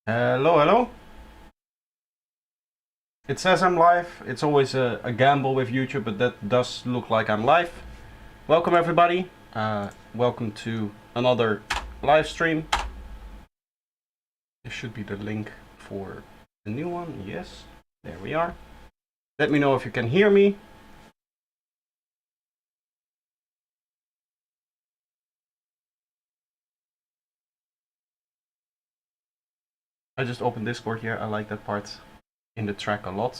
Hello, hello. It says I'm live. It's always a gamble with YouTube, but that does look like I'm live. Welcome everybody. Welcome to another live stream. This should be the link for the new one. Yes, there we are. Let me know if you can hear me. I just opened Discord here. I like that part in the track a lot.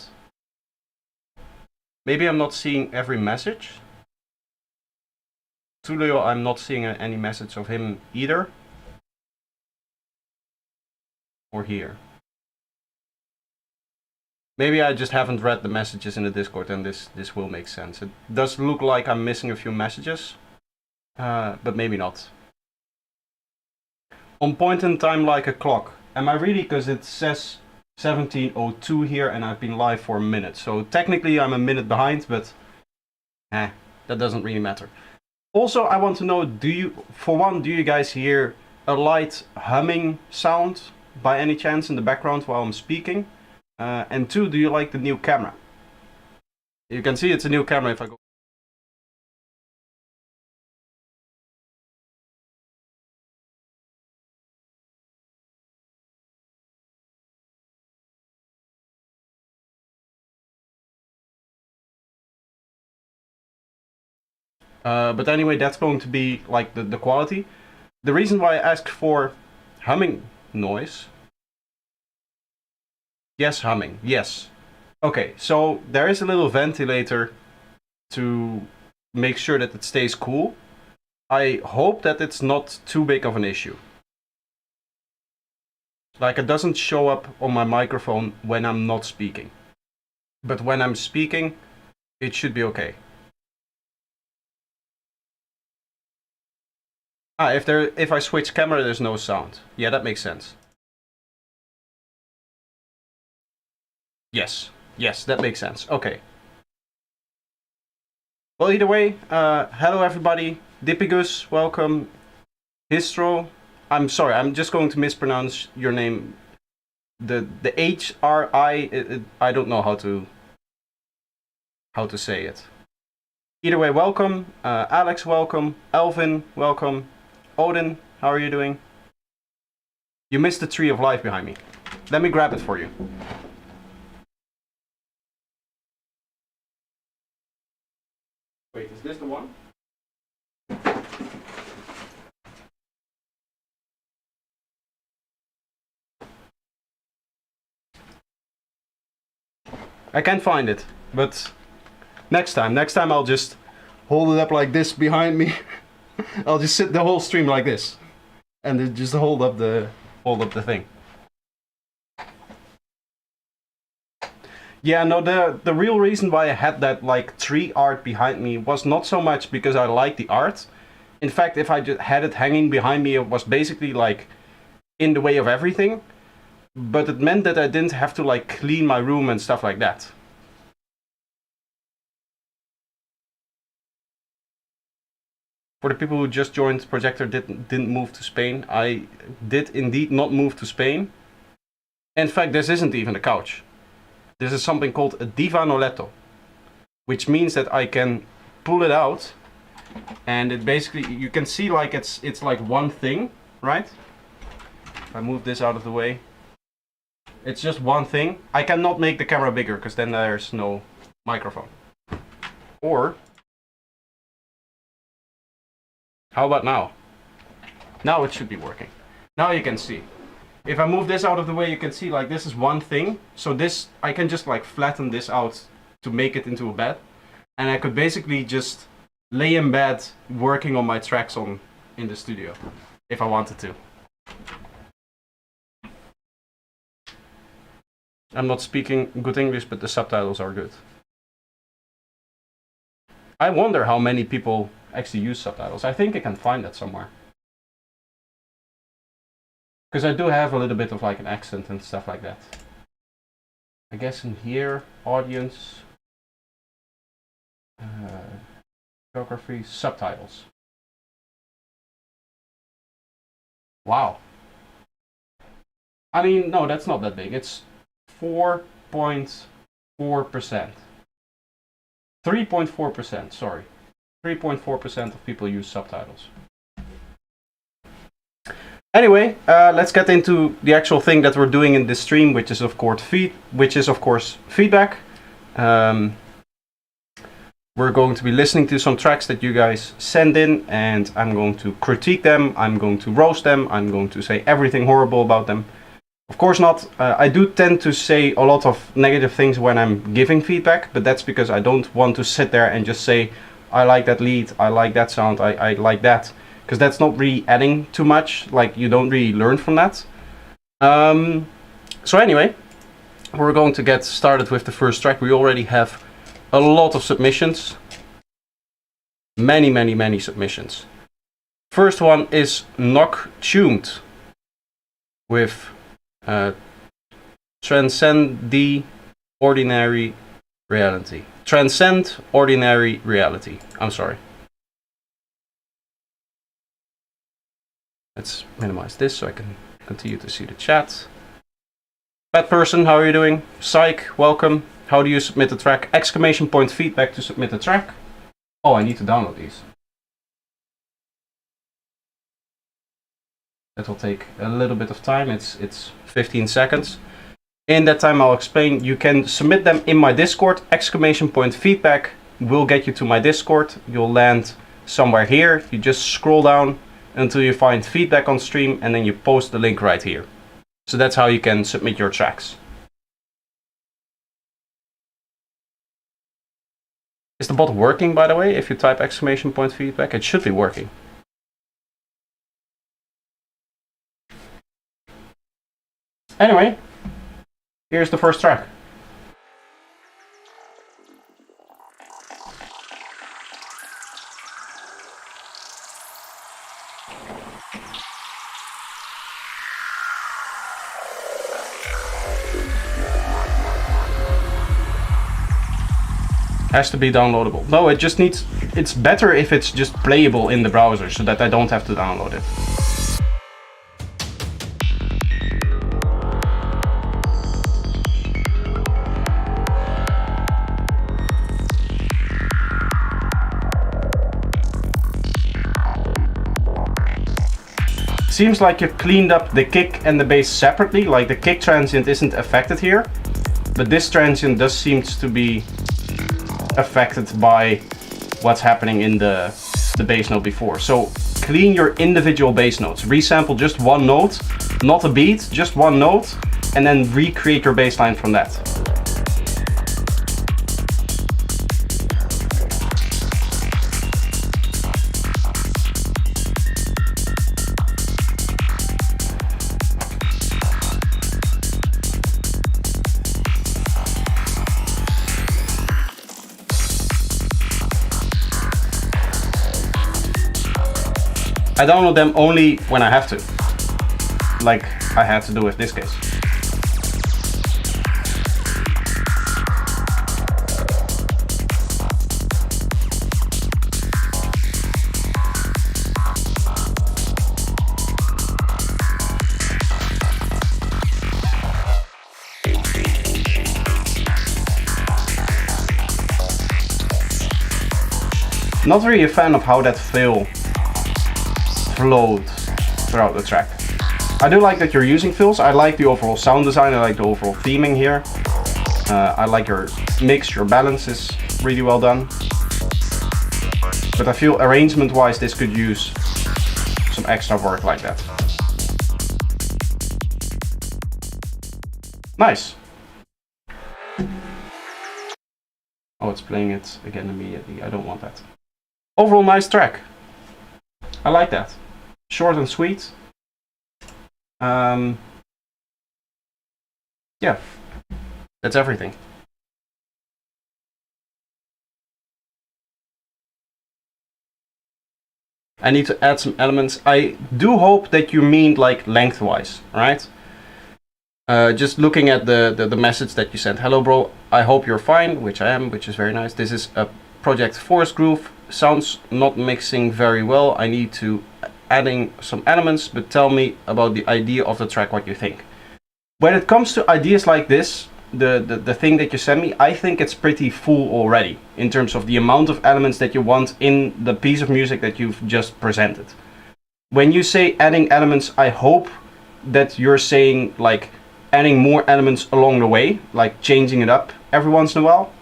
Maybe I'm not seeing every message. Tulio, I'm not seeing any message of him either. Or here. Maybe I just haven't read the messages in the Discord and this will make sense. It does look like I'm missing a few messages, but maybe not. On point in time like a clock. Am I really? Because it says 17:02 here and I've been live for a minute. So technically I'm a minute behind, but that doesn't really matter. Also, I want to know, do you guys hear a light humming sound by any chance in the background while I'm speaking? And two, do you like the new camera? You can see it's a new camera if I go. But anyway, that's going to be like the quality. The reason why I asked for humming noise. Yes, humming. Yes. Okay, so there is a little ventilator to make sure that it stays cool. I hope that it's not too big of an issue. Like it doesn't show up on my microphone when I'm not speaking. But when I'm speaking, it should be okay. If I switch camera, there's no sound. Yeah, that makes sense. Yes, that makes sense. Okay. Well, either way, hello everybody. Dippigus, welcome. Histro, I'm sorry, I'm just going to mispronounce your name. The HRI, I don't know how to say it. Either way, welcome. Alex, welcome. Alvin, welcome. Odin, how are you doing? You missed the tree of life behind me. Let me grab it for you. Wait, is this the one? I can't find it, but next time I'll just hold it up like this behind me. I'll just sit the whole stream like this, and just hold up the thing. Yeah, no, the real reason why I had that like tree art behind me was not so much because I like the art. In fact, if I just had it hanging behind me, it was basically like in the way of everything. But it meant that I didn't have to like clean my room and stuff like that. For the people who just joined, Projector didn't move to Spain. I did indeed not move to Spain. In fact, this isn't even a couch. This is something called a divanoletto, which means that I can pull it out, and it basically, you can see like it's like one thing, right? If I move this out of the way, it's just one thing. I cannot make the camera bigger because then there's no microphone. Or how about now? Now it should be working. Now you can see. If I move this out of the way, you can see like this is one thing. So this, I can just like flatten this out to make it into a bed. And I could basically just lay in bed working on my tracks in the studio if I wanted to. I'm not speaking good English, but the subtitles are good. I wonder how many people actually use subtitles. I think I can find that somewhere. Because I do have a little bit of like an accent and stuff like that. I guess in here, audience, geography, subtitles. Wow. I mean, no, that's not that big. It's 4.4%. 3.4%, sorry. 3.4% of people use subtitles. Anyway, let's get into the actual thing that we're doing in this stream, which is of course feedback. We're going to be listening to some tracks that you guys send in, and I'm going to critique them, I'm going to roast them, I'm going to say everything horrible about them. Of course not. I do tend to say a lot of negative things when I'm giving feedback, but that's because I don't want to sit there and just say, I like that lead, I like that sound, I like that. Because that's not really adding too much, like you don't really learn from that. So anyway, we're going to get started with the first track. We already have a lot of submissions. Many submissions. First one is Knock Tuned with Transcend the Ordinary Reality. Transcend Ordinary Reality. I'm sorry. Let's minimize this so I can continue to see the chat. Bad person, how are you doing? Psych, welcome. How do you submit a track? Exclamation point feedback to submit a track. Oh, I need to download these. That will take a little bit of time. It's 15 seconds. In that time I'll explain. You can submit them in my Discord. Exclamation point feedback will get you to my Discord. You'll land somewhere here. You just scroll down until you find feedback on stream, and then you post the link right here. So that's how you can submit your tracks. Is the bot working, by the way? If you type exclamation point feedback, it should be working. Anyway, here's the first track. Has to be downloadable. No, it just needs, it's better if it's just playable in the browser so that I don't have to download it. Seems like you've cleaned up the kick and the bass separately, like the kick transient isn't affected here, but this transient does seem to be affected by what's happening in the bass note before. So clean your individual bass notes. Resample just one note, not a beat, just one note, and then recreate your bass line from that. I download them only when I have to, like I had to do with this case. Not really a fan of how that fill flowed throughout the track. I do like that you're using fills. I like the overall sound design. I like the overall theming here. I like your mix, your balance is really well done. But I feel arrangement wise this could use some extra work like that. Nice. Oh, it's playing it again immediately. I don't want that. Overall nice track. I like that. Short and sweet. Yeah, that's everything. I need to add some elements. I do hope that you mean like lengthwise, right? Just looking at the message that you sent. Hello bro, I hope you're fine, which I am, which is very nice. This is a project Force Groove. Sounds not mixing very well. I need to adding some elements, but tell me about the idea of the track, what you think. When it comes to ideas like this, the thing that you sent me, I think it's pretty full already in terms of the amount of elements that you want in the piece of music that you've just presented. When you say adding elements, I hope that you're saying like adding more elements along the way, like changing it up every once in a while.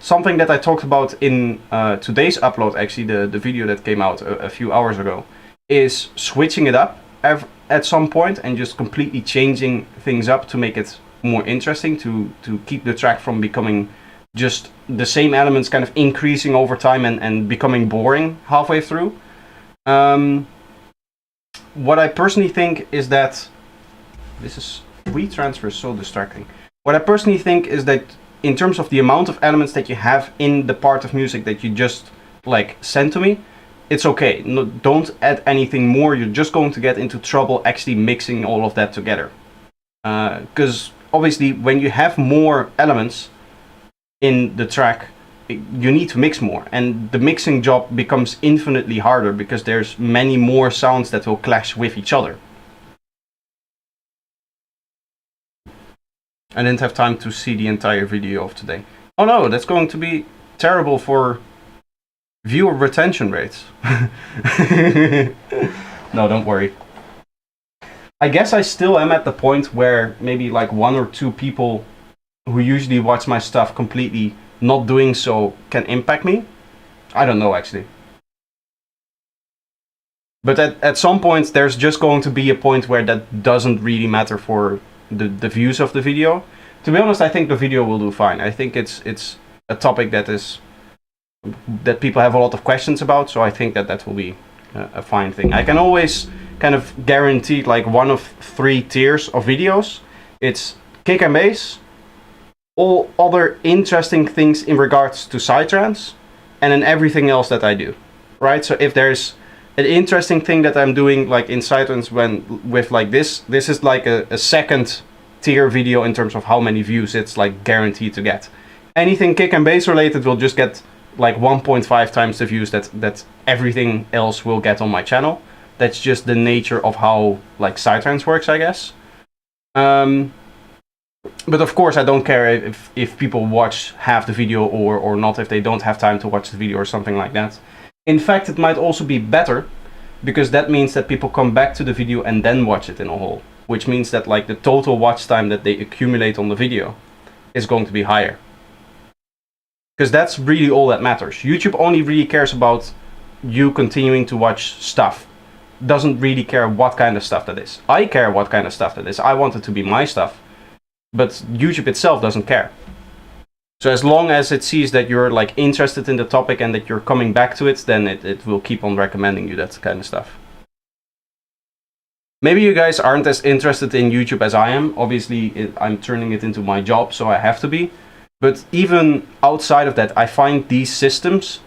Something that I talked about in today's upload, actually the video that came out a few hours ago, is switching it up at some point and just completely changing things up to make it more interesting, to keep the track from becoming just the same elements kind of increasing over time and becoming boring halfway through. What I personally think is that WeTransfer is so distracting. What I personally think is that in terms of the amount of elements that you have in the part of music that you just like sent to me, it's okay. No, don't add anything more. You're just going to get into trouble actually mixing all of that together. Because obviously when you have more elements in the track, you need to mix more, and the mixing job becomes infinitely harder because there's many more sounds that will clash with each other. I didn't have time to see the entire video of today. Oh no, that's going to be terrible for viewer retention rates. No, don't worry. I guess I still am at the point where maybe like 1 or 2 people who usually watch my stuff completely not doing so can impact me. I don't know actually. But at some point there's just going to be a point where that doesn't really matter for the views of the video. To be honest, I think the video will do fine. I think it's a topic that people have a lot of questions about, so I think that will be a fine thing. I can always kind of guarantee like 1 of 3 tiers of videos. It's kick and bass, all other interesting things in regards to psytrance, and then everything else that I do, right? So if there's an interesting thing that I'm doing like in psytrance with like this is like a second tier video in terms of how many views it's like guaranteed to get. Anything kick and bass related will just get like 1.5 times the views that everything else will get on my channel. That's just the nature of how like psytrance works, I guess. But of course I don't care if people watch half the video or not, if they don't have time to watch the video or something like that. In fact, it might also be better, because that means that people come back to the video and then watch it in a whole, which means that like the total watch time that they accumulate on the video is going to be higher. Because that's really all that matters. YouTube only really cares about you continuing to watch stuff. Doesn't really care what kind of stuff that is. I care what kind of stuff that is. I want it to be my stuff. But YouTube itself doesn't care. So as long as it sees that you're like interested in the topic and that you're coming back to it, then it will keep on recommending you that kind of stuff. Maybe you guys aren't as interested in YouTube as I am. Obviously, I'm turning it into my job, so I have to be. But even outside of that, I find these systems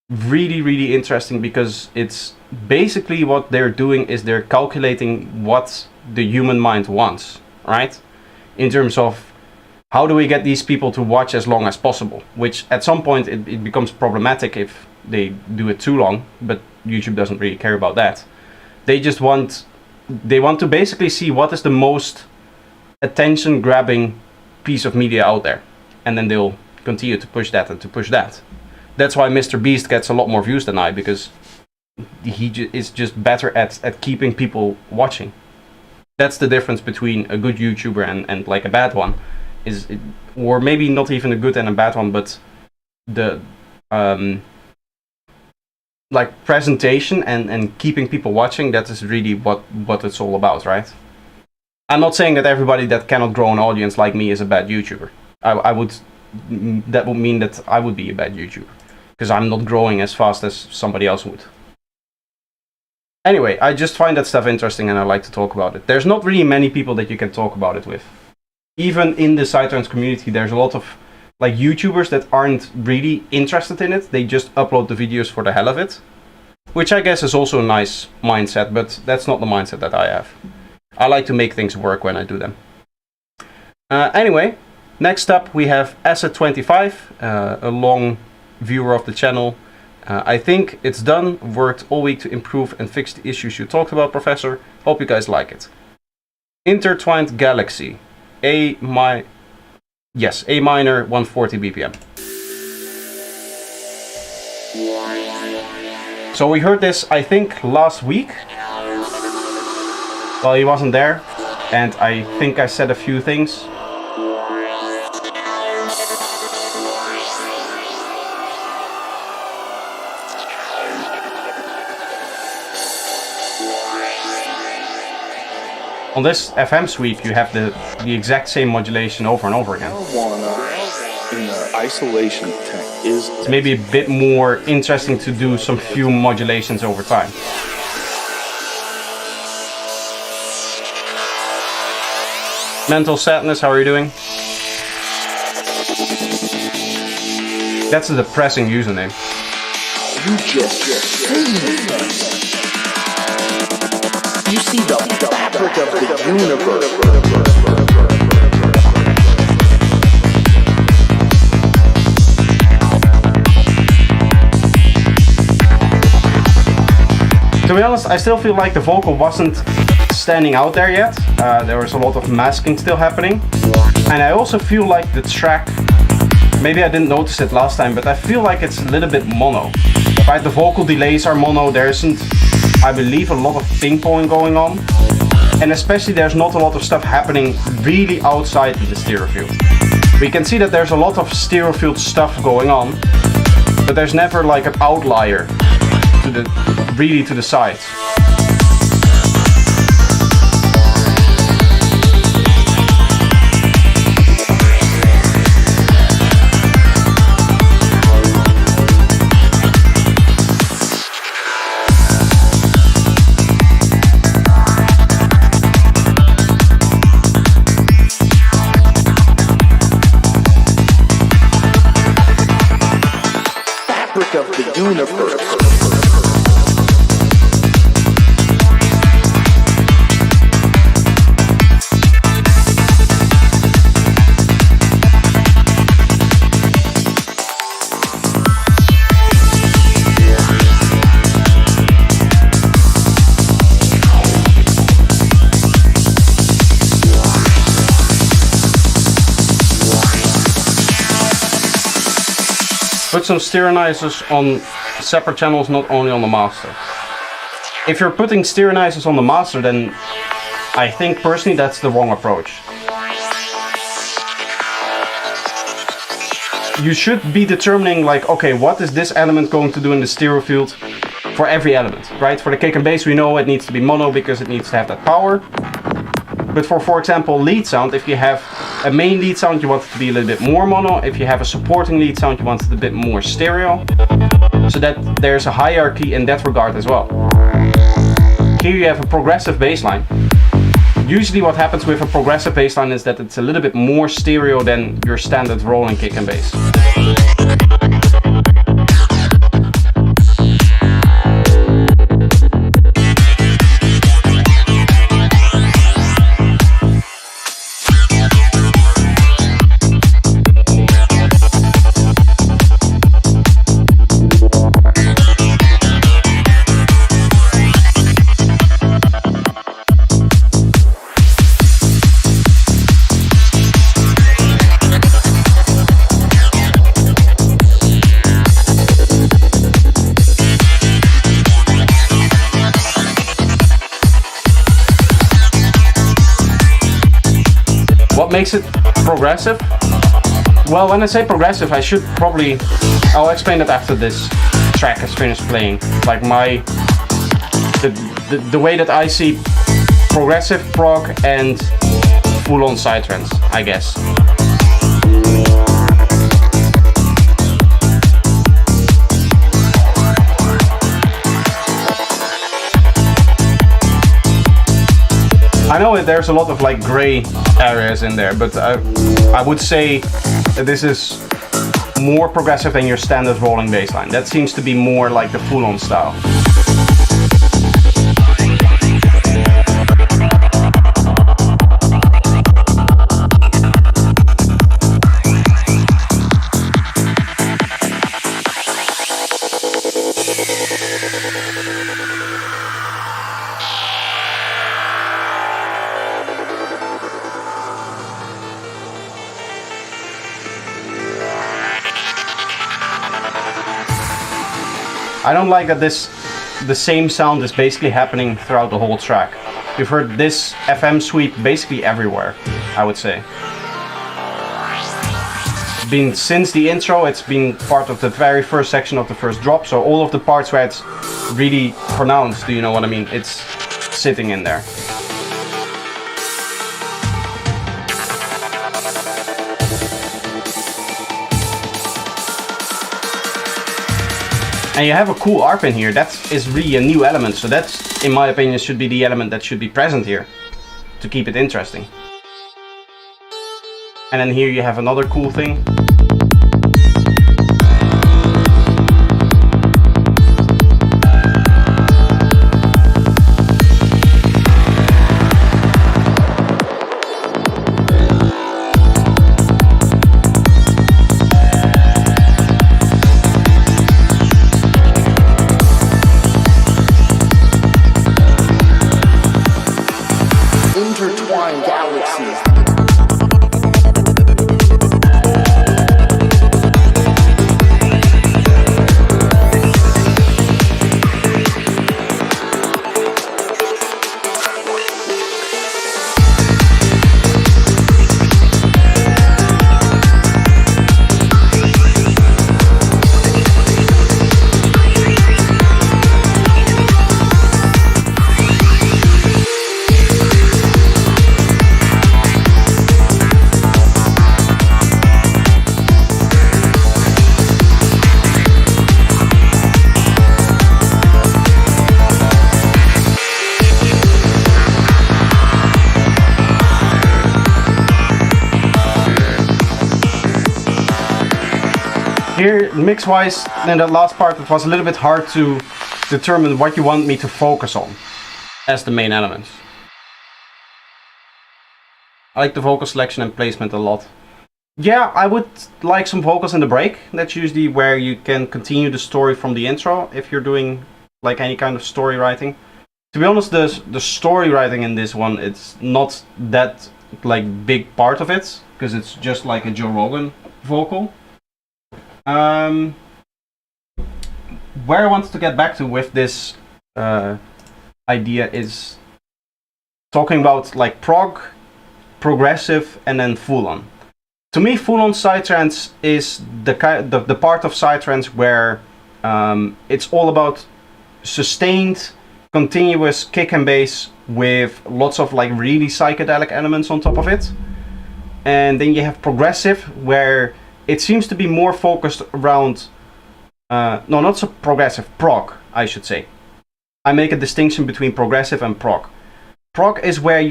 really, really interesting, because it's basically what they're doing is they're calculating what the human mind wants, right? In terms of how do we get these people to watch as long as possible, which at some point it becomes problematic if they do it too long, but YouTube doesn't really care about that. They just want to basically see what is the most attention grabbing piece of media out there, and then they'll continue to push that and to push that. That's why Mr. Beast gets a lot more views than I, because he is just better at keeping people watching. That's the difference between a good YouTuber and like a bad one, or maybe not even a good and a bad one, but the like presentation and keeping people watching. That is really what it's all about, right? I'm not saying that everybody that cannot grow an audience like me is a bad YouTuber. That would mean that I would be a bad YouTuber, because I'm not growing as fast as somebody else would. Anyway, I just find that stuff interesting and I like to talk about it. There's not really many people that you can talk about it with. Even in the psytrance community, there's a lot of like YouTubers that aren't really interested in it. They just upload the videos for the hell of it, which I guess is also a nice mindset, but that's not the mindset that I have. I like to make things work when I do them. Anyway, next up we have Asset25, a long viewer of the channel. I think it's done. Worked all week to improve and fix the issues you talked about, Professor. Hope you guys like it. Intertwined Galaxy. A minor 140 BPM. So we heard this, I think, last week. Well, he wasn't there, and I think I said a few things. On this FM sweep, you have the exact same modulation over and over again. In the isolation tank is It's maybe a bit more interesting to do some few modulations over time. Mental Sadness, how are you doing? That's a depressing username. you just you see the fabric of the universe. To be honest, I still feel like the vocal wasn't standing out there yet. There was a lot of masking still happening. And I also feel like the track, maybe I didn't notice it last time, but I feel like it's a little bit mono. Right, the vocal delays are mono, there isn't, I believe, a lot of ping-pong going on. And especially there's not a lot of stuff happening really outside of the stereo field. We can see that there's a lot of stereo field stuff going on, but there's never like an outlier to the sides. Fabric of the universe. Put some stereoizers on separate channels, not only on the master. If you're putting stereoizers on the master, then I think personally that's the wrong approach. You should be determining like, okay, what is this element going to do in the stereo field for every element, right? For the kick and bass, we know it needs to be mono because it needs to have that power. But for example, lead sound, if you have a main lead sound, you want it to be a little bit more mono. If you have a supporting lead sound, you want it a bit more stereo. So that there's a hierarchy in that regard as well. Here you have a progressive bass line. Usually what happens with a progressive bass line is that it's a little bit more stereo than your standard rolling kick and bass. What makes it progressive? Well, when I say progressive, I should probably, I'll explain it after this track is finished playing. Like the way that I see progressive prog and full-on psytrance, I guess. I know there's a lot of like gray areas in there, but I would say that this is more progressive than your standard rolling bass line. That seems to be more like the full-on style. I don't like that the same sound is basically happening throughout the whole track. You've heard this FM sweep basically everywhere, I would say. Been since the intro, it's been part of the very first section of the first drop, so all of the parts where it's really pronounced, do you know what I mean? It's sitting in there. And you have a cool ARP in here. That is really a new element, so that's, in my opinion, should be the element that should be present here to keep it interesting. And then here you have another cool thing. Intertwined galaxies. Here, mix-wise, in that last part, it was a little bit hard to determine what you want me to focus on as the main elements. I like the vocal selection and placement a lot. Yeah, I would like some vocals in the break. That's usually where you can continue the story from the intro if you're doing like any kind of story writing. To be honest, the story writing in this one, it's not that like big part of it, because it's just like a Joe Rogan vocal. Where I wanted to get back to with this idea is talking about like prog, progressive, and then full-on. To me, full-on psytrance is the part of psytrance where it's all about sustained, continuous kick and bass with lots of like really psychedelic elements on top of it. And then you have progressive, where it seems to be more focused around, no, not so progressive, prog, I should say. I make a distinction between progressive and prog. Prog is where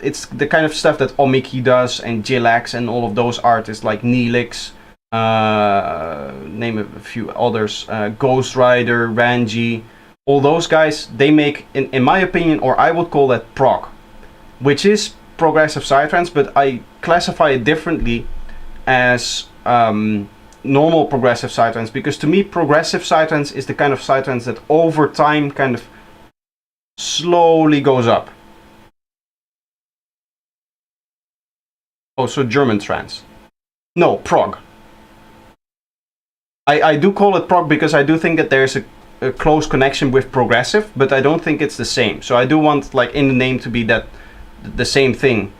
it's the kind of stuff that Omiki does and Jillax and all of those artists like Neelix, name a few others, Ghost Rider, Ranji, all those guys, they make, in my opinion, or I would call that prog, which is progressive psytrance, but I classify it differently as normal progressive psytrance, because to me progressive psytrance is the kind of psytrance that over time kind of slowly goes up. Oh, so German trance. No, prog. I do call it prog because I do think that there's a close connection with progressive, but I don't think it's the same. So I do want like in the name to be that the same thing.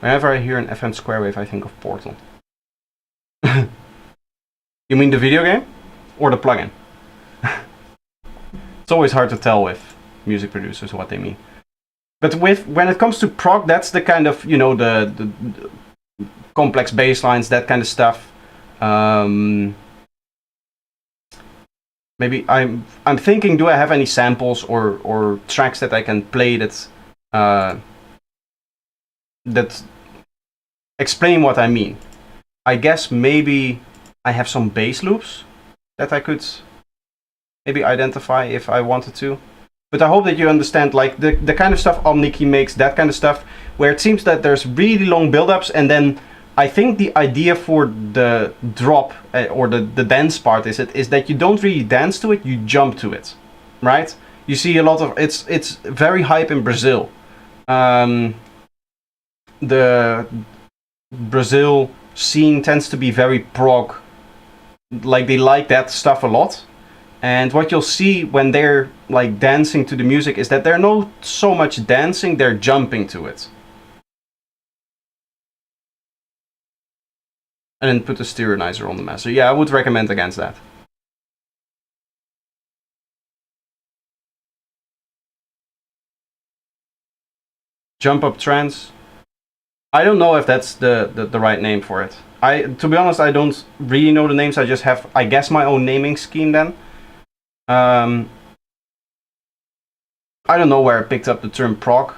Whenever I hear an FM square wave, I think of Portal. You mean the video game? Or the plugin? It's always hard to tell with music producers what they mean. But when it comes to prog, that's the kind of, you know, the complex bass lines, that kind of stuff. Maybe I'm thinking, do I have any samples or tracks that I can play that explain what I mean? I guess maybe I have some bass loops that I could maybe identify if I wanted to. But I hope that you understand like the kind of stuff Omniki makes, that kind of stuff, where it seems that there's really long build-ups, and then I think the idea for the drop or the dance part is that you don't really dance to it, you jump to it, right? You see a lot of it's very hype in Brazil. the Brazil scene tends to be very prog. Like they like that stuff a lot. And what you'll see when they're like dancing to the music is that they're not so much dancing, they're jumping to it. And then put the sterilizer on the master. Yeah, I would recommend against that. Jump up trance. I don't know if that's the right name for it. To be honest, I don't really know the names. I just have, I guess, my own naming scheme then. I don't know where I picked up the term prog.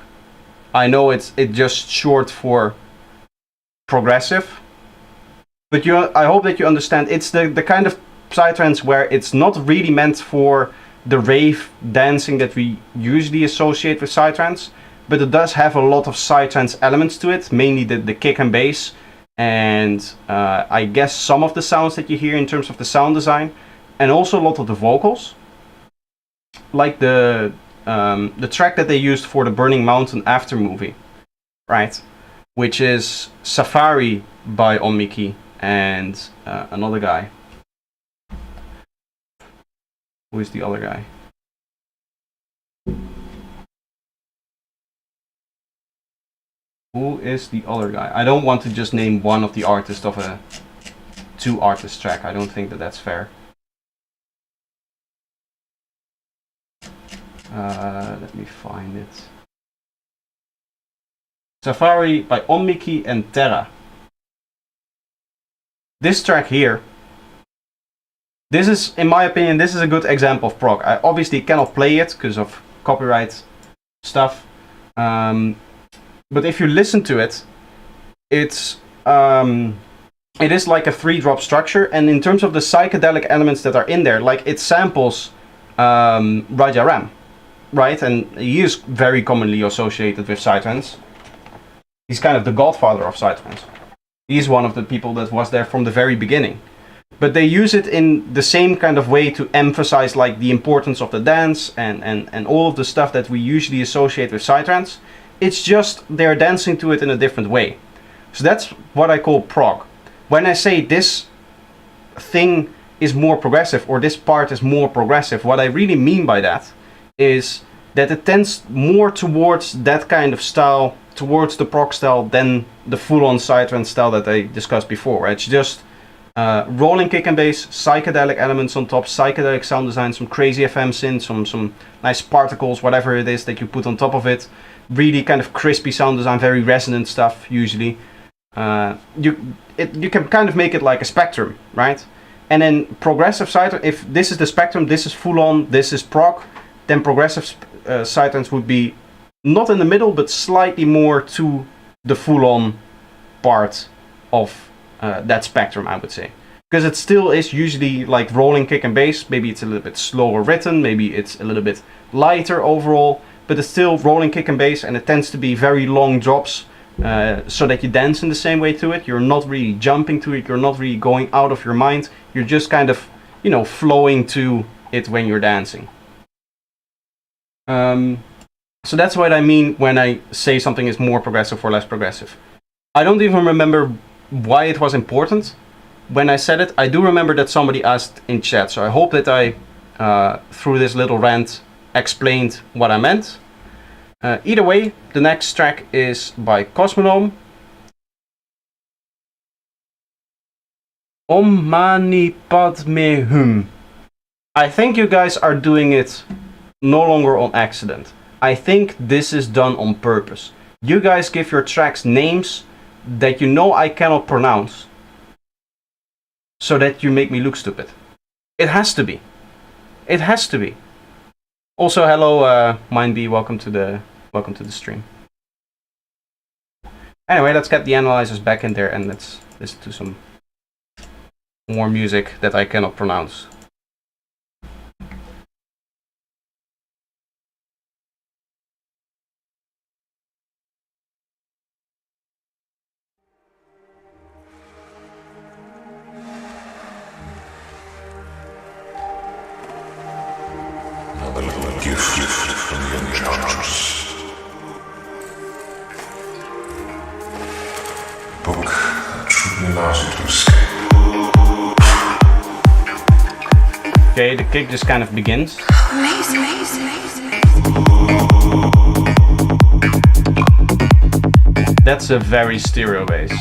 I know it's just short for progressive. But I hope that you understand, it's the kind of psytrance where it's not really meant for the rave dancing that we usually associate with psytrance, but it does have a lot of psytrance elements to it, mainly the kick and bass, and I guess some of the sounds that you hear in terms of the sound design, and also a lot of the vocals, like the track that they used for the Burning Mountain after movie, right? Which is Safari by Onmiki and another guy. Who is the other guy? Who is the other guy? I don't want to just name one of the artists of a two-artist track. I don't think that that's fair. Let me find it. Safari by Onmiki and Terra. This track here, this is, in my opinion, this is a good example of prog. I obviously cannot play it because of copyright stuff. But if you listen to it, it is like a 3-drop structure, and in terms of the psychedelic elements that are in there, like it samples Raja Ram, right? And he is very commonly associated with psytrance. He's kind of the godfather of psytrance. He's one of the people that was there from the very beginning. But they use it in the same kind of way to emphasize like the importance of the dance and all of the stuff that we usually associate with psytrance. It's just they're dancing to it in a different way. So that's what I call prog. When I say this thing is more progressive or this part is more progressive, what I really mean by that is that it tends more towards that kind of style, towards the prog style, than the full-on psytrance style that I discussed before. Right? It's just rolling kick and bass, psychedelic elements on top, psychedelic sound design, some crazy FM synths, some nice particles, whatever it is that you put on top of it. Really kind of crispy sound design, very resonant stuff usually. You can kind of make it like a spectrum, right? And then progressive psytrance, if this is the spectrum, this is full on, this is prog, then progressive psytrance would be not in the middle, but slightly more to the full on part of that spectrum, I would say. Because it still is usually like rolling kick and bass. Maybe it's a little bit slower written, maybe it's a little bit lighter overall, but it's still rolling kick and bass, and it tends to be very long drops, so that you dance in the same way to it. You're not really jumping to it, you're not really going out of your mind, you're just kind of, flowing to it when you're dancing. So that's what I mean when I say something is more progressive or less progressive. I don't even remember why it was important when I said it. I do remember that somebody asked in chat, so I hope that I, through this little rant, explained what I meant. Either way, the next track is by Cosmonome. Om Mani Padme Hum. I think you guys are doing it no longer on accident. I think this is done on purpose. You guys give your tracks names that you know I cannot pronounce, so that you make me look stupid. It has to be. It has to be. Also, hello, MindB. Welcome to the stream. Anyway, let's get the analyzers back in there and let's listen to some more music that I cannot pronounce. Gift from the uncharged. Okay, the kick just kind of begins. Amazing. That's a very stereo bass.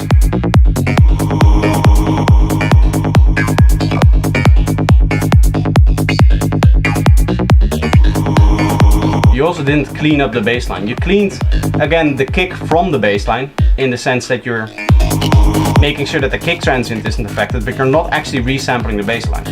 You also didn't clean up the bass line. You cleaned, again, the kick from the bass line, in the sense that you're making sure that the kick transient isn't affected, but you're not actually resampling the bass line.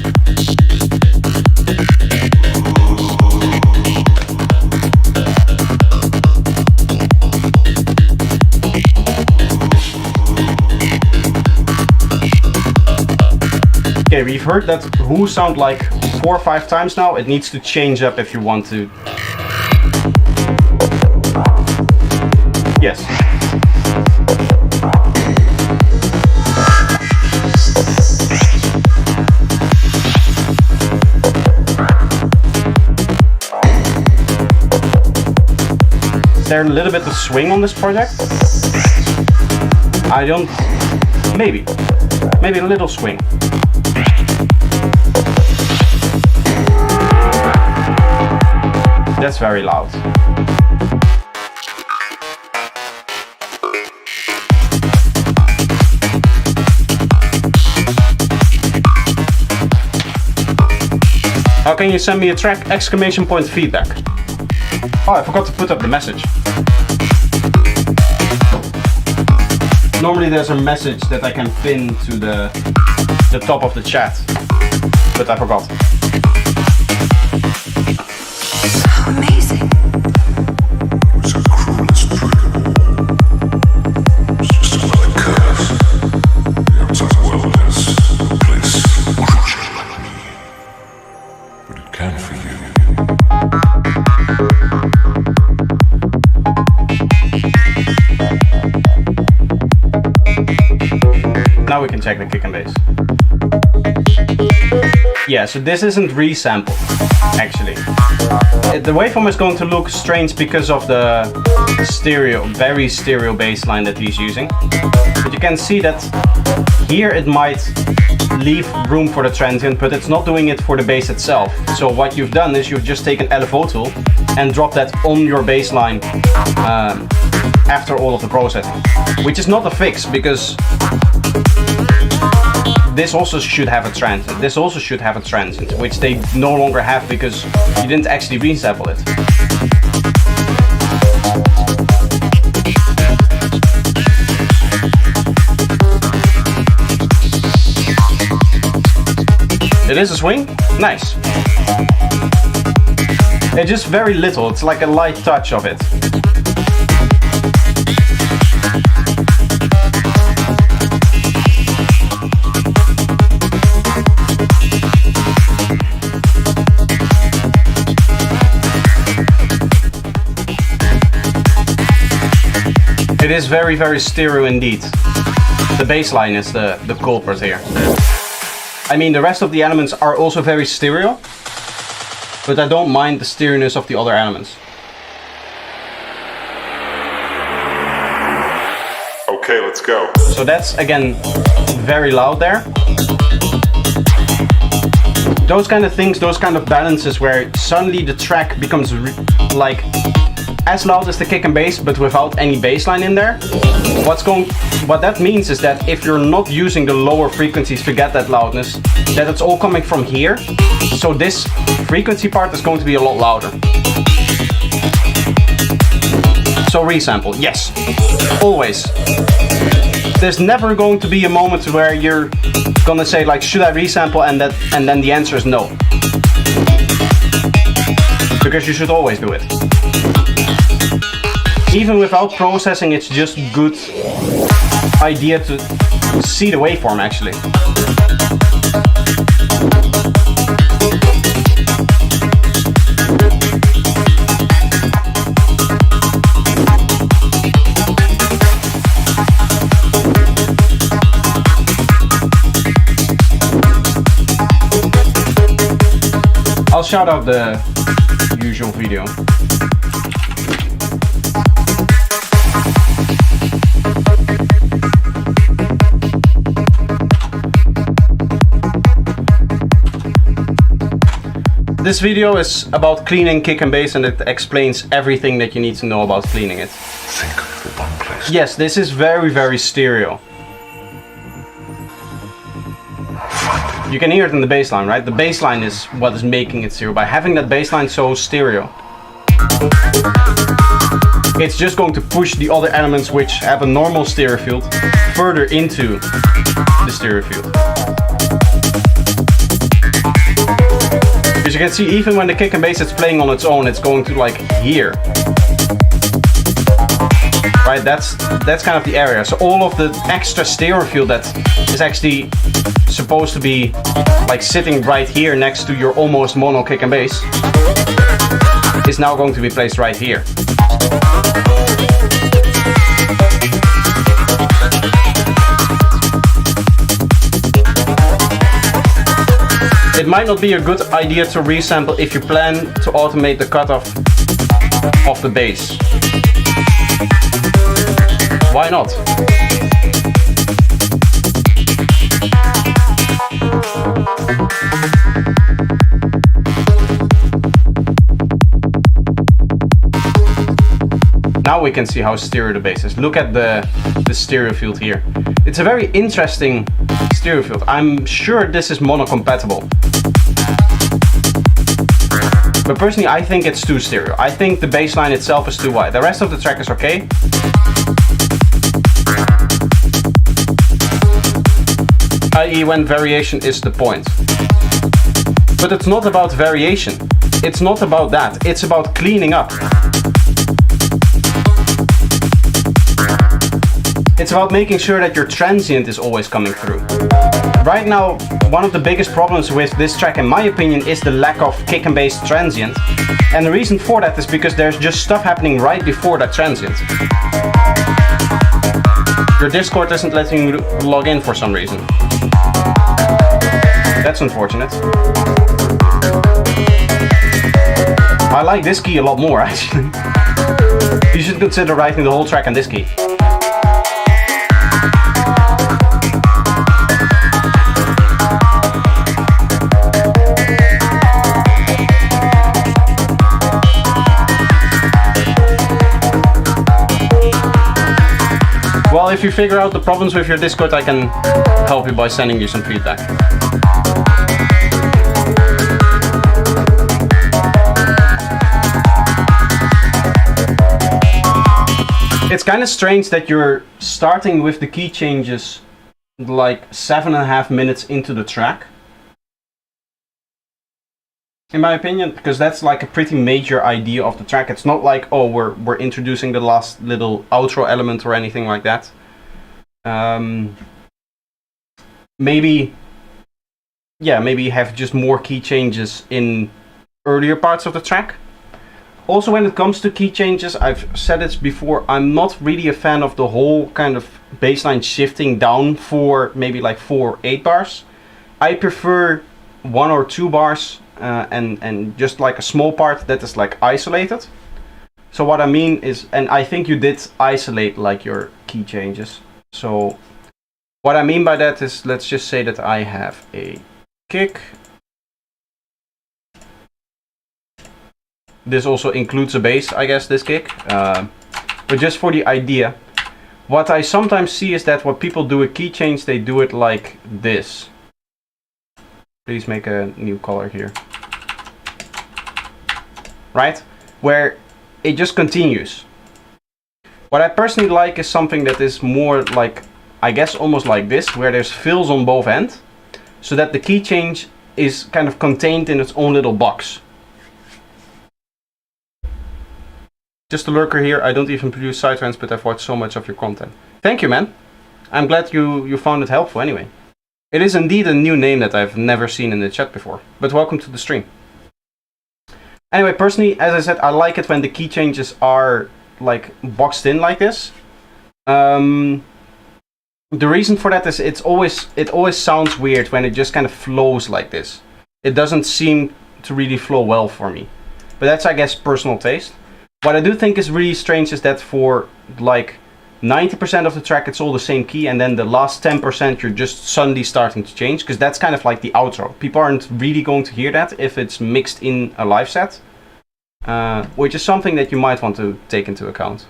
Okay, we've heard that who sound like 4 or 5 times now. It needs to change up if you want to. Yes. Is there a little bit of swing on this project? I don't. Maybe a little swing. That's very loud. How can you send me a track? Exclamation point feedback. Oh, I forgot to put up the message. Normally there's a message that I can pin to the top of the chat, but I forgot. Amazing. It's a cruelest breakable. It's just another curse. The outside world has no place for a creature like me. But it can for you. Now we can check the kick and bass. Yeah, so this isn't resampled, actually. The waveform is going to look strange because of the very stereo bass line that he's using. But you can see that here it might leave room for the transient, but it's not doing it for the bass itself. So what you've done is you've just taken LFO tool and dropped that on your bass line after all of the processing. Which is not a fix, because this also should have a transient. This also should have a transient, which they no longer have because you didn't actually resample it. It is a swing? Nice. It's just very little, it's like a light touch of it. It is very, very stereo indeed. The bass line is the culprit here. I mean, the rest of the elements are also very stereo, but I don't mind the steeriness of the other elements. Okay, let's go. So that's, again, very loud there. Those kind of things, those kind of balances where suddenly the track becomes like as loud as the kick and bass, but without any bass line in there. What that means is that if you're not using the lower frequencies to get that loudness, that it's all coming from here. So this frequency part is going to be a lot louder. So resample, yes, always. There's never going to be a moment where you're gonna say like, should I resample, and then the answer is no. Because you should always do it. Even without processing, it's just good idea to see the waveform actually. I'll shout out the usual video. This video is about cleaning kick and bass, and it explains everything that you need to know about cleaning it. Think of the one place. Yes, this is very, very stereo. You can hear it in the bass line, right? The bass line is what is making it stereo. By having that bass line so stereo, it's just going to push the other elements which have a normal stereo field further into the stereo field. As you can see, even when the kick and bass is playing on its own, it's going to like here. Right, that's kind of the area. So all of the extra stereo field that is actually supposed to be like sitting right here next to your almost mono kick and bass is now going to be placed right here. It might not be a good idea to resample if you plan to automate the cutoff of the bass. Why not? Now we can see how stereo the bass is. Look at the stereo field here. It's a very interesting stereo field. I'm sure this is mono compatible. But personally, I think it's too stereo. I think the bass line itself is too wide. The rest of the track is okay. I.e. when variation is the point. But it's not about variation. It's not about that. It's about cleaning up. It's about making sure that your transient is always coming through. Right now, one of the biggest problems with this track, in my opinion, is the lack of kick and bass transient. And the reason for that is because there's just stuff happening right before that transient. Your Discord isn't letting you log in for some reason. That's unfortunate. I like this key a lot more, actually. You should consider writing the whole track on this key. Well, if you figure out the problems with your Discord, I can help you by sending you some feedback. It's kind of strange that you're starting with the key changes like 7.5 minutes into the track. In my opinion, because that's like a pretty major idea of the track. It's not like, oh, we're introducing the last little outro element or anything like that. Maybe have just more key changes in earlier parts of the track. Also, when it comes to key changes, I've said it before, I'm not really a fan of the whole kind of bassline shifting down for maybe like 4 or 8 bars. I prefer 1 or 2 bars and just like a small part that is like isolated. So what I mean is, and I think you did isolate like your key changes. So what I mean by that is, let's just say that I have a kick. This also includes a bass, I guess, this kick. But just for the idea, what I sometimes see is that what people do a key change, they do it like this. Please make a new color here. Right? Where it just continues. What I personally like is something that is more like, I guess almost like this, where there's fills on both ends, so that the key change is kind of contained in its own little box. Just a lurker here, I don't even produce sidetrends, but I've watched so much of your content. Thank you, man. I'm glad you found it helpful anyway. It is indeed a new name that I've never seen in the chat before, but welcome to the stream. Anyway, personally, as I said, I like it when the key changes are like boxed in like this. The reason for that is it always sounds weird when it just kind of flows like this. It doesn't seem to really flow well for me. But that's, I guess, personal taste. What I do think is really strange is that for like 90% of the track it's all the same key, and then the last 10% you're just suddenly starting to change, because that's kind of like the outro. People aren't really going to hear that if it's mixed in a live set, which is something that you might want to take into account.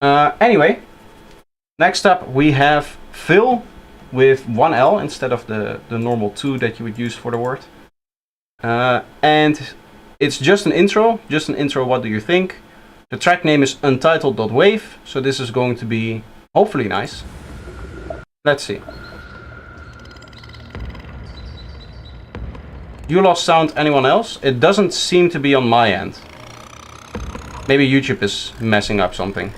Anyway, next up we have fill with one L instead of the normal 2 that you would use for the word. And it's just an intro, what do you think? The track name is untitled.wave, so this is going to be hopefully nice. Let's see. You lost sound, anyone else? It doesn't seem to be on my end. Maybe YouTube is messing up something.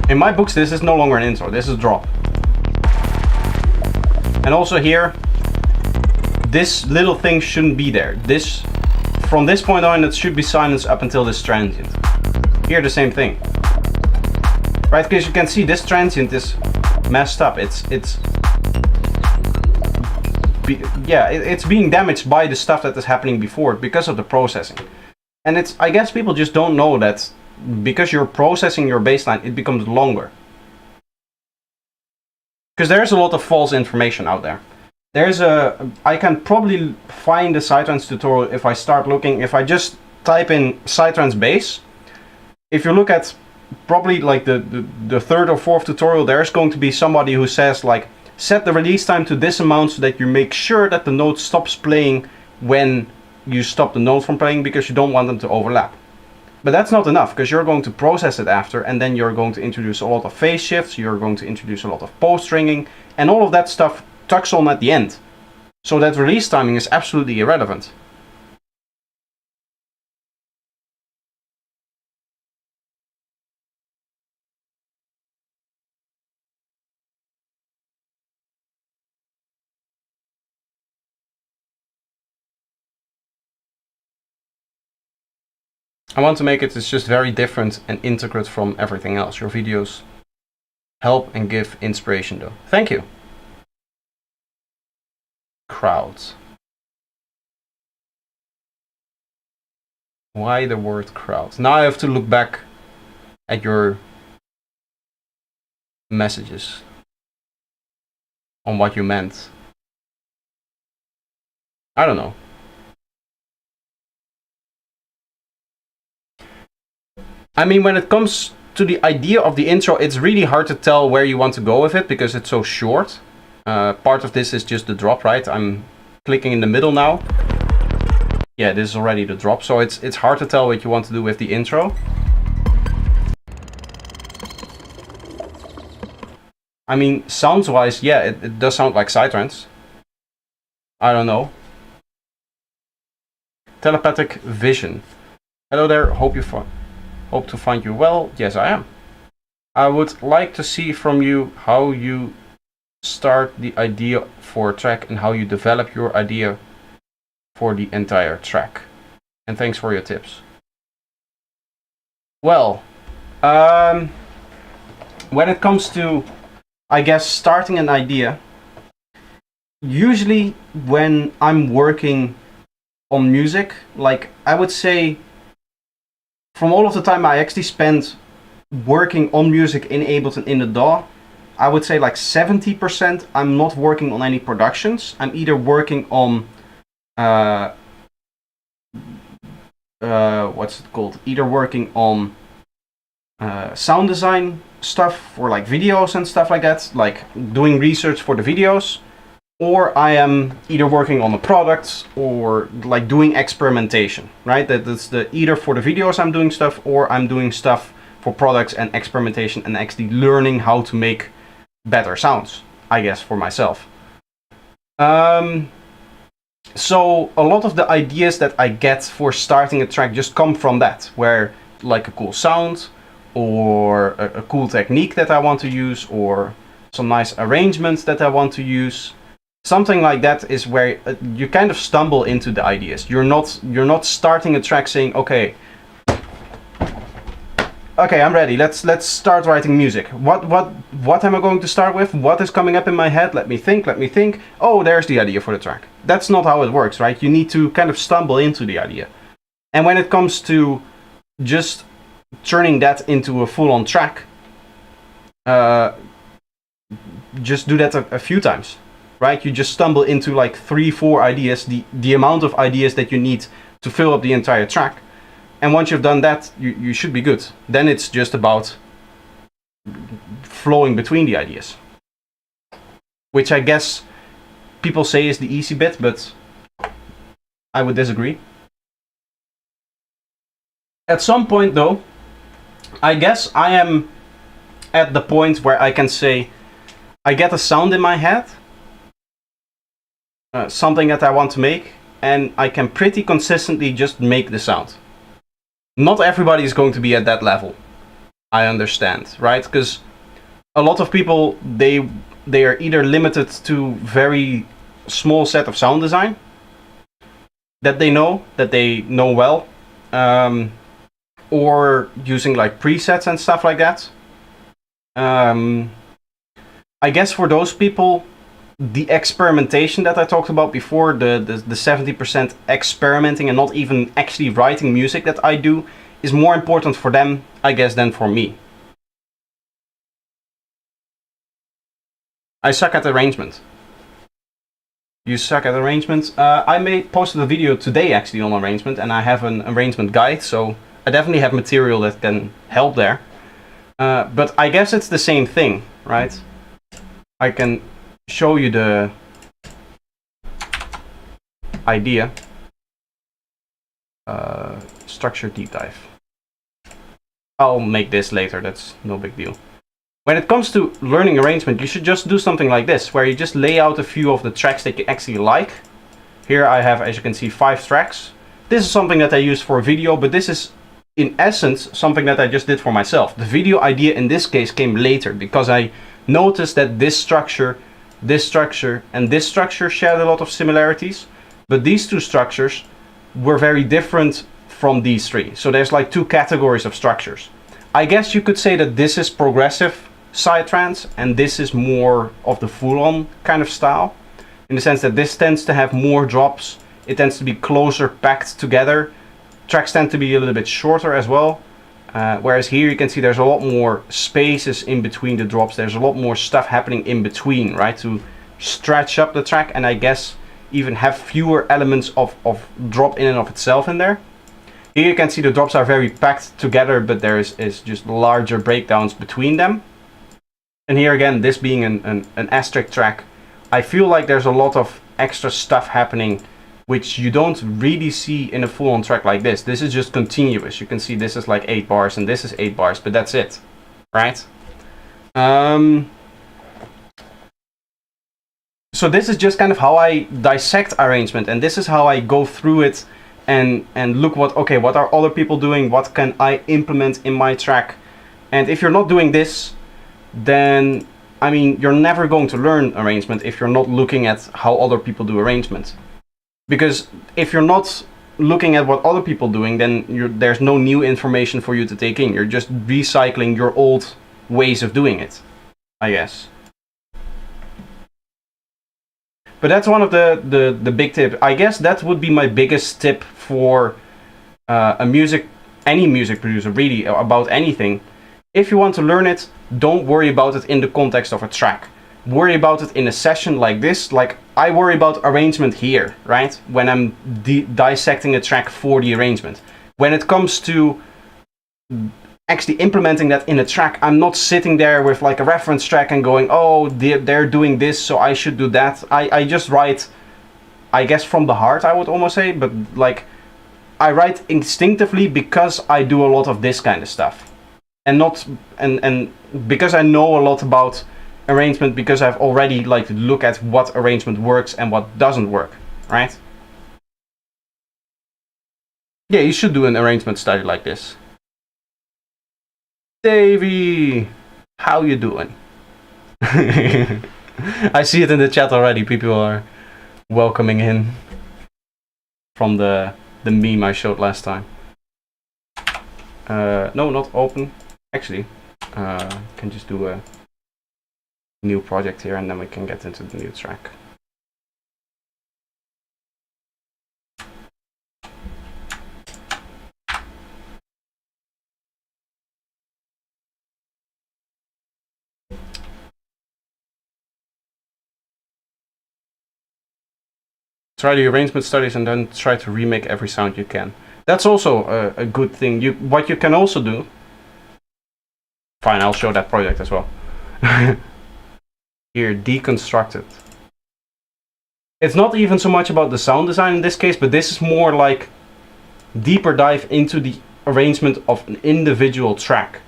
In my books, this is no longer an intro, this is a drop. And also here, this little thing shouldn't be there. From this point on, it should be silence up until this transient. Here, the same thing. Right, because you can see this transient is messed up. It's being damaged by the stuff that is happening before because of the processing. And I guess people just don't know that because you're processing your baseline, it becomes longer. Because there's a lot of false information out there. I can probably find a Psytrance tutorial if I start looking, if I just type in Psytrance bass. If you look at probably like the third or fourth tutorial, there's going to be somebody who says like, set the release time to this amount so that you make sure that the note stops playing when you stop the note from playing, because you don't want them to overlap. But that's not enough, because you're going to process it after, and then you're going to introduce a lot of phase shifts, you're going to introduce a lot of post-ringing, and all of that stuff tucks on at the end. So that release timing is absolutely irrelevant. I want to make it's just very different and integrate from everything else. Your videos help and give inspiration though. Thank you. Crowds. Why the word crowds? Now I have to look back at your messages on what you meant. I don't know. I mean, when it comes to the idea of the intro, it's really hard to tell where you want to go with it because it's so short. Part of this is just the drop, right? I'm clicking in the middle now. Yeah, this is already the drop, so it's hard to tell what you want to do with the intro. I mean, sounds-wise, yeah, it does sound like Psytrance. I don't know. Telepathic vision. Hello there, hope to find you well. Yes, I am. I would like to see from you how you start the idea for a track and how you develop your idea for the entire track. And thanks for your tips. Well, when it comes to, I guess, starting an idea, usually when I'm working on music, like I would say, from all of the time I actually spent working on music in Ableton in the DAW, I would say like 70% I'm not working on any productions. I'm either working on what's it called? Either working on sound design stuff for like videos and stuff like that, like doing research for the videos, or I am either working on a product or like doing experimentation, right? That's either for the videos I'm doing stuff, or I'm doing stuff for products and experimentation and actually learning how to make better sounds, I guess, for myself. So a lot of the ideas that I get for starting a track just come from that, where like a cool sound or a cool technique that I want to use, or some nice arrangements that I want to use. Something like that is where you kind of stumble into the ideas. You're not starting a track saying, okay, okay, I'm ready. Let's start writing music. What am I going to start with? What is coming up in my head? Let me think. Oh, there's the idea for the track. That's not how it works, right? You need to kind of stumble into the idea. And when it comes to just turning that into a full-on track, just do that a few times, right? You just stumble into like 3-4 ideas, the amount of ideas that you need to fill up the entire track. And once you've done that, you should be good. Then it's just about flowing between the ideas, which I guess people say is the easy bit, but I would disagree. At some point though, I guess I am at the point where I can say I get a sound in my head, something that I want to make, and I can pretty consistently just make the sound. Not everybody is going to be at that level, I understand, right? Because a lot of people, they are either limited to very small set of sound design that they know well, or using like presets and stuff like that. I guess for those people, the experimentation that I talked about before, the 70% experimenting and not even actually writing music that I do, is more important for them, I guess, than for me. I suck at arrangement. You suck at arrangement. I posted a video today actually on arrangement, and I have an arrangement guide, so I definitely have material that can help there. But I guess it's the same thing, right? I can show you the idea. Structure deep dive. I'll make this later, that's no big deal. When it comes to learning arrangement, you should just do something like this, where you just lay out a few of the tracks that you actually like. Here I have, as you can see, 5 tracks. This is something that I use for a video, but this is in essence something that I just did for myself. The video idea in this case came later, because I noticed that this structure, and this structure shared a lot of similarities, but these two structures were very different from these 3. So there's like 2 categories of structures. I guess you could say that this is progressive psytrance and this is more of the full-on kind of style, in the sense that this tends to have more drops, it tends to be closer packed together, tracks tend to be a little bit shorter as well, whereas here you can see there's a lot more spaces in between the drops, there's a lot more stuff happening in between, right, to stretch up the track, and I guess even have fewer elements of drop in and of itself in there. Here you can see the drops are very packed together, but there is just larger breakdowns between them. And here again, this being an asterisk track, I feel like there's a lot of extra stuff happening which you don't really see in a full-on track like this. This is just continuous. You can see this is like 8 bars and this is 8 bars, but that's it, right? So this is just kind of how I dissect arrangement, and this is how I go through it and look what are other people doing, what can I implement in my track. And if you're not doing this, then I mean, you're never going to learn arrangement if you're not looking at how other people do arrangement. Because if you're not looking at what other people doing, then there's no new information for you to take in. You're just recycling your old ways of doing it, I guess. But that's one of the big tips. I guess that would be my biggest tip for any music producer, really, about anything. If you want to learn it, don't worry about it in the context of a track. Worry about it in a session like this. Like, I worry about arrangement here, right? When I'm dissecting a track for the arrangement. When it comes to actually implementing that in a track, I'm not sitting there with like a reference track and going, oh, they're doing this, so I should do that. I just write, I guess, from the heart, I would almost say, but like, I write instinctively because I do a lot of this kind of stuff. And because I know a lot about arrangement, because I've already like look at what arrangement works and what doesn't work, right? Yeah, you should do an arrangement study like this. Davey, how you doing? I see it in the chat already. People are welcoming in from the meme I showed last time. No, not open. Actually, can just do a new project here and then we can get into the new track. Try the arrangement studies and then try to remake every sound you can. That's also a good thing. What you can also do. Fine, I'll show that project as well. Here, deconstructed. It's not even so much about the sound design in this case, but this is more like deeper dive into the arrangement of an individual track.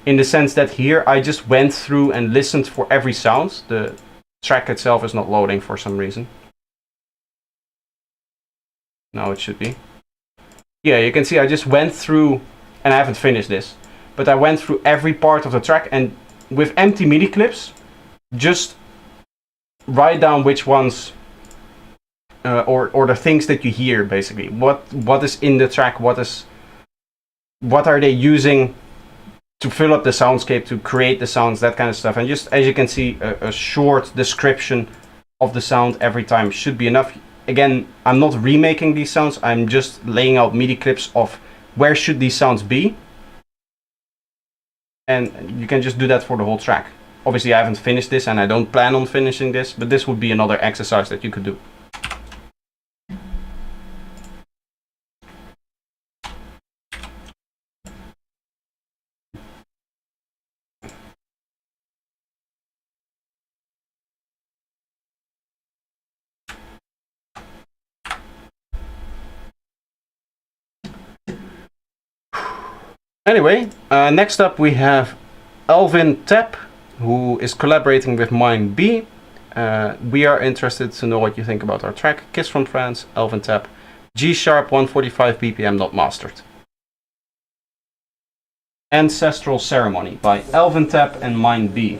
In the sense that here I just went through and listened for every sound. The track itself is not loading for some reason. Now it should be. Yeah, you can see I just went through, and I haven't finished this, but I went through every part of the track and with empty MIDI clips, just write down which ones, or the things that you hear basically. What is in the track? What are they using to fill up the soundscape, to create the sounds, that kind of stuff. And just as you can see, a short description of the sound every time should be enough. Again, I'm not remaking these sounds, I'm just laying out MIDI clips of where should these sounds be. And you can just do that for the whole track. Obviously I haven't finished this and I don't plan on finishing this, but this would be another exercise that you could do. Anyway, next up we have Alvin Tapp, who is collaborating with Mind B. We are interested to know what you think about our track. Kiss from France, Alvin Tapp, G sharp 145 BPM not mastered. Ancestral Ceremony by Alvin Tapp and Mind B.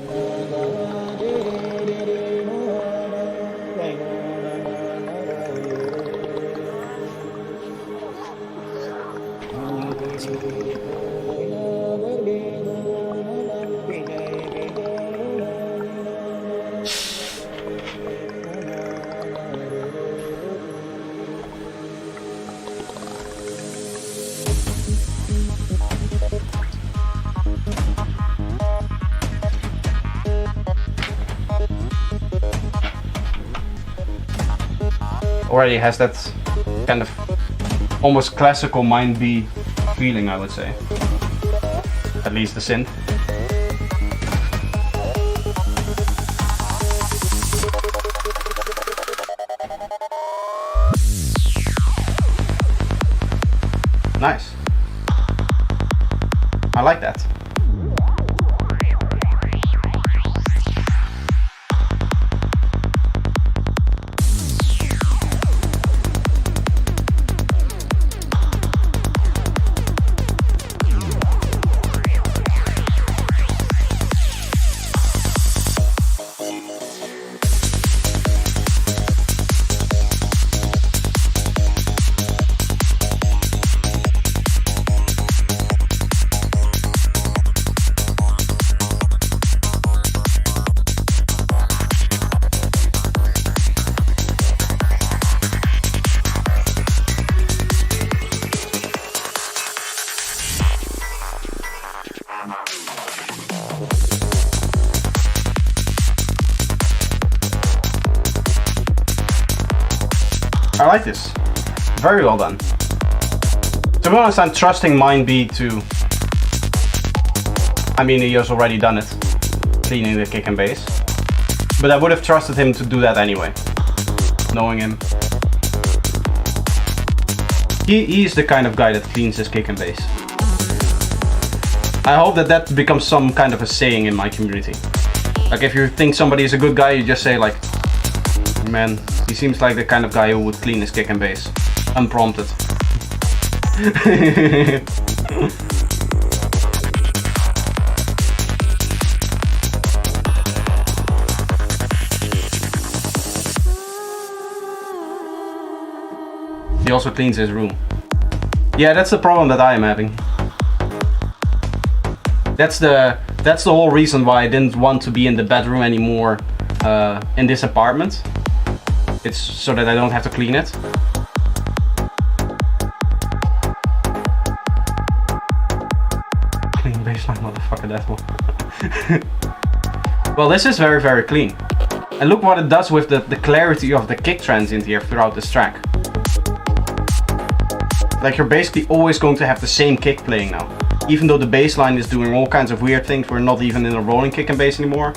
Already has that kind of almost classical Mind B feeling, I would say. At least the synth. Nice. I like that. I like this. Very well done. To be honest, I'm trusting Mind B to... I mean, he has already done it, cleaning the kick and bass. But I would have trusted him to do that anyway, knowing him. He's the kind of guy that cleans his kick and bass. I hope that becomes some kind of a saying in my community. Like, if you think somebody is a good guy, you just say like, man, he seems like the kind of guy who would clean his kick and bass, unprompted. He also cleans his room. Yeah, that's the problem that I am having. That's the whole reason why I didn't want to be in the bedroom anymore in this apartment. It's so that I don't have to clean it. Clean baseline, motherfucker, that one. Well, this is very, very clean. And look what it does with the clarity of the kick transient here throughout this track. Like, you're basically always going to have the same kick playing now. Even though the bass line is doing all kinds of weird things, we're not even in a rolling kick and bass anymore.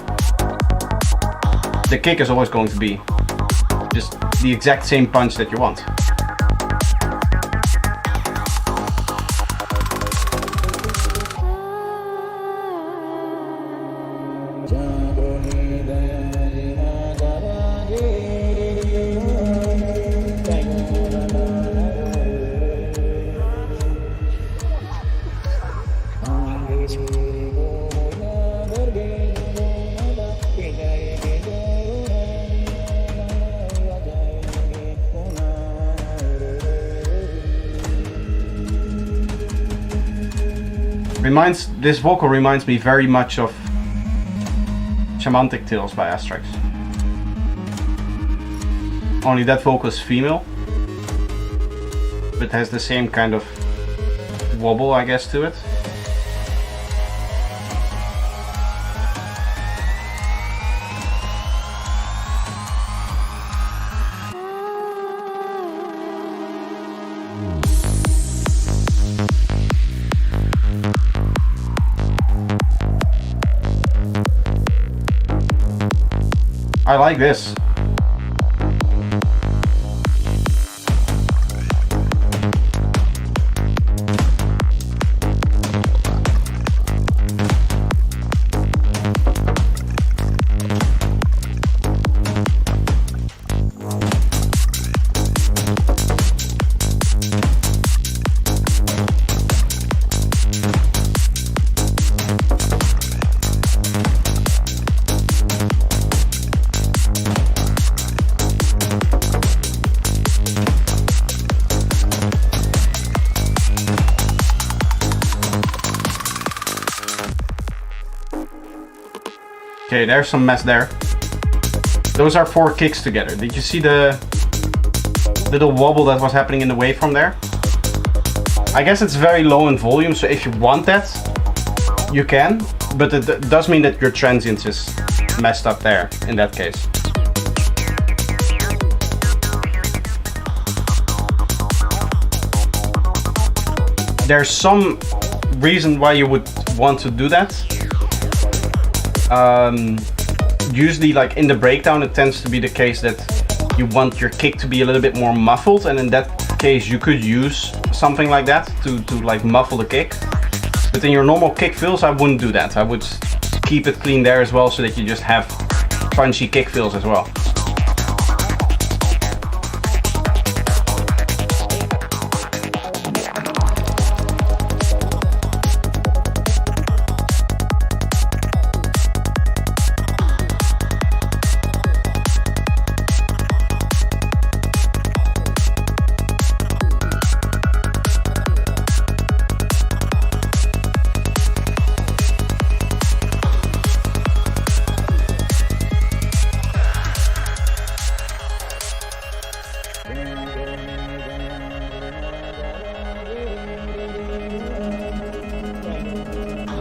The kick is always going to be just the exact same punch that you want. This vocal reminds me very much of Shamantic Tales by Astrax. Only that vocal is female, but has the same kind of wobble, I guess, to it. I like this. Okay, there's some mess there. Those are 4 kicks together. Did you see the little wobble that was happening in the waveform there? I guess it's very low in volume, so if you want that, you can. But it does mean that your transients is messed up there, in that case. There's some reason why you would want to do that. Usually, like in the breakdown, it tends to be the case that you want your kick to be a little bit more muffled, and in that case you could use something like that to like muffle the kick. But in your normal kick fills, I wouldn't do that. I would keep it clean there as well, so that you just have punchy kick fills as well.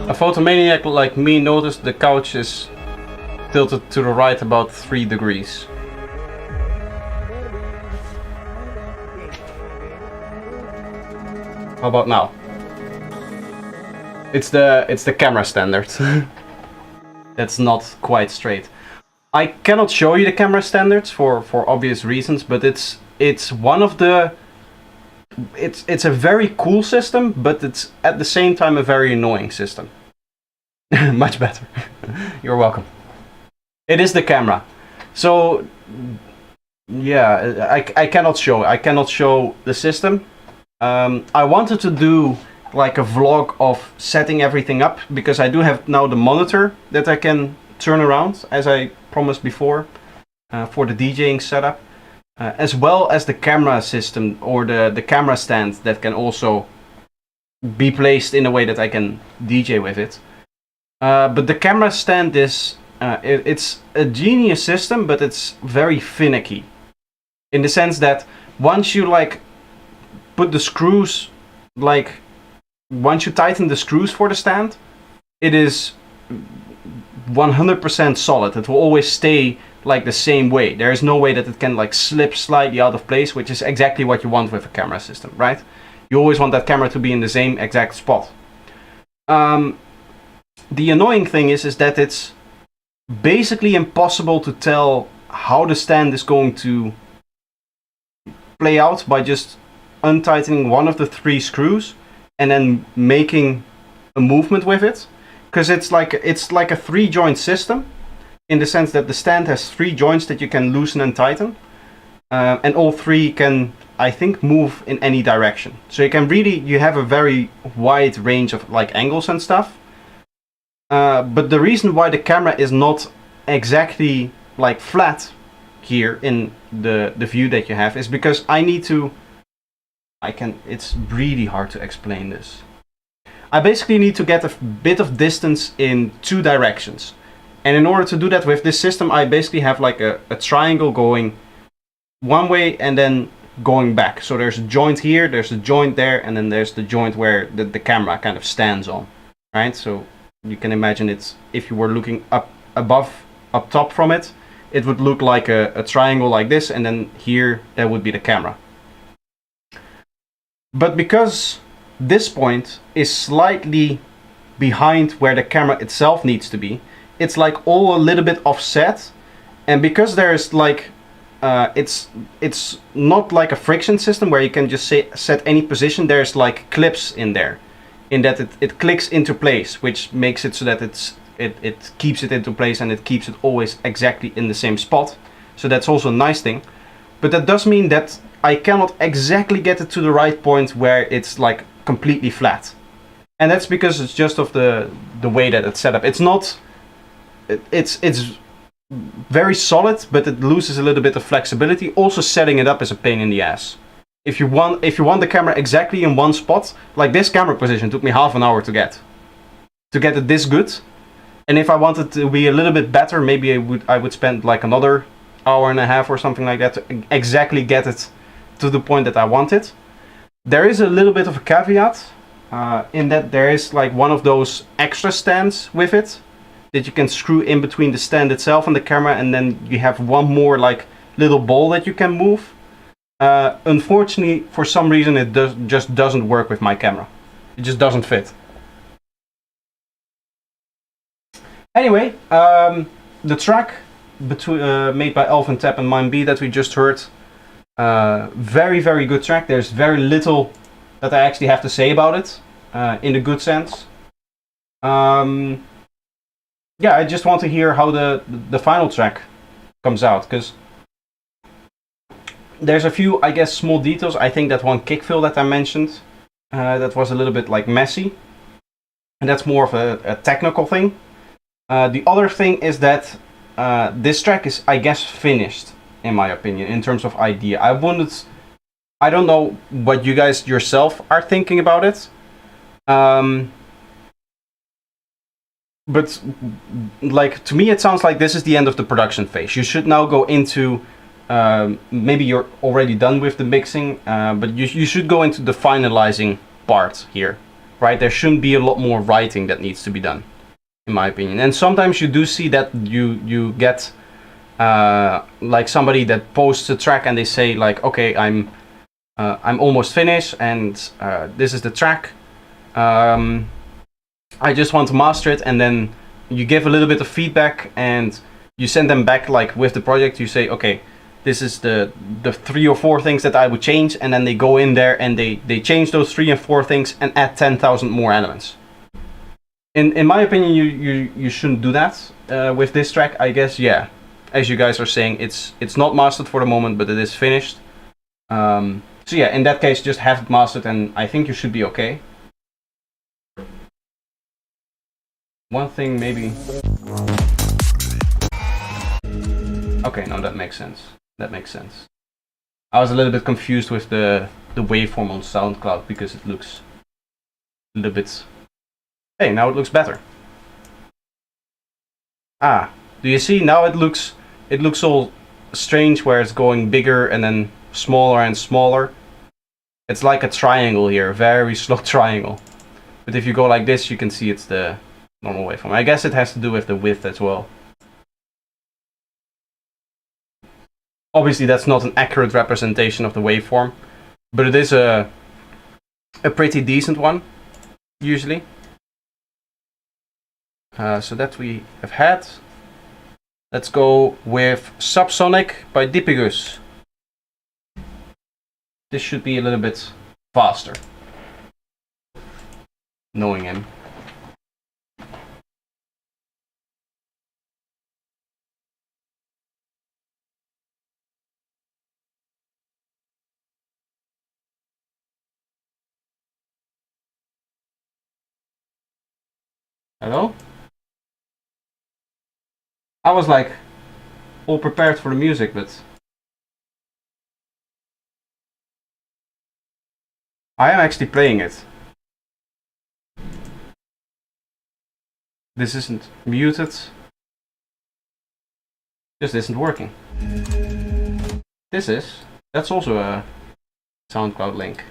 A photomaniac like me noticed the couch is tilted to the right about 3 degrees. How about now? It's the camera standard. That's not quite straight. I cannot show you the camera standards for obvious reasons, but it's one of the it's a very cool system, but it's at the same time a very annoying system. Much better. You're welcome. It is the camera. So yeah, I cannot show the system. I wanted to do like a vlog of setting everything up, because I do have now the monitor that I can turn around, as I promised before, for the DJing setup, as well as the camera system, or the camera stand that can also be placed in a way that I can DJ with it. But the camera stand is, it's a genius system, but it's very finicky. In the sense that once you like put the screws, like once you tighten the screws for the stand, it is 100% solid. It will always stay like the same way. There is no way that it can like slip slightly out of place, which is exactly what you want with a camera system, right? You always want that camera to be in the same exact spot. The annoying thing is that it's basically impossible to tell how the stand is going to play out by just untightening one of the 3 screws and then making a movement with it, because it's like a 3-joint system, in the sense that the stand has 3 joints that you can loosen and tighten, and all 3 can, I think, move in any direction. So you have a very wide range of like angles and stuff. But the reason why the camera is not exactly like flat here in the view that you have is because it's really hard to explain this. I basically need to get a bit of distance in 2 directions. And in order to do that with this system, I basically have like a triangle going one way and then going back. So there's a joint here, there's a joint there, and then there's the joint where the camera kind of stands on, right? So you can imagine it's, if you were looking up top from it, it would look like a triangle like this, and then here that would be the camera. But because this point is slightly behind where the camera itself needs to be, it's like all a little bit offset, and because there's like it's not like a friction system where you can just set any position. There's like clips in there, in that it clicks into place, which makes it so that it keeps it into place, and it keeps it always exactly in the same spot. So that's also a nice thing. But that does mean that I cannot exactly get it to the right point where it's like completely flat. And that's because it's just of the way that it's set up. It's not, it's very solid, but it loses a little bit of flexibility. Also, setting it up is a pain in the ass. If you want the camera exactly in one spot, like this camera position took me half an hour to get it this good. And if I wanted to be a little bit better, maybe I would spend like another hour and a half or something like that to exactly get it to the point that I want it. There is a little bit of a caveat in that there is like one of those extra stands with it that you can screw in between the stand itself and the camera, and then you have one more like little ball that you can move. Unfortunately, for some reason, it just doesn't work with my camera. It just doesn't fit. Anyway, the track made by Elf and Tap and Mine B that we just heard, very, very good track. There's very little that I actually have to say about it, in the good sense. Yeah, I just want to hear how the final track comes out, because there's a few, I guess, small details. I think that one kick fill that I mentioned, that was a little bit like messy, and that's more of a technical thing. The other thing is that this track is, I guess, finished, in my opinion, in terms of idea. I don't know what you guys yourself are thinking about it. But like, to me it sounds like this is the end of the production phase. You should now go into, maybe you're already done with the mixing, but you should go into the finalizing part here, right? There shouldn't be a lot more writing that needs to be done, in my opinion. And sometimes you do see that you get like somebody that posts a track and they say like, okay, I'm almost finished, and this is the track. I just want to master it, and then you give a little bit of feedback and you send them back like with the project. You say, okay, this is the 3 or 4 things that I would change, and then they go in there and they change those 3 and 4 things and add 10,000 more elements. In my opinion, you shouldn't do that with this track. I guess, yeah, as you guys are saying, it's not mastered for the moment, but it is finished. So yeah, in that case, just have it mastered, and I think you should be okay. One thing maybe. Okay, no, that makes sense. That makes sense. I was a little bit confused with the waveform on SoundCloud, because it looks a little bit. Hey, now it looks better. Ah, do you see? Now it looks all strange where it's going bigger and then smaller and smaller. It's like a triangle here, very slow triangle. But if you go like this, you can see it's the normal waveform. I guess it has to do with the width as well. Obviously that's not an accurate representation of the waveform, but it is a pretty decent one, usually. So that we have had. Let's go with Subsonic by Dipigus. This should be a little bit faster, knowing him. Hello? I was like all prepared for the music, but I am actually playing it. This isn't muted. This isn't working. This is. That's also a SoundCloud link.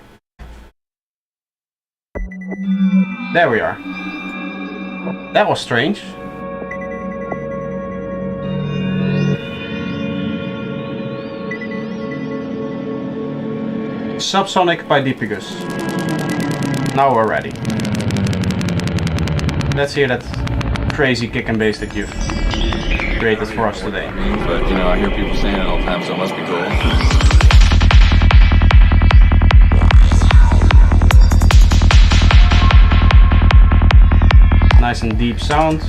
There we are. That was strange. Subsonic by Dipigus. Now we're ready. Let's hear that crazy kick and bass that you've created for us today. But you know, I hear people saying it all the time, so it must be cool. Nice and deep sound.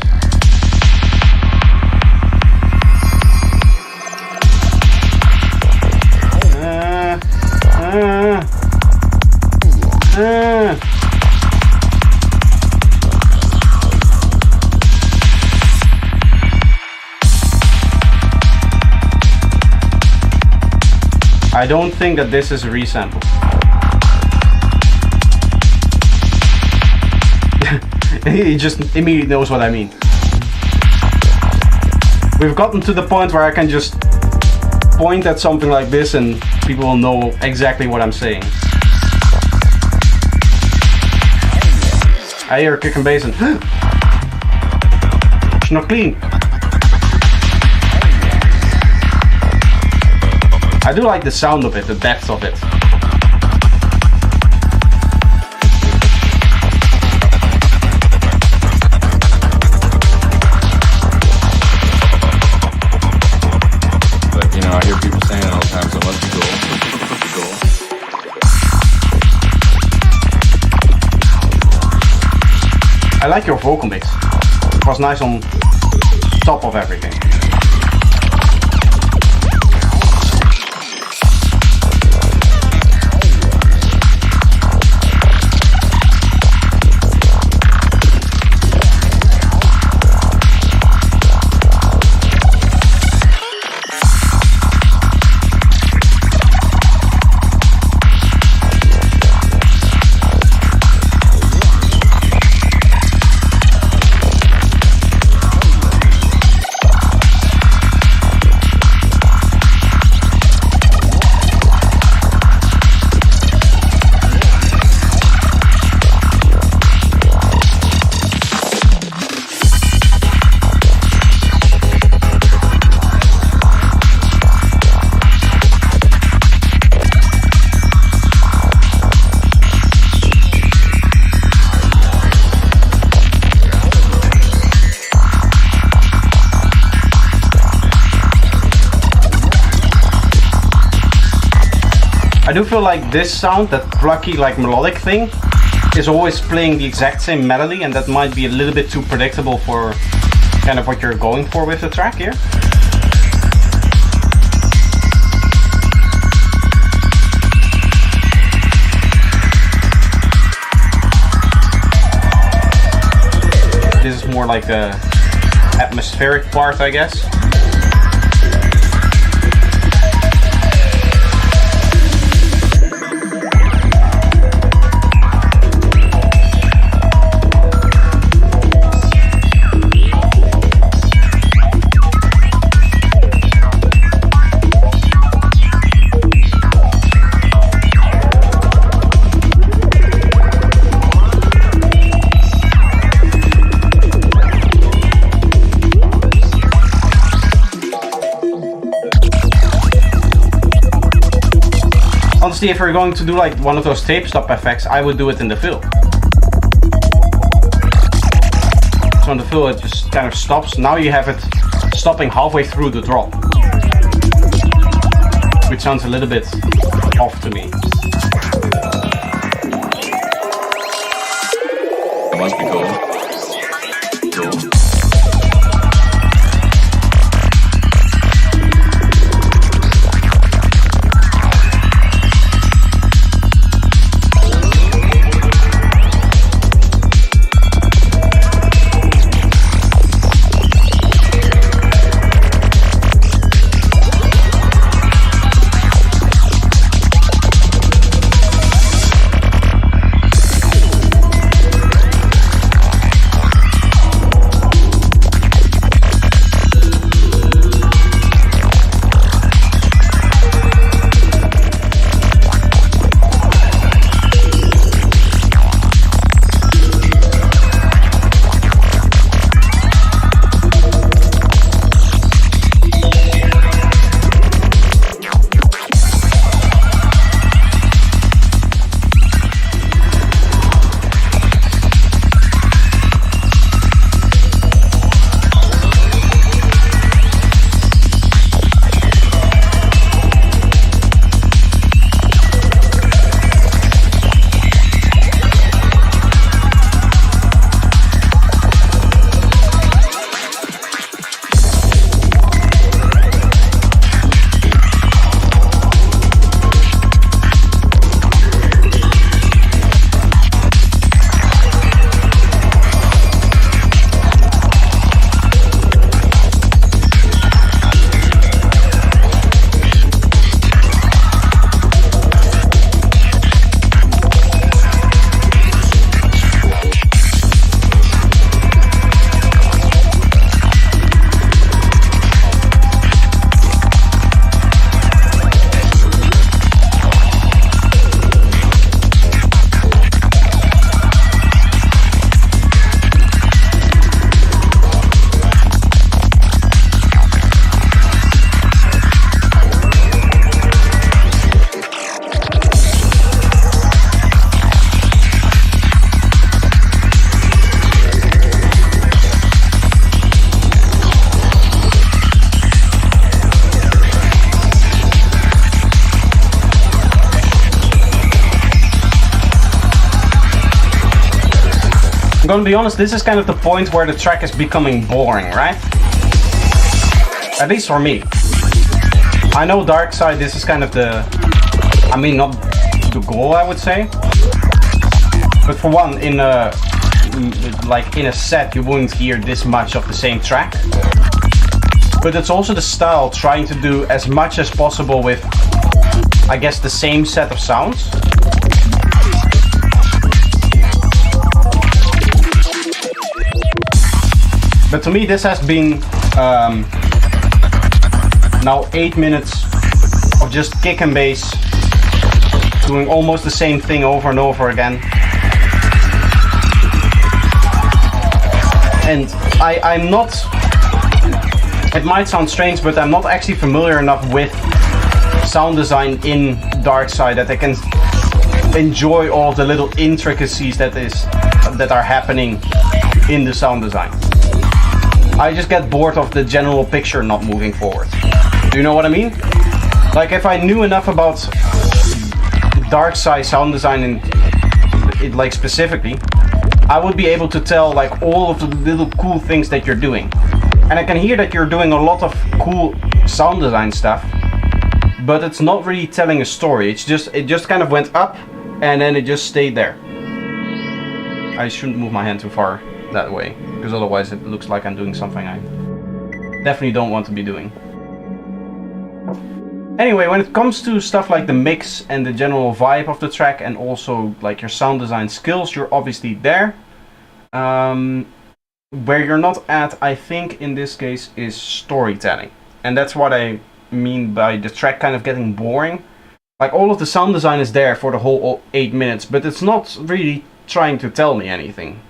I don't think that this is a resample. He just immediately knows what I mean. We've gotten to the point where I can just point at something like this and people will know exactly what I'm saying. I hear a kick and bass and it's not clean. I do like the sound of it, the depth of it. But you know, I hear people saying it all the time, so it must be cool. I like your vocal mix. It was nice on top of everything. I do feel like this sound, that plucky like melodic thing, is always playing the exact same melody, and that might be a little bit too predictable for kind of what you're going for with the track here. This is more like the atmospheric part, I guess. Honestly, if you're going to do like one of those tape stop effects, I would do it in the fill. So in the fill it just kind of stops. Now you have it stopping halfway through the drop, which sounds a little bit off to me. It must be cool. Cool. I'm gonna be honest, this is kind of the point where the track is becoming boring, right? At least for me. I know Dark Side, this is kind of the... I mean, not the goal, I would say. But for one, in a set, you wouldn't hear this much of the same track. But it's also the style trying to do as much as possible with, I guess, the same set of sounds. But to me, this has been now 8 minutes of just kick and bass, doing almost the same thing over and over again. And I'm not, it might sound strange, but I'm not actually familiar enough with sound design in Dark Side that I can enjoy all of the little intricacies that are happening in the sound design. I just get bored of the general picture not moving forward. Do you know what I mean? Like, if I knew enough about Dark Side sound design and it like specifically, I would be able to tell like all of the little cool things that you're doing. And I can hear that you're doing a lot of cool sound design stuff, but it's not really telling a story. It just kind of went up and then it just stayed there. I shouldn't move my hand too far that way, because otherwise it looks like I'm doing something I definitely don't want to be doing. Anyway, when it comes to stuff like the mix and the general vibe of the track and also like your sound design skills, you're obviously there. Where you're not at, I think in this case, is storytelling. And that's what I mean by the track kind of getting boring. Like, all of the sound design is there for the whole 8 minutes, but it's not really trying to tell me anything.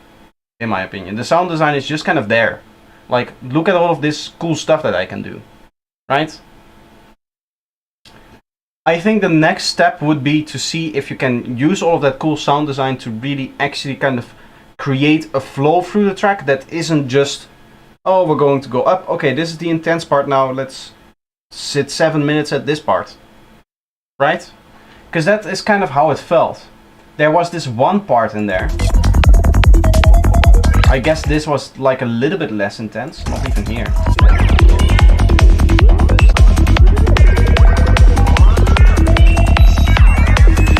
In my opinion, the sound design is just kind of there. Like, look at all of this cool stuff that I can do, right? I think the next step would be to see if you can use all of that cool sound design to really actually kind of create a flow through the track that isn't just, oh, we're going to go up. Okay, this is the intense part now. Let's sit 7 minutes at this part. Right? Because that is kind of how it felt. There was this one part in there. I guess this was like a little bit less intense. Not even here.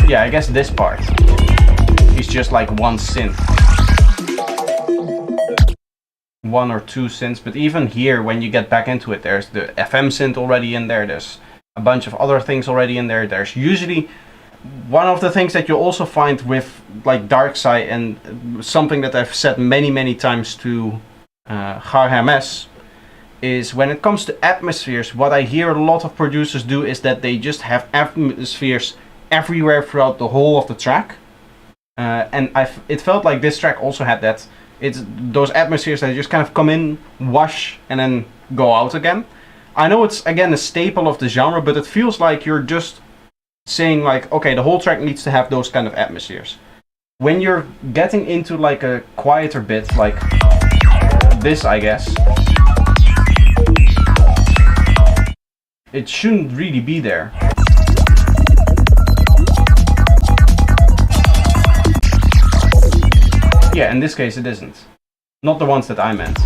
Yeah, I guess this part is just like one synth. 1 or 2 synths, but even here, when you get back into it, there's the FM synth already in there, there's a bunch of other things already in there. There's usually one of the things that you also find with like Dark Side, and something that I've said many times to HMS, is when it comes to atmospheres, what I hear a lot of producers do is that they just have atmospheres everywhere throughout the whole of the track, and it felt like this track also had that. It's those atmospheres that just kind of come in, wash, and then go out again. I know it's again a staple of the genre, but it feels like you're just saying like, okay, the whole track needs to have those kind of atmospheres. When you're getting into like a quieter bit, like this, I guess, it shouldn't really be there. Yeah, in this case it isn't. Not the ones that I meant.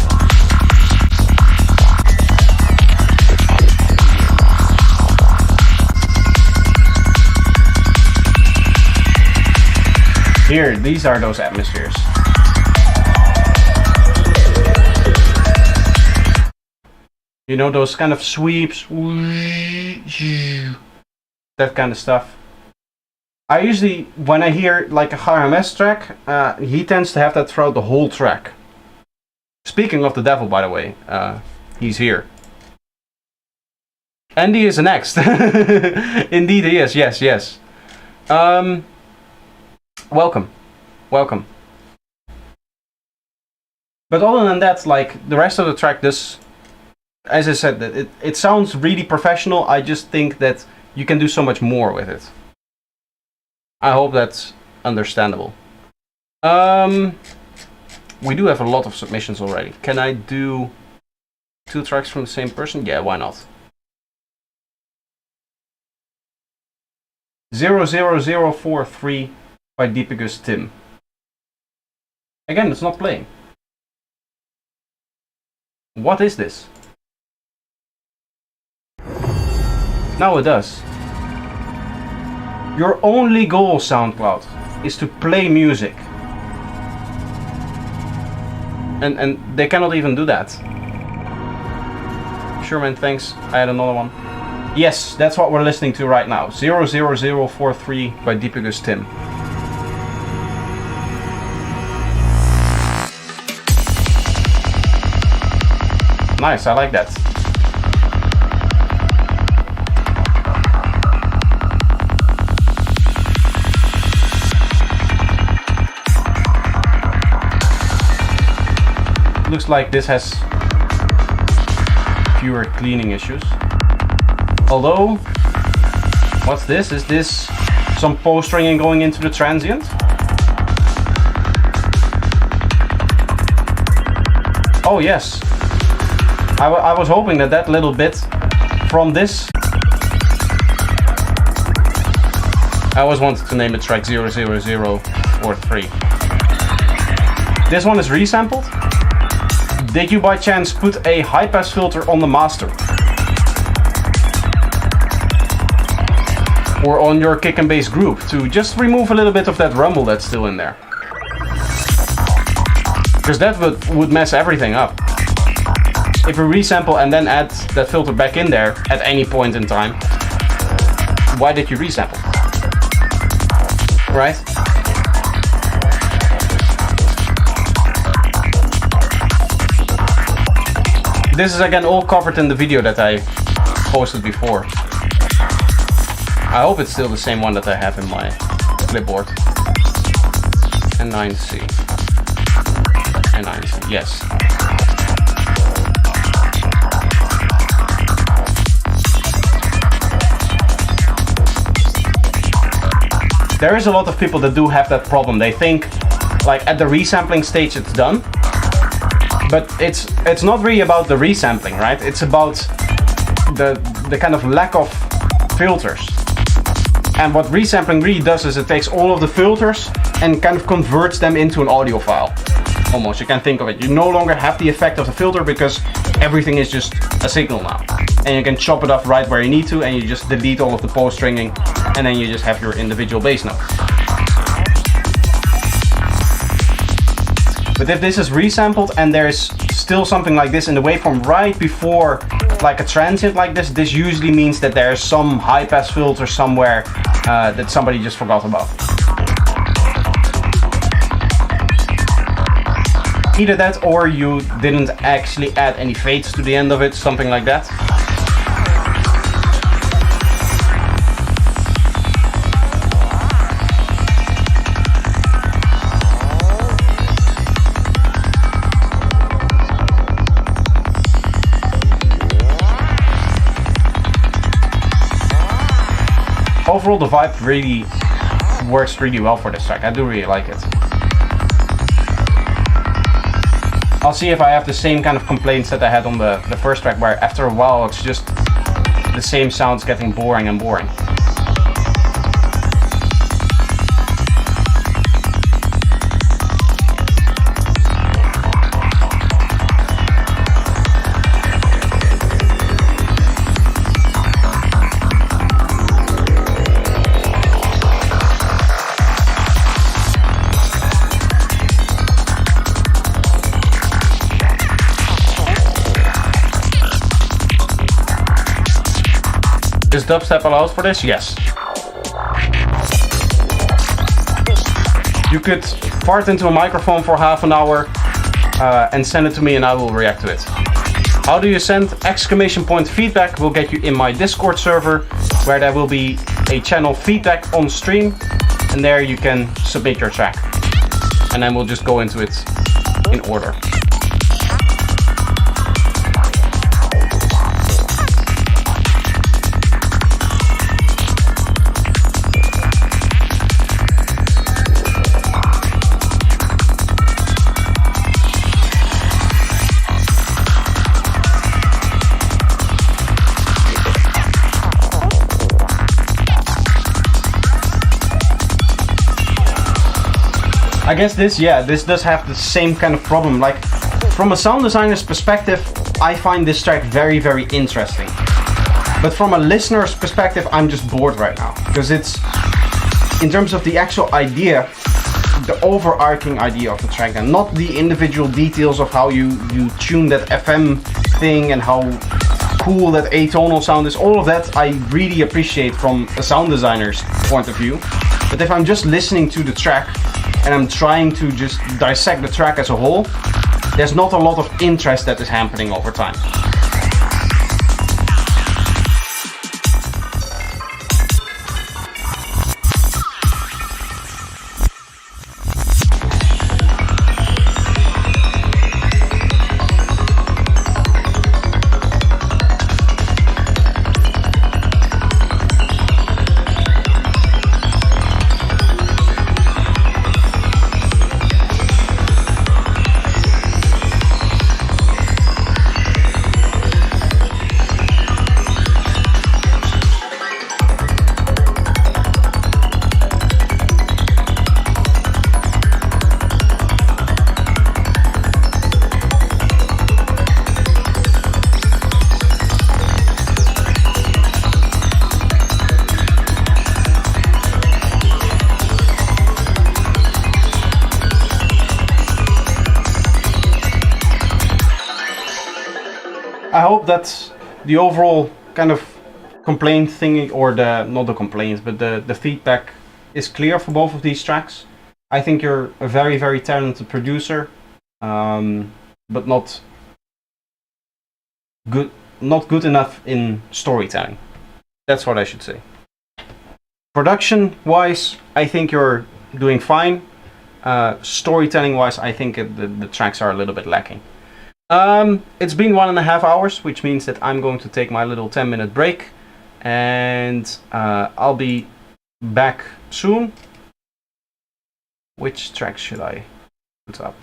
Here, these are those atmospheres. You know, those kind of sweeps. That kind of stuff. I usually, when I hear like a HMS track, he tends to have that throughout the whole track. Speaking of the devil, by the way, he's here. And he is next. Indeed he is, yes. Welcome. But other than that, like the rest of the track, this, as I said, it sounds really professional. I just think that you can do so much more with it. I hope that's understandable. We do have a lot of submissions already. Can I do 2 tracks from the same person? Yeah, why not? 00043 by Deepicus Tim. Again, it's not playing. What is this? Now it does. Your only goal, SoundCloud, is to play music. And they cannot even do that. Sure man, thanks. I had another one. Yes, that's what we're listening to right now. 00043 by Deepicus Tim. Nice, I like that. Looks like this has fewer cleaning issues. Although, what's this? Is this some post-ringing going into the transient? Oh yes. I was hoping that little bit from this. I always wanted to name it track 00043. This one is resampled. Did you by chance put a high-pass filter on the master? Or on your kick and bass group to just remove a little bit of that rumble that's still in there? Because that would mess everything up. If you resample and then add that filter back in there at any point in time, why did you resample? Right? This is again all covered in the video that I posted before. I hope it's still the same one that I have in my clipboard. N9C. N9C, yes. there is a lot of people that do have that problem. They think like at the resampling stage it's done, but it's not really about the resampling, right? It's about the kind of lack of filters. And what resampling really does is it takes all of the filters and kind of converts them into an audio file. Almost, you can think of it. You no longer have the effect of the filter because everything is just a signal now. And you can chop it up right where you need to, and you just delete all of the post-stringing, and then you just have your individual bass notes. But if this is resampled and there's still something like this in the waveform right before like a transient like this usually means that there's some high pass filter somewhere that somebody just forgot about. Either that or you didn't actually add any fades to the end of it, something like that. Overall, the vibe really works really well for this track. I do really like it. I'll see if I have the same kind of complaints that I had on the first track, where after a while it's just the same sounds getting boring and boring. Is dubstep allowed for this? Yes. You could fart into a microphone for half an hour and send it to me and I will react to it. How do you send? Exclamation point feedback will get you in my Discord server, where there will be a channel feedback on stream, and there you can submit your track. And then we'll just go into it in order. I guess this does have the same kind of problem. Like, from a sound designer's perspective, I find this track very, very interesting. But from a listener's perspective, I'm just bored right now. Because it's, in terms of the actual idea, the overarching idea of the track, and not the individual details of how you tune that FM thing and how cool that atonal sound is. All of that I really appreciate from a sound designer's point of view. But if I'm just listening to the track, and I'm trying to just dissect the track as a whole, there's not a lot of interest that is happening over time. I hope that the overall kind of complaint thing, or not the complaints, but the feedback is clear for both of these tracks. I think you're a very, very talented producer, but not good enough in storytelling. That's what I should say. Production-wise, I think you're doing fine. Storytelling-wise, I think the tracks are a little bit lacking. It's been 1.5 hours, which means that I'm going to take my little 10-minute break, and I'll be back soon. Which track should I put up?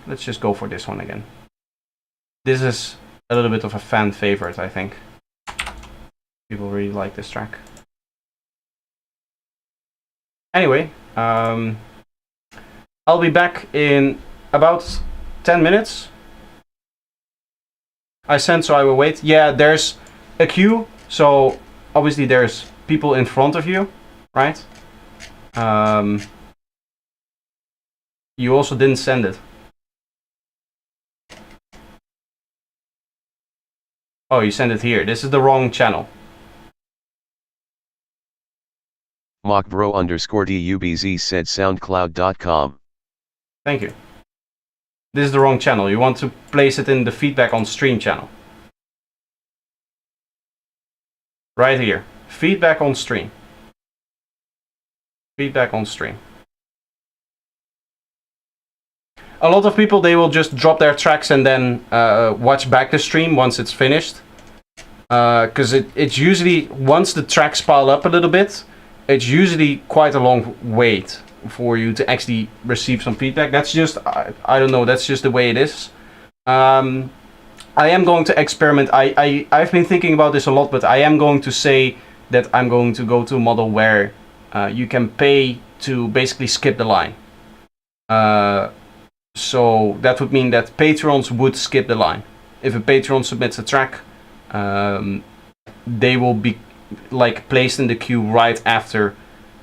Let's just go for this one again. This is a little bit of a fan favorite, I think. People really like this track. Anyway, I'll be back in about 10 minutes. I sent, so I will wait. Yeah, there's a queue, so obviously there's people in front of you, right? You also didn't send it. Oh, you sent it here. This is the wrong channel. mockbro_DUBZ said soundcloud.com. Thank you. This is the wrong channel. You want to place it in the feedback on stream channel. Right here. Feedback on stream. Feedback on stream. A lot of people, they will just drop their tracks and then watch back the stream once it's finished. Because it's usually, once the tracks pile up a little bit, it's usually quite a long wait for you to actually receive some feedback. That's just, I don't know, that's just the way it is. I am going to experiment. I've been thinking about this a lot, but I am going to say that I'm going to go to a model where you can pay to basically skip the line. So that would mean that patrons would skip the line. If a patron submits a track, they will be like placed in the queue right after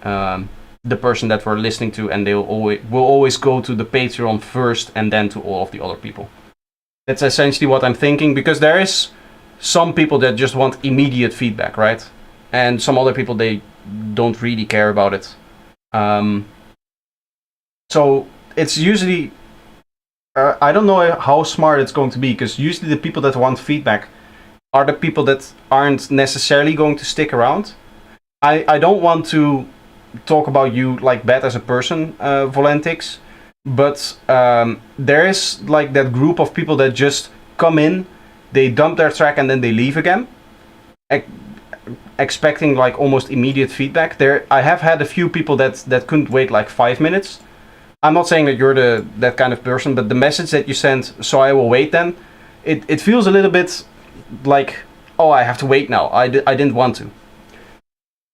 the person that we're listening to, and they will always go to the Patreon first and then to all of the other people. That's essentially what I'm thinking, because there is some people that just want immediate feedback, right? And some other people, they don't really care about it. So it's usually, I don't know how smart it's going to be, because usually the people that want feedback are the people that aren't necessarily going to stick around. I don't want to talk about you like bad as a person, Volentix, but there is like that group of people that just come in, they dump their track and then they leave again, expecting like almost immediate feedback. I have had a few people that couldn't wait like 5 minutes. I'm not saying that you're that kind of person, but the message that you sent, so I will wait then, it feels a little bit like, oh, I have to wait now. I didn't want to.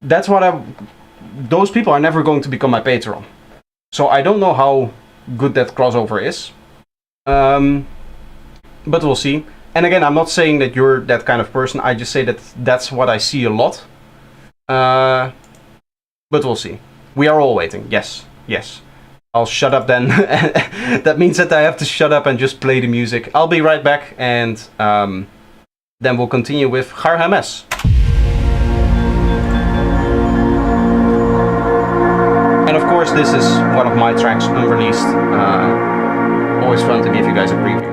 That's what those people are never going to become my patron. So I don't know how good that crossover is. But we'll see. And again, I'm not saying that you're that kind of person. I just say that that's what I see a lot. But we'll see. We are all waiting. Yes. Yes. I'll shut up then. That means that I have to shut up and just play the music. I'll be right back, and then we'll continue with Gargames. And of course, this is one of my tracks unreleased. Always fun to give you guys a preview.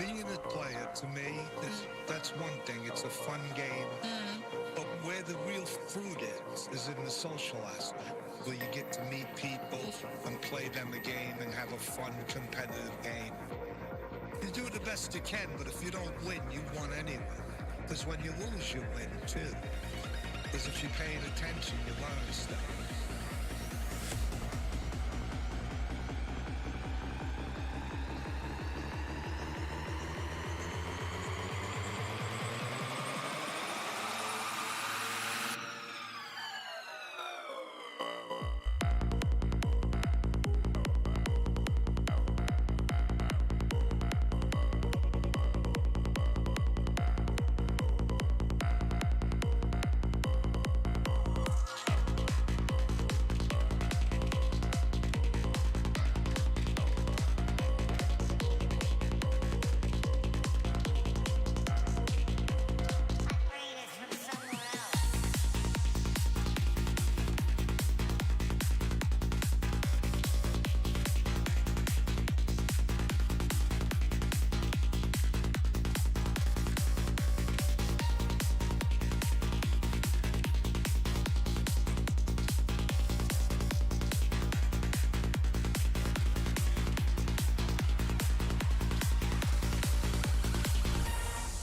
Being a player, to me, that's one thing. It's a fun game. But where the real fruit is in the social aspect, where you get to meet people and play them a game and have a fun, competitive game. You do the best you can, but if you don't win, you won anyway. Because when you lose, you win too. Because if you're paying attention, you learn stuff.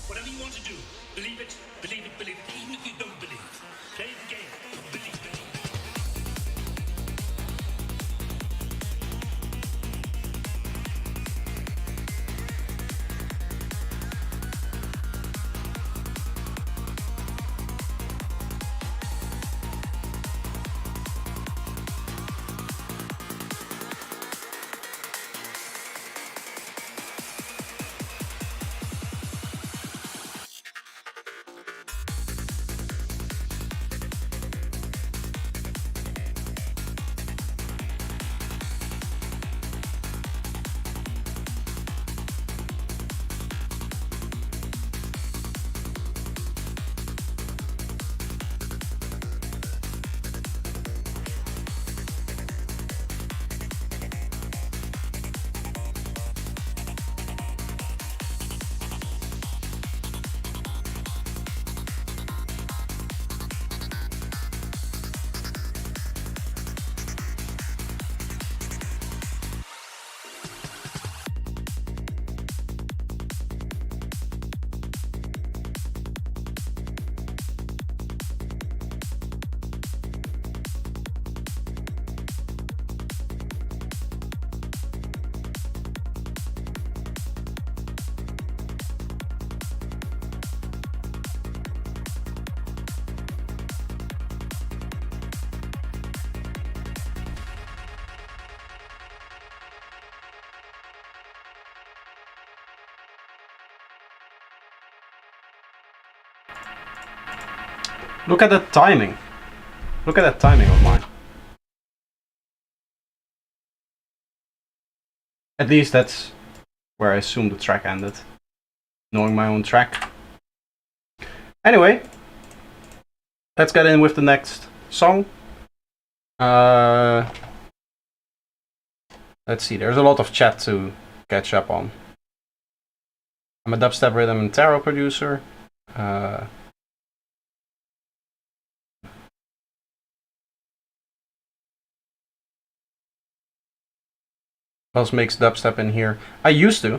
Whatever you want to do, believe it, believe it, believe it, even if you don't believe. Play the game, believe it. Look at that timing. Look at that timing of mine. At least that's where I assume the track ended. Knowing my own track. Anyway, let's get in with the next song. Let's see, there's a lot of chat to catch up on. I'm a dubstep rhythm and tarot producer. Who else makes dubstep in here? I used to.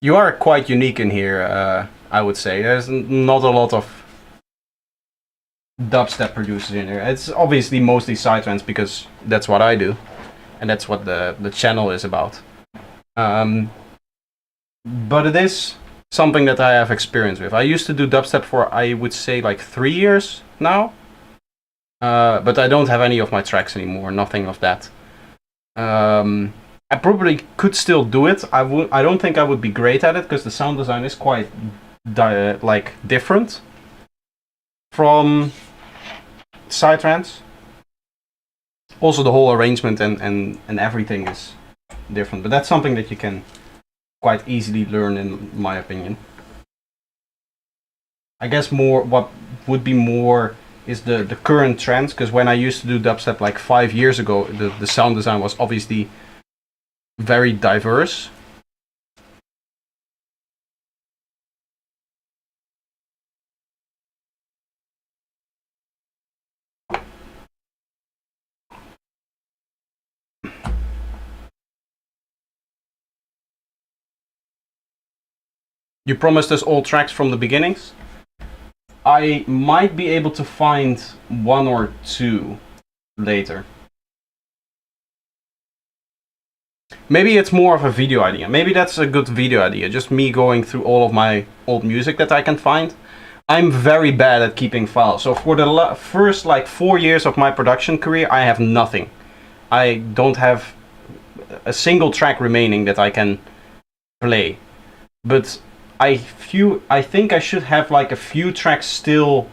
You are quite unique in here, I would say. There's not a lot of dubstep producers in here. It's obviously mostly psytrance because that's what I do. And that's what the channel is about. But it is something that I have experience with. I used to do dubstep for, I would say, like 3 years now. But I don't have any of my tracks anymore, nothing of that. I probably could still do it. I don't think I would be great at it because the sound design is quite different from psytrance. Also the whole arrangement and everything is different, but that's something that you can quite easily learn in my opinion. I guess what would be more is the current trend, because when I used to do dubstep like 5 years ago, the sound design was obviously very diverse. You promised us all tracks from the beginnings. I might be able to find 1 or 2 later. Maybe it's more of a video idea. Maybe that's a good video idea. Just me going through all of my old music that I can find. I'm very bad at keeping files. So for the first like 4 years of my production career, I have nothing. I don't have a single track remaining that I can play. But I think I should have like a few tracks still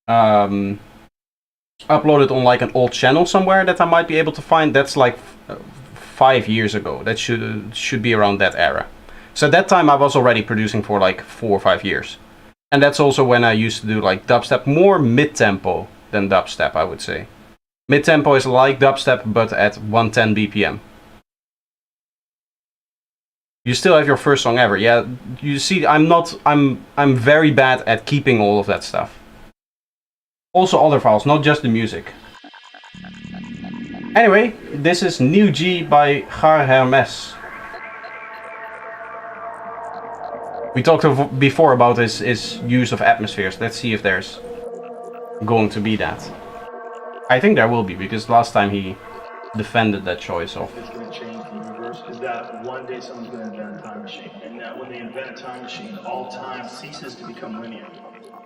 uploaded on like an old channel somewhere that I might be able to find. That's like 5 years ago. That should be around that era. So at that time I was already producing for like 4 or 5 years. And that's also when I used to do like dubstep, more mid-tempo than dubstep, I would say. Mid-tempo is like dubstep but at 110 BPM. You still have your first song ever. Yeah, you see, I'm very bad at keeping all of that stuff. Also other files, not just the music. Anyway, this is New G by Gar Hermes. We talked before about his use of atmospheres. Let's see if there's going to be that. I think there will be, because last time he defended that choice of... It's going to change the universe, is that one day someone's going to invent a time machine, and that when they invent a time machine, all time ceases to become linear.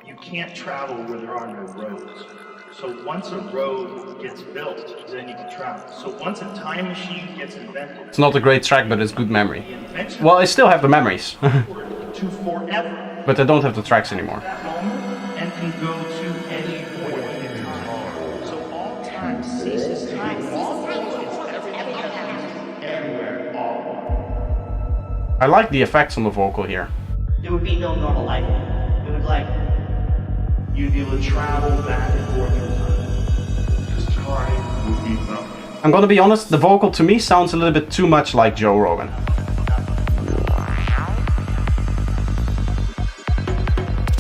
You can't travel where there are no roads. So once a road gets built, then you can travel. So once a time machine gets invented... It's not a great track, but it's good memory. Well, I still have the memories. to forever. But I don't have the tracks anymore. That moment and can go to any point in time. So all time ceases. Time ceases. Everything happens everywhere, all. I like the effects on the vocal here. There would be no normal life. It would like you'd be able to travel back and forth through time. Just time would be nothing. I'm gonna be honest, the vocal to me sounds a little bit too much like Joe Rogan.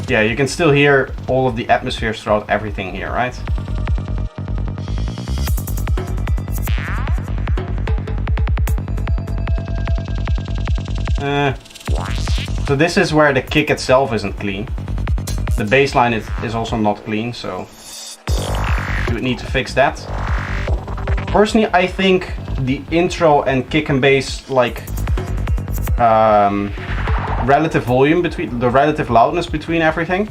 Yeah, you can still hear all of the atmospheres throughout everything here, right? So this is where the kick itself isn't clean. The bass line is also not clean, so you would need to fix that. Personally, I think the intro and kick and bass, like relative volume between the relative loudness between everything.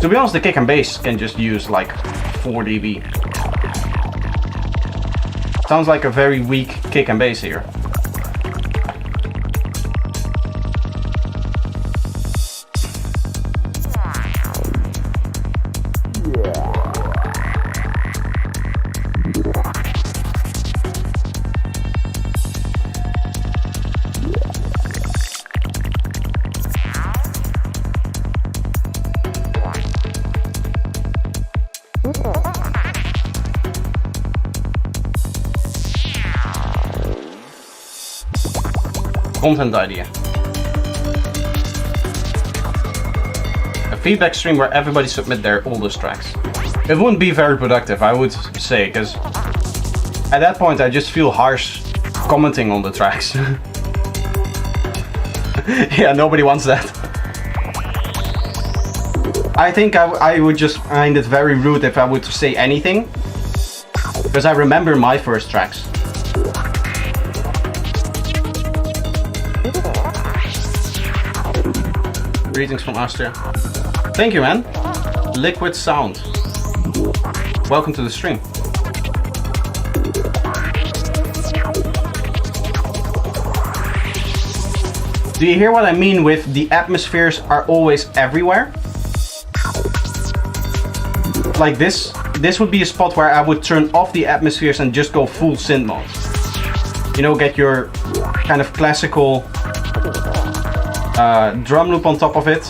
To be honest, the kick and bass can just use like 4 dB. Sounds like a very weak kick and bass here. Content idea. A feedback stream where everybody submit their oldest tracks. It wouldn't be very productive, I would say, because at that point I just feel harsh commenting on the tracks. Yeah, nobody wants that. I think I would just find it very rude if I would say anything, because I remember my first tracks. Greetings from Austria. Thank you, man. Liquid Sound. Welcome to the stream. Do you hear what I mean with the atmospheres are always everywhere? Like this would be a spot where I would turn off the atmospheres and just go full synth mode. You know, get your kind of classical drum loop on top of it.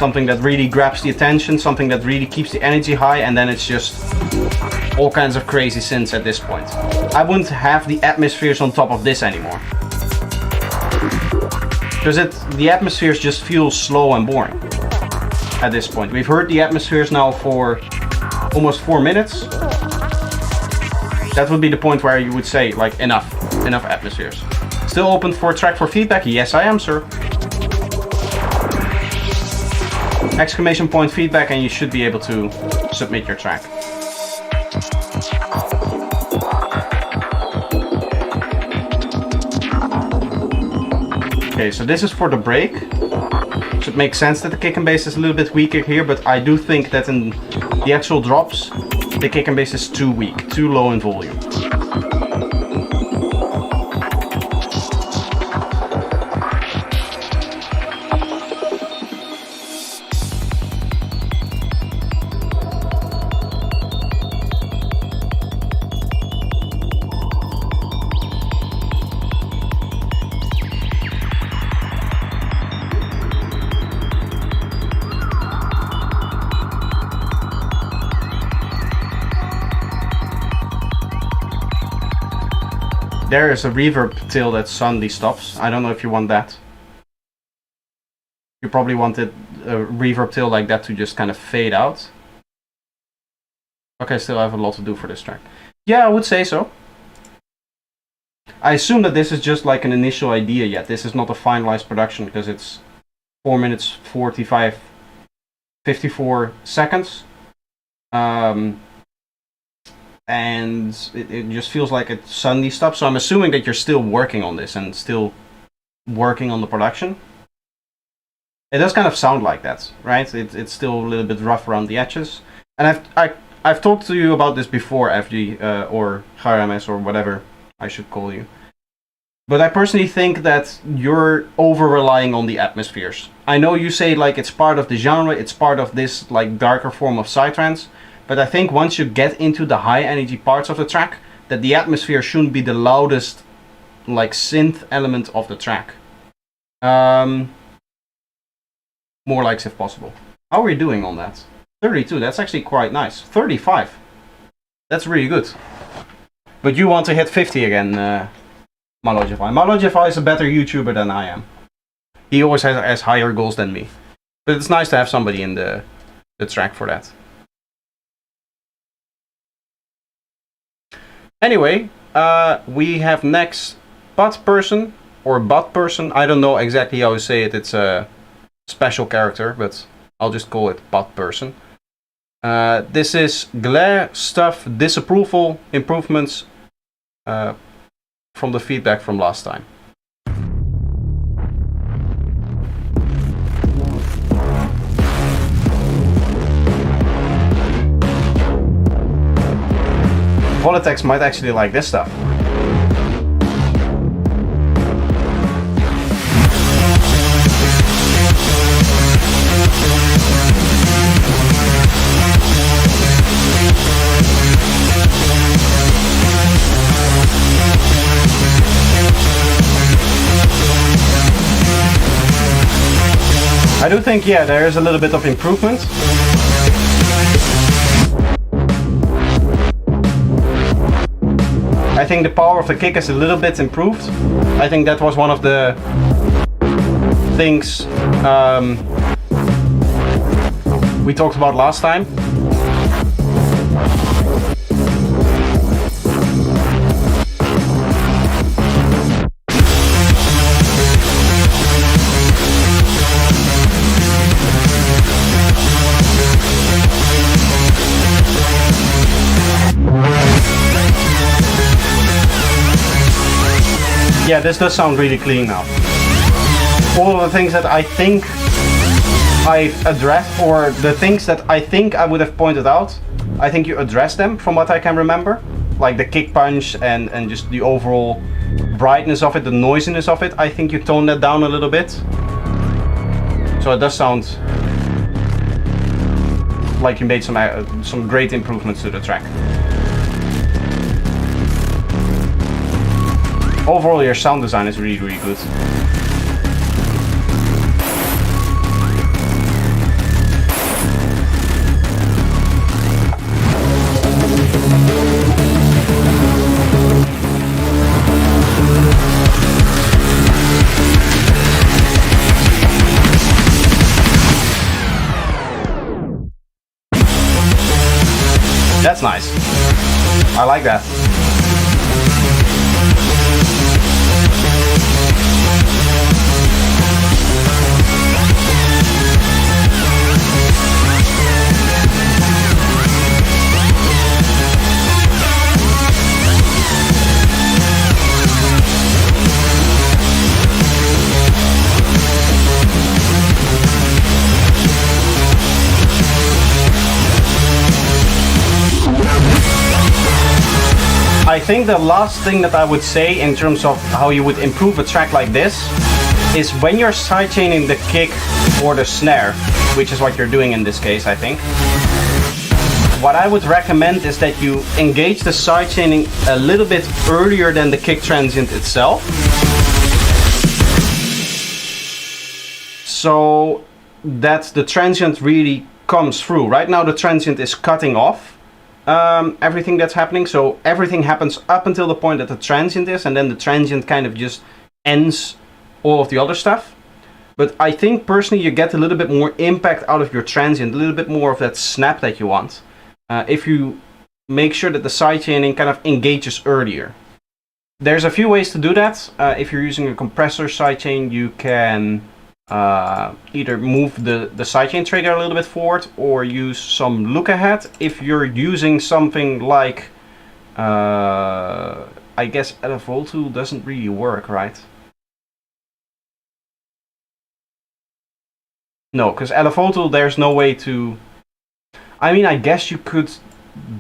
something that really grabs the attention, something that really keeps the energy high, and then it's just all kinds of crazy synths at this point. I wouldn't have the atmospheres on top of this anymore. Because the atmospheres just feel slow and boring at this point. We've heard the atmospheres now for almost 4 minutes. That would be the point where you would say, like, enough atmospheres. Still open for track for feedback? Yes, I am, sir. Exclamation point feedback and you should be able to submit your track. Okay, so this is for the break. Should make sense that the kick and bass is a little bit weaker here, but I do think that in the actual drops, the kick and bass is too weak, too low in volume. There is a reverb tail that suddenly stops. I don't know if you want that. You probably wanted a reverb tail like that to just kind of fade out. Okay, still have a lot to do for this track. Yeah, I would say so. I assume that this is just like an initial idea yet. This is not a finalized production because it's 4 minutes 54 seconds. And it just feels like it suddenly stops. So I'm assuming that you're still working on this and still working on the production. It does kind of sound like that, right? It's still a little bit rough around the edges. And I've talked to you about this before, FG, or HRMS, or whatever I should call you. But I personally think that you're over-relying on the atmospheres. I know you say like it's part of the genre, it's part of this like darker form of psytrance. But I think once you get into the high energy parts of the track, that the atmosphere shouldn't be the loudest like synth element of the track. More likes if possible. How are we doing on that? 32, that's actually quite nice. 35, that's really good. But you want to hit 50 again, Malogify. Malogify is a better YouTuber than I am. He always has higher goals than me. But it's nice to have somebody in the track for that. Anyway, we have next Butt Person, or Butt Person. I don't know exactly how to say it. It's a special character, but I'll just call it Butt Person. This is Glare Stuff Disapproval Improvements from the feedback from last time. Volitex might actually like this stuff. I do think, yeah, there is a little bit of improvement. I think the power of the kick is a little bit improved. I think that was one of the things we talked about last time. Yeah, this does sound really clean now. All of the things that I think I've addressed, or the things that I think I would have pointed out, I think you addressed them from what I can remember. Like the kick punch and just the overall brightness of it, the noisiness of it. I think you toned that down a little bit. So it does sound like you made some great improvements to the track. Overall, your sound design is really, really good. That's nice. I like that. I think the last thing that I would say in terms of how you would improve a track like this is when you're sidechaining the kick or the snare, which is what you're doing in this case, I think. What I would recommend is that you engage the sidechaining a little bit earlier than the kick transient itself. So that the transient really comes through. Right now the transient is cutting off everything that's happening, so everything happens up until the point that the transient is, and then the transient kind of just ends all of the other stuff. But I think personally you get a little bit more impact out of your transient, a little bit more of that snap that you want, if you make sure that the sidechaining kind of engages earlier. There's a few ways to do that. If you're using a compressor sidechain, you can either move the sidechain trigger a little bit forward or use some look ahead. If you're using something like, I guess LFO tool doesn't really work, right? No, because LFO tool there's no way to... I mean, I guess you could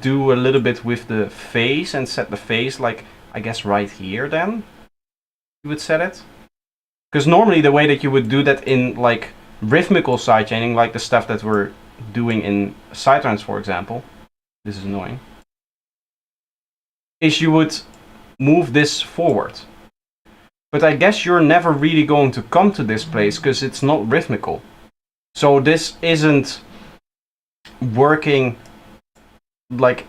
do a little bit with the phase and set the phase like, I guess right here then you would set it. Because normally the way that you would do that in like rhythmical sidechaining, like the stuff that we're doing in sidetrans, for example, this is annoying, is you would move this forward. But I guess you're never really going to come to this place because it's not rhythmical. So this isn't working, like,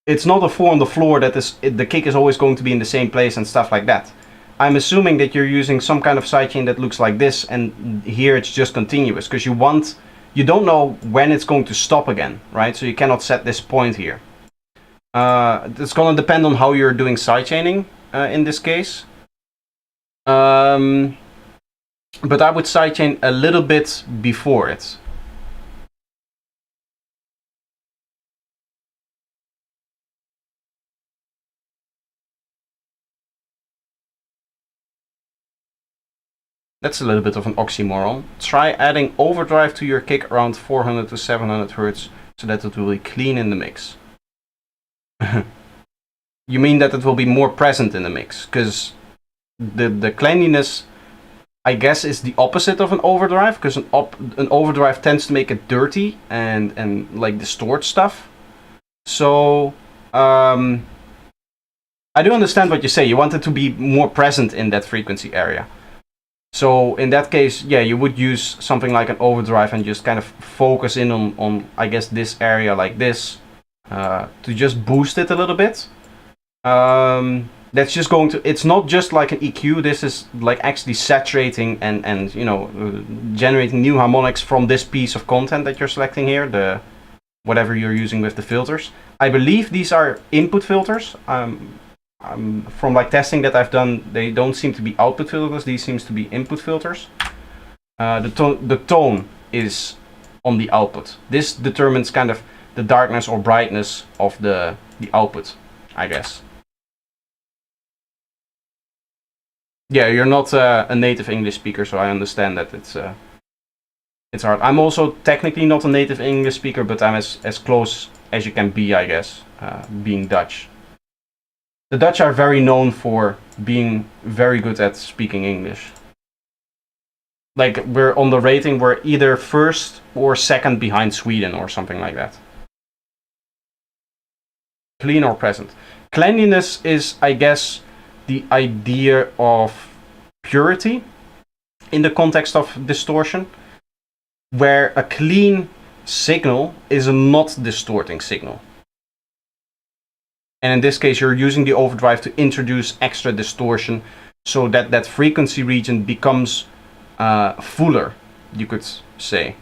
it's not a 4 on the floor that is, the kick is always going to be in the same place and stuff like that. I'm assuming that you're using some kind of sidechain that looks like this, and here it's just continuous, because you don't know when it's going to stop again, right? So you cannot set this point here. It's going to depend on how you're doing sidechaining in this case. But I would sidechain a little bit before it. That's a little bit of an oxymoron. Try adding overdrive to your kick around 400 to 700 Hz so that it will be clean in the mix. You mean that it will be more present in the mix? Because the cleanliness, I guess, is the opposite of an overdrive, because an overdrive tends to make it dirty and like distort stuff. So I do understand what you say. You want it to be more present in that frequency area. So in that case, yeah, you would use something like an overdrive and just kind of focus in on I guess this area like this, to just boost it a little bit. That's just going to, it's not just like an EQ, this is like actually saturating and you know, generating new harmonics from this piece of content that you're selecting here, the whatever you're using with the filters. I believe these are input filters. From like testing that I've done, they don't seem to be output filters, these seems to be input filters. The tone is on the output. This determines kind of the darkness or brightness of the output, I guess. Yeah, you're not a native English speaker, so I understand that it's hard. I'm also technically not a native English speaker, but I'm as close as you can be, I guess, being Dutch. The Dutch are very known for being very good at speaking English. Like, we're on the rating, we're either first or second behind Sweden or something like that. Clean or present. Cleanliness is, I guess, the idea of purity in the context of distortion, where a clean signal is a not distorting signal. And in this case, you're using the overdrive to introduce extra distortion so that that frequency region becomes fuller, you could say.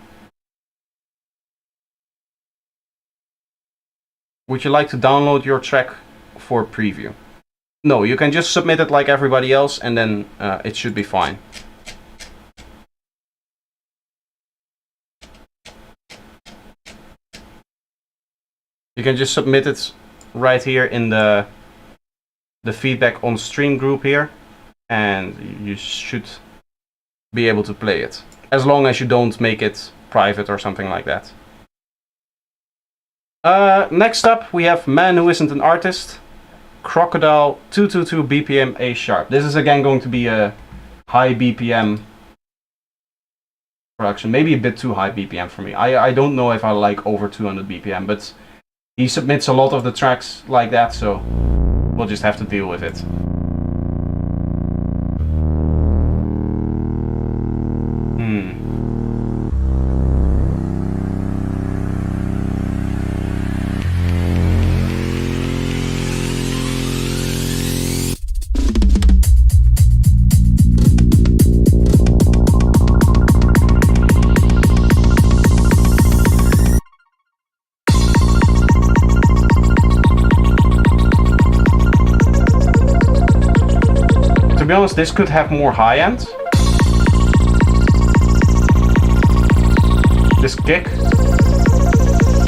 Would you like to download your track for preview? No, you can just submit it like everybody else, and then it should be fine. You can just submit it right here in the feedback on stream group here, and you should be able to play it, as long as you don't make it private or something like that. Next up, we have Man Who Isn't an Artist, Crocodile 222 BPM A sharp. This is again going to be a high BPM production, maybe a bit too high BPM for me. I don't know if I like over 200 BPM, but he submits a lot of the tracks like that, so we'll just have to deal with it. To be honest, this could have more high end. This kick.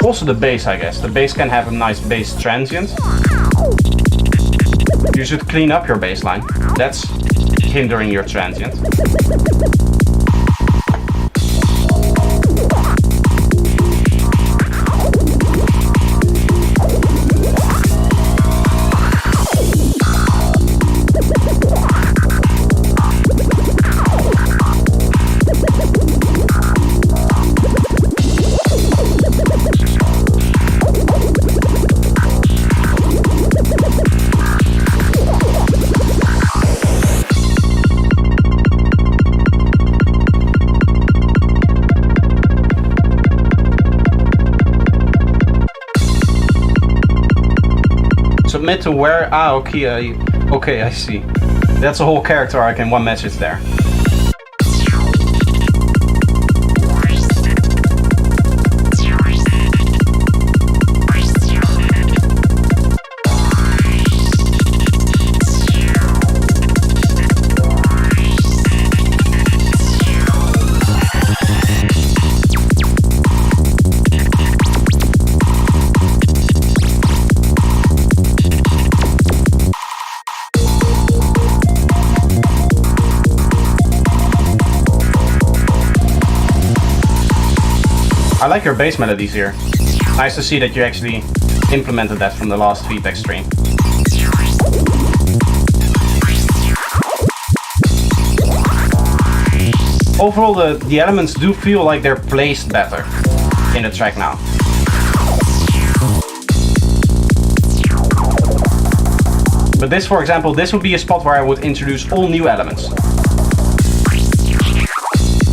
Also the bass, I guess. The bass can have a nice bass transient. You should clean up your bass line. That's hindering your transient. Submit to where? Ah, okay, okay, I see. That's a whole character arc in one message there. I like your bass melodies here. Nice to see that you actually implemented that from the last feedback stream. Overall, the elements do feel like they're placed better in the track now. But this, for example, this would be a spot where I would introduce all new elements.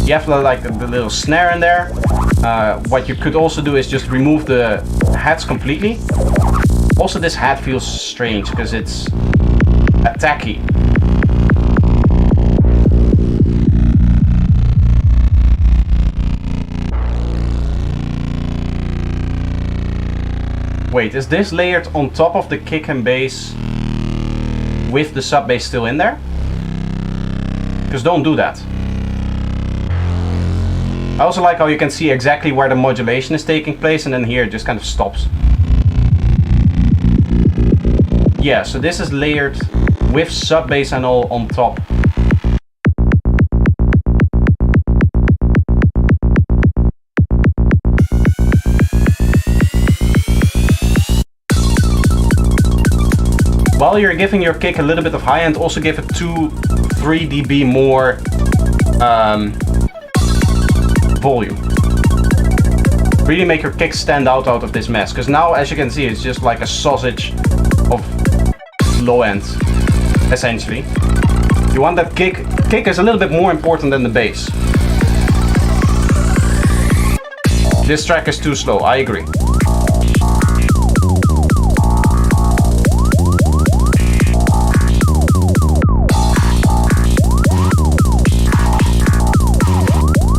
You have like the little snare in there. What you could also do is just remove the hats completely. Also, this hat feels strange because it's attacky. Wait, is this layered on top of the kick and bass with the sub bass still in there? Because don't do that. I also like how you can see exactly where the modulation is taking place, and then here it just kind of stops. Yeah, so this is layered with sub bass and all on top. While you're giving your kick a little bit of high end, also give it 2-3 dB more volume. Really make your kick stand out of this mess, because now, as you can see, it's just like a sausage of low end, essentially. You want that kick is a little bit more important than the bass. This track is too slow, I agree.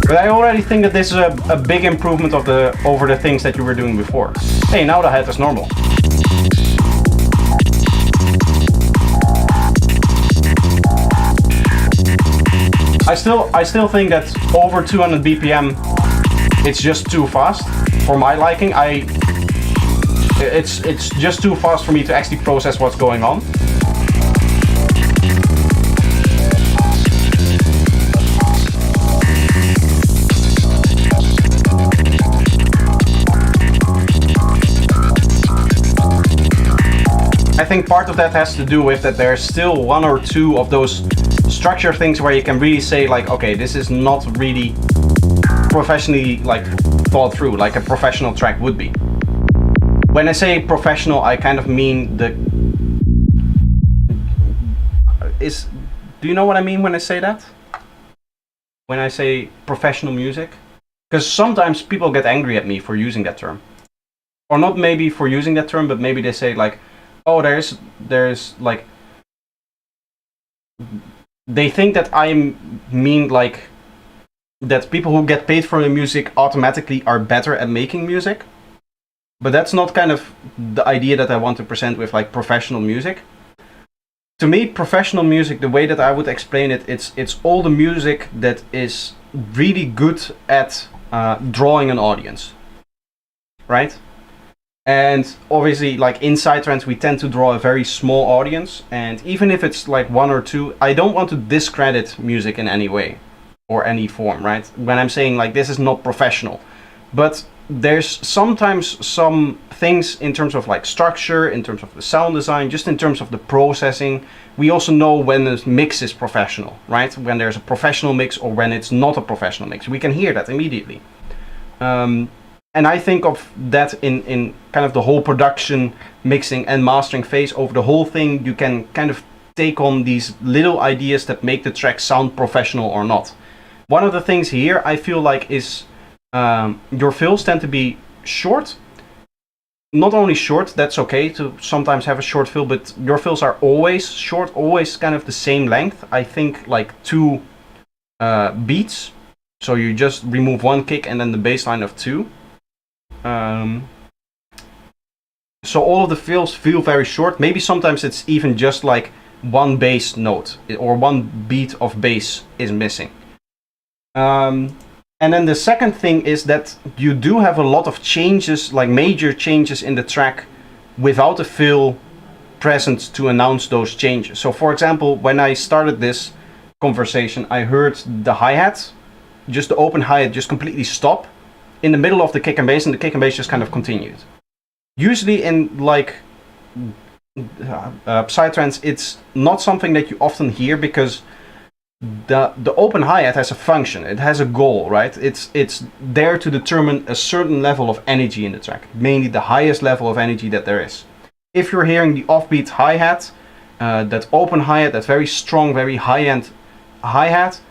But I already think that this is a big improvement over the things that you were doing before. Hey, now the head is normal. I still think that over 200 BPM, it's just too fast for my liking. It's just too fast for me to actually process what's going on. I think part of that has to do with that there's still one or two of those structure things where you can really say like, okay, this is not really professionally like thought through like a professional track would be. When I say professional, I kind of mean do you know what I mean when I say that? When I say professional music? Because sometimes people get angry at me for using that term. Or not maybe for using that term, but maybe they say like, oh, there's like, they think that I mean like that people who get paid for the music automatically are better at making music. But that's not kind of the idea that I want to present with like professional music. To me, professional music, the way that I would explain it, it's all the music that is really good at drawing an audience, right? And obviously, like in psytrance, we tend to draw a very small audience. And even if it's like one or two, I don't want to discredit music in any way or any form, right? When I'm saying like this is not professional, but there's sometimes some things in terms of like structure, in terms of the sound design, just in terms of the processing. We also know when the mix is professional, right? When there's a professional mix or when it's not a professional mix. We can hear that immediately. And I think of that in kind of the whole production, mixing and mastering phase. Over the whole thing, you can kind of take on these little ideas that make the track sound professional or not. One of the things here I feel like is your fills tend to be short. Not only short, that's okay to sometimes have a short fill, but your fills are always short, always kind of the same length. I think like 2 beats. So you just remove 1 kick and then the bass line of 2. So all of the fills feel very short. Maybe sometimes it's even just like 1 bass note or 1 beat of bass is missing. And then the second thing is that you do have a lot of changes, like major changes in the track without a fill present to announce those changes. So for example, when I started this conversation, I heard the hi-hat, just the open hi-hat just completely stop in the middle of the kick and bass, and the kick and bass just kind of continued. Usually in like psytrance, it's not something that you often hear because the open hi-hat has a function, it has a goal, right? It's there to determine a certain level of energy in the track, mainly the highest level of energy that there is. If you're hearing the offbeat hi-hat, that open hi-hat, that very strong, very high-end hi-hat,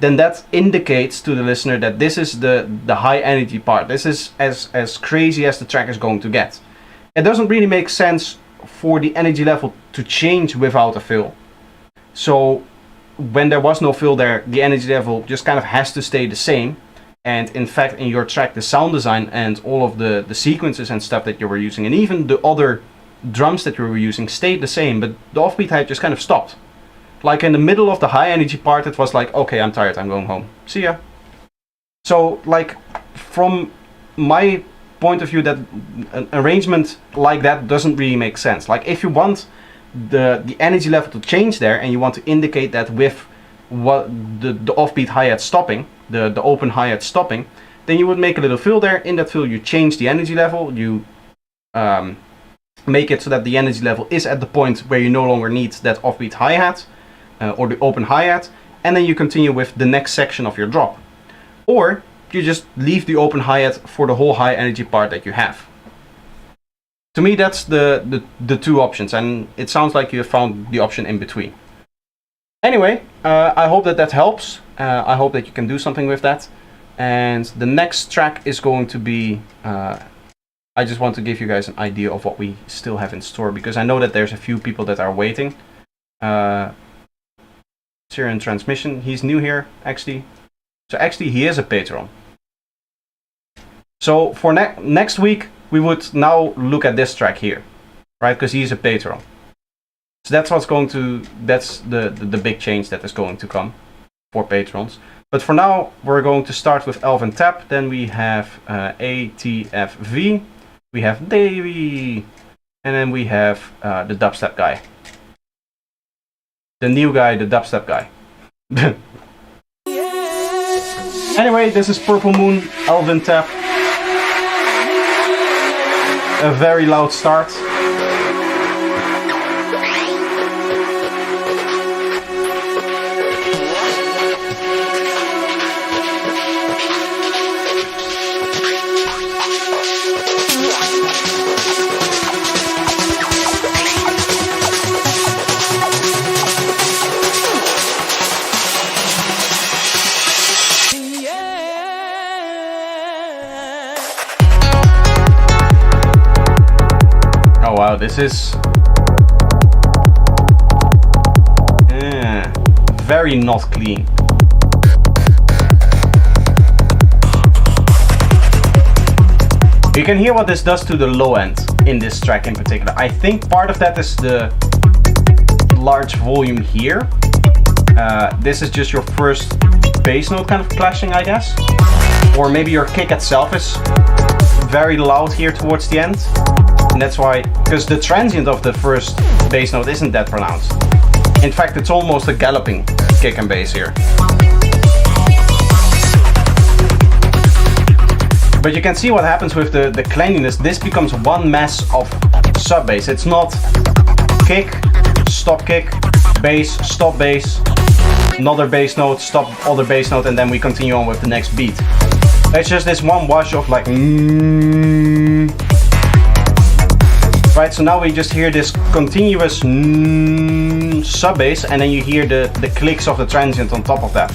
then that indicates to the listener that this is the high energy part. This is as crazy as the track is going to get. It doesn't really make sense for the energy level to change without a fill. So when there was no fill there, the energy level just kind of has to stay the same. And in fact, in your track, the sound design and all of the sequences and stuff that you were using, and even the other drums that you were using stayed the same, but the offbeat hi-hat just kind of stopped. Like in the middle of the high energy part, it was like, okay, I'm tired, I'm going home. See ya. So like from my point of view, that an arrangement like that doesn't really make sense. Like if you want the energy level to change there and you want to indicate that with what the offbeat hi-hat stopping, the open hi-hat stopping, then you would make a little fill there. In that fill you change the energy level, you make it so that the energy level is at the point where you no longer need that offbeat hi-hat or the open hi-hat, and then you continue with the next section of your drop. Or you just leave the open hi-hat for the whole high energy part that you have. To me, that's the two options, and it sounds like you have found the option in between. Anyway, I hope that helps. I hope that you can do something with that. And the next track is going to be, I just want to give you guys an idea of what we still have in store, because I know that there's a few people that are waiting. Syrian Transmission, he's new here, actually. So actually he is a patron. So for next week, we would now look at this track here. right? Because he's a patron. So that's what's going to, that's the big change that is going to come for patrons. But for now, we're going to start with Elvin Tap. Then we have ATFV, we have Davey, and then we have the dubstep guy. The new guy, the dubstep guy. Anyway, this is Purple Moon, Elvin Tap. A very loud start. Oh wow, this is very not clean. You can hear what this does to the low end in this track in particular. I think part of that is the large volume here. This is just your first bass note kind of clashing, I guess. Or maybe your kick itself is very loud here towards the end. And that's why, because the transient of the first bass note isn't that pronounced. In fact, it's almost a galloping kick and bass here. But you can see what happens with the cleanliness. This becomes one mass of sub bass. It's not kick, stop kick, bass, stop bass, another bass note, stop other bass note, and then we continue on with the next beat. It's just this one wash of like right, so now we just hear this continuous sub bass, and then you hear the clicks of the transient on top of that.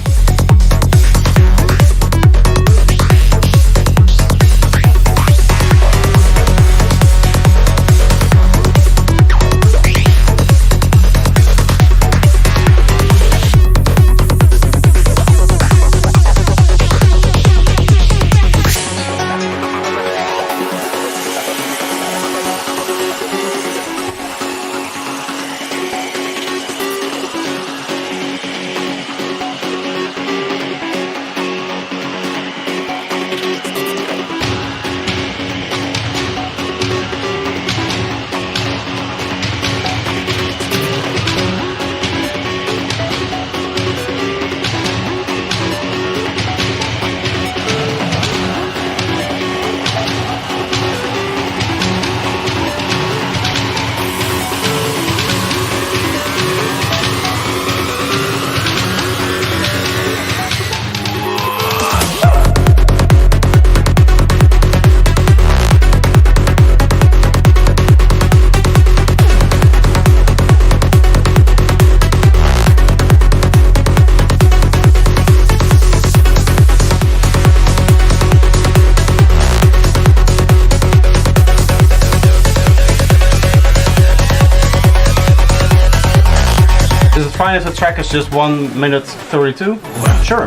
Fine if the track is just 1 minute 32? Sure.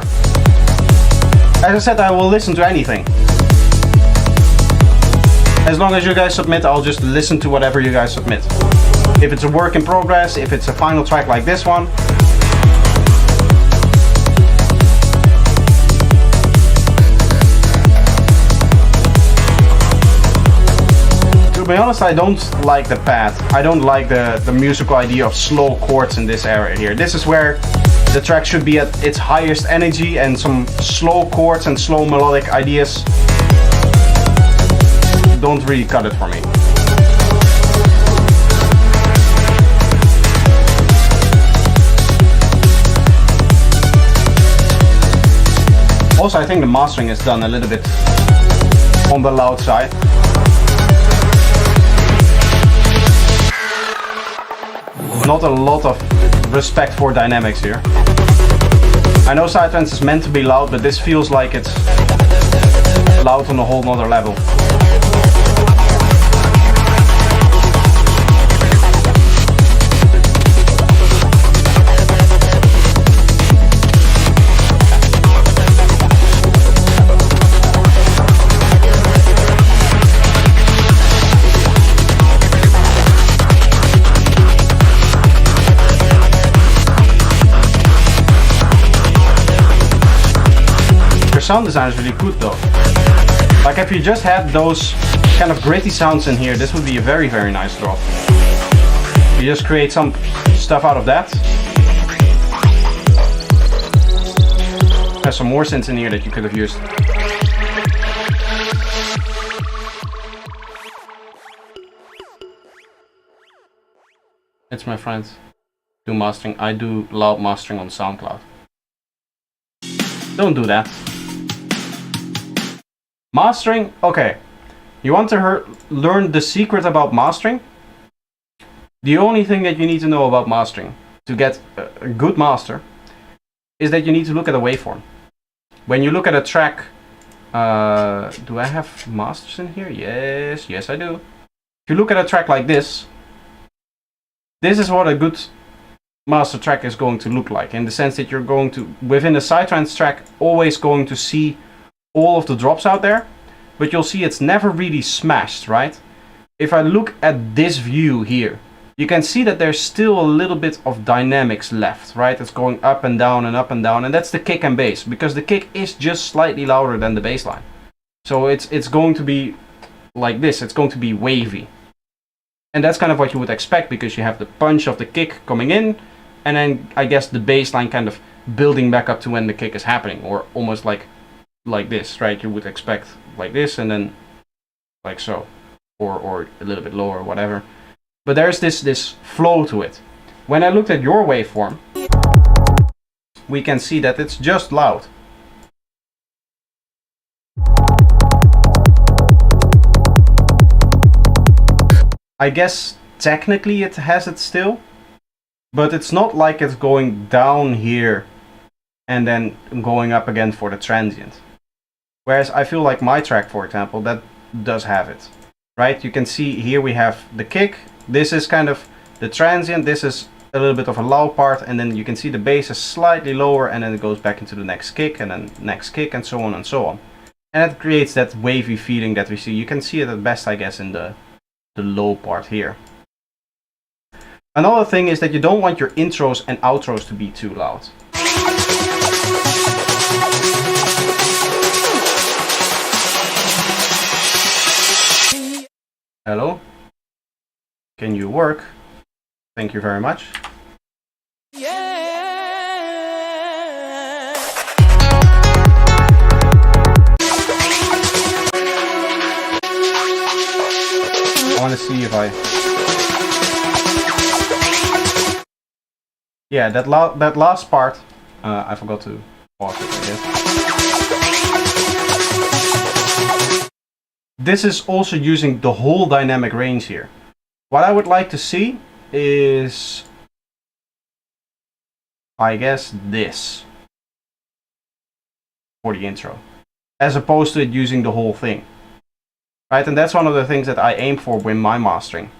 As I said, I will listen to anything. As long as you guys submit, I'll just listen to whatever you guys submit. If it's a work in progress, if it's a final track like this one. To be honest, I don't like the pad. I don't like the musical idea of slow chords in this area here. This is where the track should be at its highest energy, and some slow chords and slow melodic ideas don't really cut it for me. Also, I think the mastering is done a little bit on the loud side. Not a lot of respect for dynamics here. I know Sidetrance is meant to be loud, but this feels like it's loud on a whole nother level. sound design is really good though. Like if you just had those kind of gritty sounds in here, this would be a very, very nice drop. You just create some stuff out of that. There's some more synths in here that you could have used. It's my friends. Do mastering. I do loud mastering on SoundCloud. Don't do that. Mastering, okay. You want to learn the secret about mastering? The only thing that you need to know about mastering to get a good master is that you need to look at a waveform. When you look at a track, do I have masters in here? Yes I do. If you look at a track like this is what a good master track is going to look like, in the sense that you're going to, within a psytrance track, always going to see all of the drops out there, but you'll see it's never really smashed, right? If I look at this view here, you can see that there's still a little bit of dynamics left, right? It's going up and down and up and down, and that's the kick and bass, because the kick is just slightly louder than the bass line. So it's going to be like this, it's going to be wavy. And that's kind of what you would expect, because you have the punch of the kick coming in, and then I guess the bass line kind of building back up to when the kick is happening, or almost like this, right? You would expect like this, and then like so, or a little bit lower, or whatever. But there's this flow to it. When I looked at your waveform, we can see that it's just loud. I guess technically it has it still, but it's not like it's going down here and then going up again for the transient. Whereas I feel like my track, for example, that does have it, right? You can see here we have the kick. This is kind of the transient. This is a little bit of a loud part, and then you can see the bass is slightly lower, and then it goes back into the next kick, and then next kick, and so on and so on. And it creates that wavy feeling that we see. You can see it at best, I guess, in the low part here. Another thing is that you don't want your intros and outros to be too loud. Hello? Can you work? Thank you very much. I want to see if I... Yeah, that last part, I forgot to pause it, I guess. This is also using the whole dynamic range here. What I would like to see is, I guess, this for the intro, as opposed to it using the whole thing. Right, and that's one of the things that I aim for with my mastering,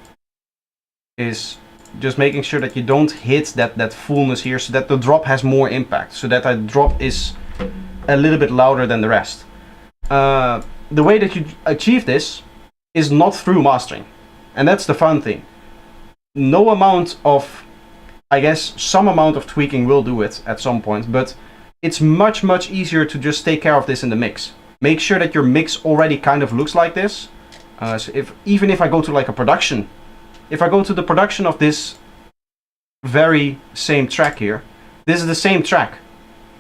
is just making sure that you don't hit that fullness here, so that the drop has more impact, so that the drop is a little bit louder than the rest. The way that you achieve this is not through mastering, and that's the fun thing. No amount of, I guess, some amount of tweaking will do it at some point, but it's much easier to just take care of this in the mix. Make sure that your mix already kind of looks like this. So even if I go to like a production, if I go to the production of this very same track here, this is the same track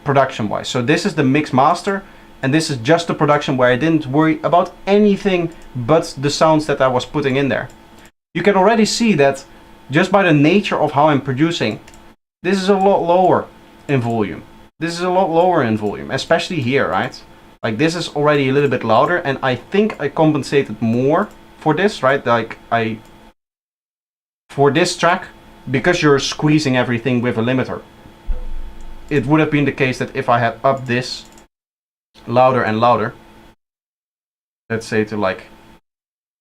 production wise. So this is the mix master, and this is just the production where I didn't worry about anything but the sounds that I was putting in there. You can already see that just by the nature of how I'm producing, this is a lot lower in volume. This is a lot lower in volume, especially here, right? Like this is already a little bit louder, and I think I compensated more for this, right? Like for this track, because you're squeezing everything with a limiter. It would have been the case that if I had upped this louder and louder, let's say that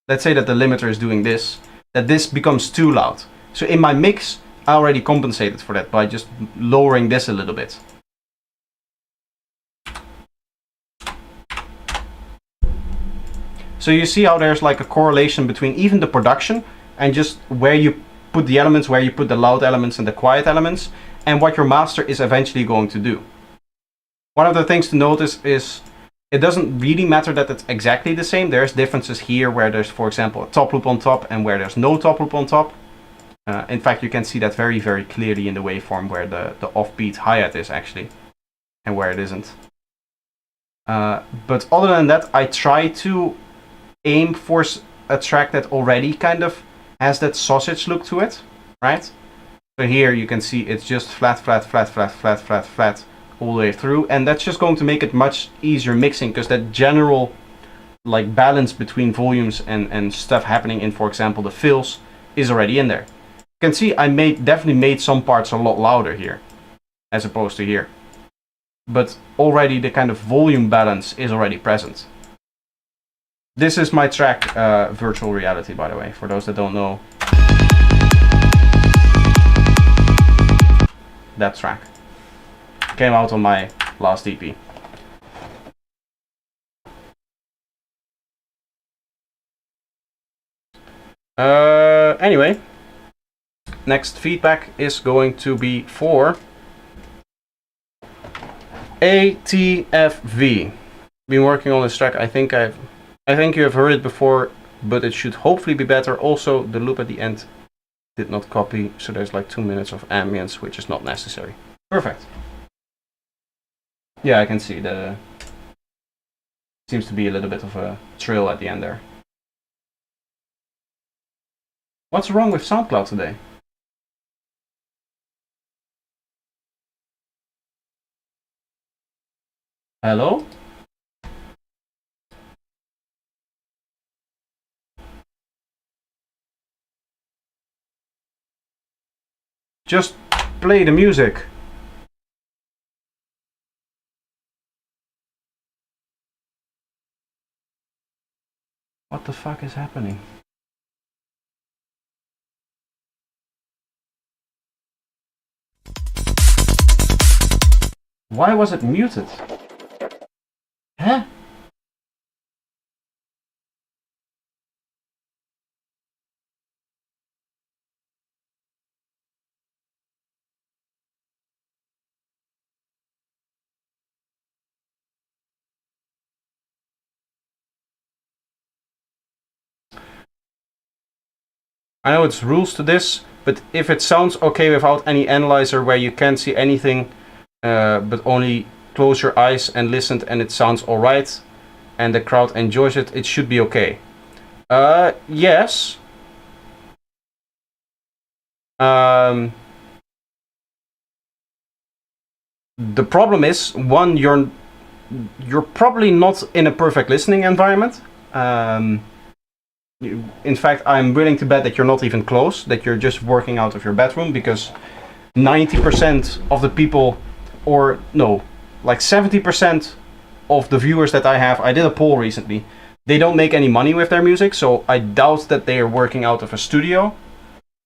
the limiter is doing this, that this becomes too loud. So in my mix, I already compensated for that by just lowering this a little bit. So you see how there's like a correlation between even the production and just where you put the elements, where you put the loud elements and the quiet elements, and what your master is eventually going to do. One of the things to notice is it doesn't really matter that it's exactly the same. There's differences here where there's, for example, a top loop on top and where there's no top loop on top. In fact, you can see that very, very clearly in the waveform where the offbeat hi-hat is actually and where it isn't. But other than that, I try to aim for a track that already kind of has that sausage look to it, right? So here you can see it's just flat, flat, flat, flat, flat, flat, flat all the way through, and that's just going to make it much easier mixing because that general like balance between volumes and stuff happening in, for example, the fills is already in there. You can see I definitely made some parts a lot louder here as opposed to here, but already the kind of volume balance is already present. This is my track, Virtual Reality, by the way, for those that don't know. That track came out on my last EP. Anyway, next feedback is going to be for ATFV. Been working on this track. I think you have heard it before, but it should hopefully be better. Also, the loop at the end did not copy, so there's like 2 minutes of ambience, which is not necessary. Perfect. Yeah, I can see seems to be a little bit of a trill at the end there. What's wrong with SoundCloud today? Hello? Just play the music. What the fuck is happening? Why was it muted? Huh? I know it's rules to this, but if it sounds okay without any analyzer where you can't see anything, but only close your eyes and listen and it sounds alright, and the crowd enjoys it, it should be okay. Yes. The problem is, one, you're probably not in a perfect listening environment. In fact, I'm willing to bet that you're not even close, that you're just working out of your bedroom, because 90% of the people, or no, like 70% of the viewers that I have, I did a poll recently, they don't make any money with their music, so I doubt that they are working out of a studio.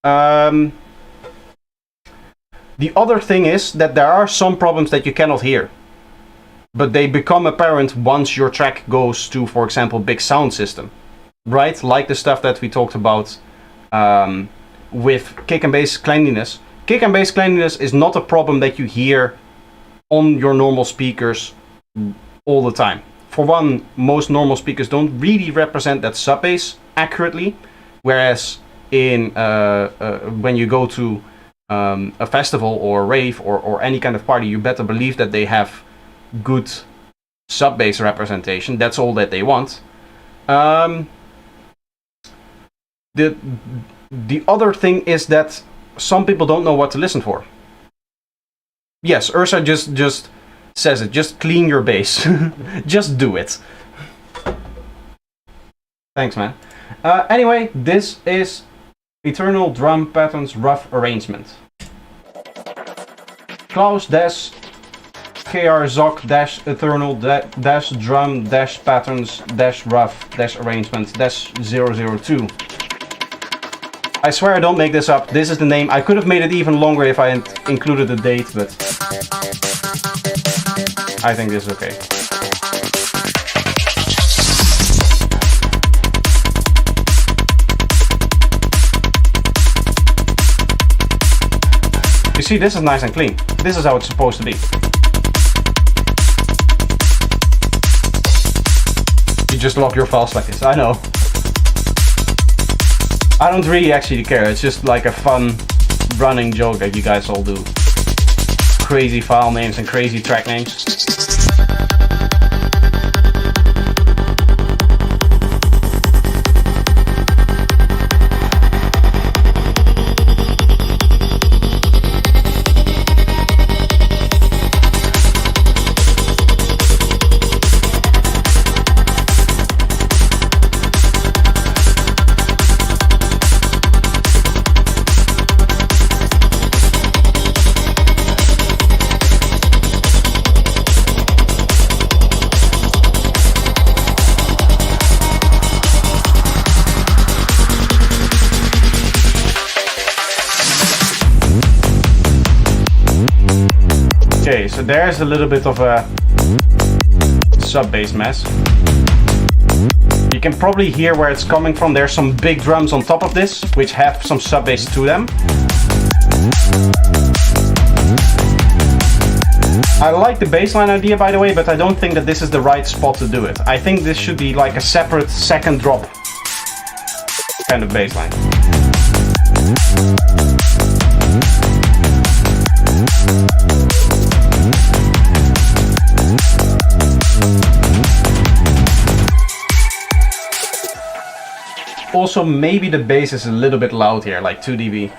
The other thing is that there are some problems that you cannot hear, but they become apparent once your track goes to, for example, big sound system. Right, like the stuff that we talked about with kick and bass cleanliness. Kick and bass cleanliness is not a problem that you hear on your normal speakers all the time. For one, most normal speakers don't really represent that sub bass accurately, whereas in when you go to a festival or a rave or any kind of party, you better believe that they have good sub bass representation. That's all that they want. The other thing is that some people don't know what to listen for. Yes, Ursa just says it. Just clean your bass. Just do it. Thanks, man. Anyway, this is Eternal Drum Patterns Rough Arrangement. Klaus Des KR Zok dash Eternal dash Drum dash Patterns dash Rough dash Arrangement dash 002. I swear I don't make this up. This is the name. I could have made it even longer if I had included the date, but I think this is okay. You see, this is nice and clean. This is how it's supposed to be. just log your files like this. I know. I don't really actually care. It's just like a fun running joke that you guys all do. Crazy file names and crazy track names. Okay, so there's a little bit of a sub-bass mess. You can probably hear where it's coming from. There's some big drums on top of this, which have some sub-bass to them. I like the bassline idea, by the way, but I don't think that this is the right spot to do it. I think this should be like a separate second drop kind of bassline. Also, maybe the bass is a little bit loud here, like 2 dB.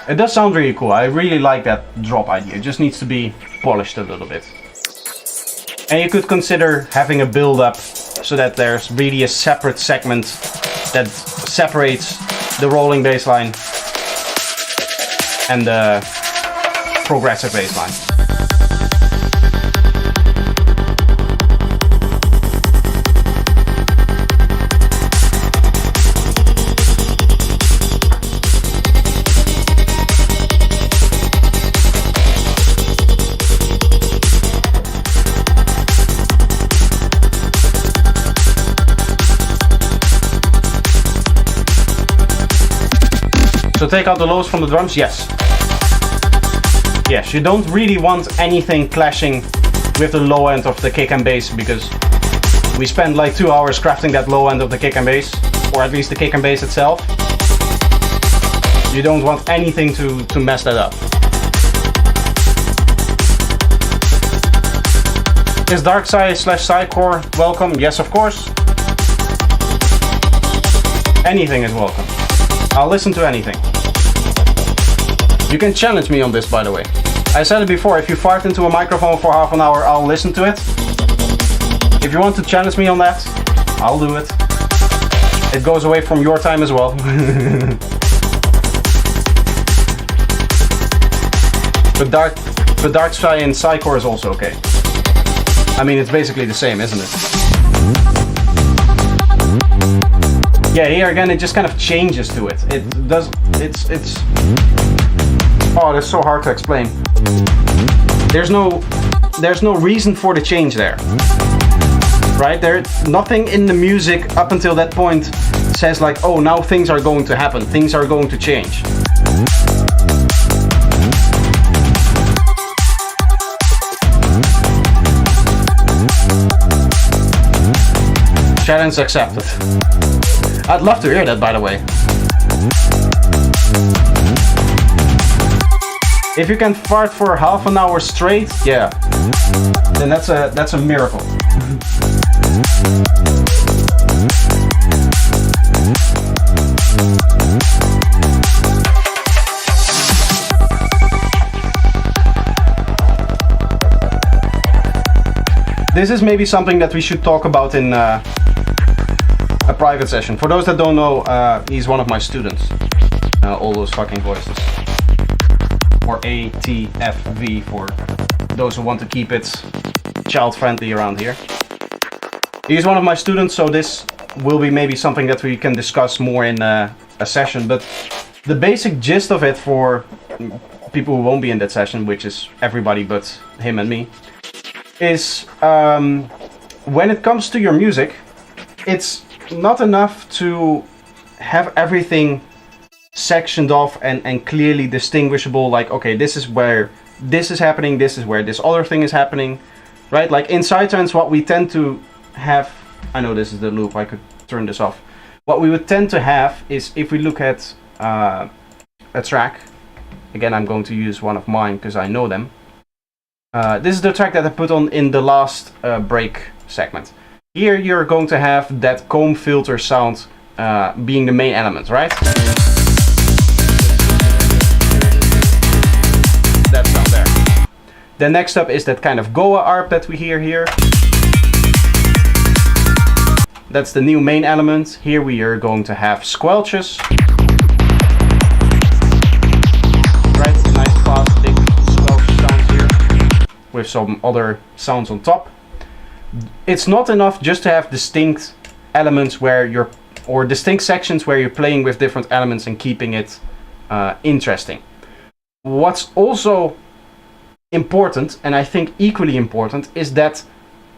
It does sound really cool. I really like that drop idea. It just needs to be polished a little bit. And you could consider having a build-up so that there's really a separate segment that separates the rolling bass line and the progressive bass line. So take out the lows from the drums, yes. Yes, you don't really want anything clashing with the low end of the kick and bass, because we spent like 2 hours crafting that low end of the kick and bass, or at least the kick and bass itself. You don't want anything to mess that up. Is Dark Side / Sidecore welcome? Yes, of course. Anything is welcome. I'll listen to anything. You can challenge me on this, by the way. I said it before, if you fart into a microphone for half an hour, I'll listen to it. If you want to challenge me on that, I'll do it. It goes away from your time as well. But Dark Side and Sidecore is also okay. I mean, it's basically the same, isn't it? Yeah, here again, it just kind of changes to it. It's oh, that's so hard to explain. There's no reason for the change there. Right? There's nothing in the music up until that point says like, oh, now things are going to happen, things are going to change. Challenge accepted. I'd love to hear that, by the way. If you can fart for half an hour straight, yeah, then that's a miracle. This is maybe something that we should talk about in a private session. For those that don't know, he's one of my students. All those fucking voices. Or ATFV for those who want to keep it child-friendly around here. He's one of my students, so this will be maybe something that we can discuss more in a session. But the basic gist of it for people who won't be in that session, which is everybody but him and me, is when it comes to your music, it's not enough to have everything sectioned off and clearly distinguishable, like, okay, this is where this is happening, this is where this other thing is happening. right? Like in sidetrance, what we tend to have, I know this is the loop, I could turn this off. What we would tend to have is, if we look at a track, again I'm going to use one of mine because I know them. This is the track that I put on in the last break segment. Here you're going to have that comb filter sound being the main element, right? That sound there. Then next up is that kind of Goa arp that we hear here. That's the new main element. Here we are going to have squelches. Right, nice fast big squelch sounds here, with some other sounds on top. It's not enough just to have distinct elements where you're, or distinct sections where you're playing with different elements and keeping it interesting. What's also important, and I think equally important, is that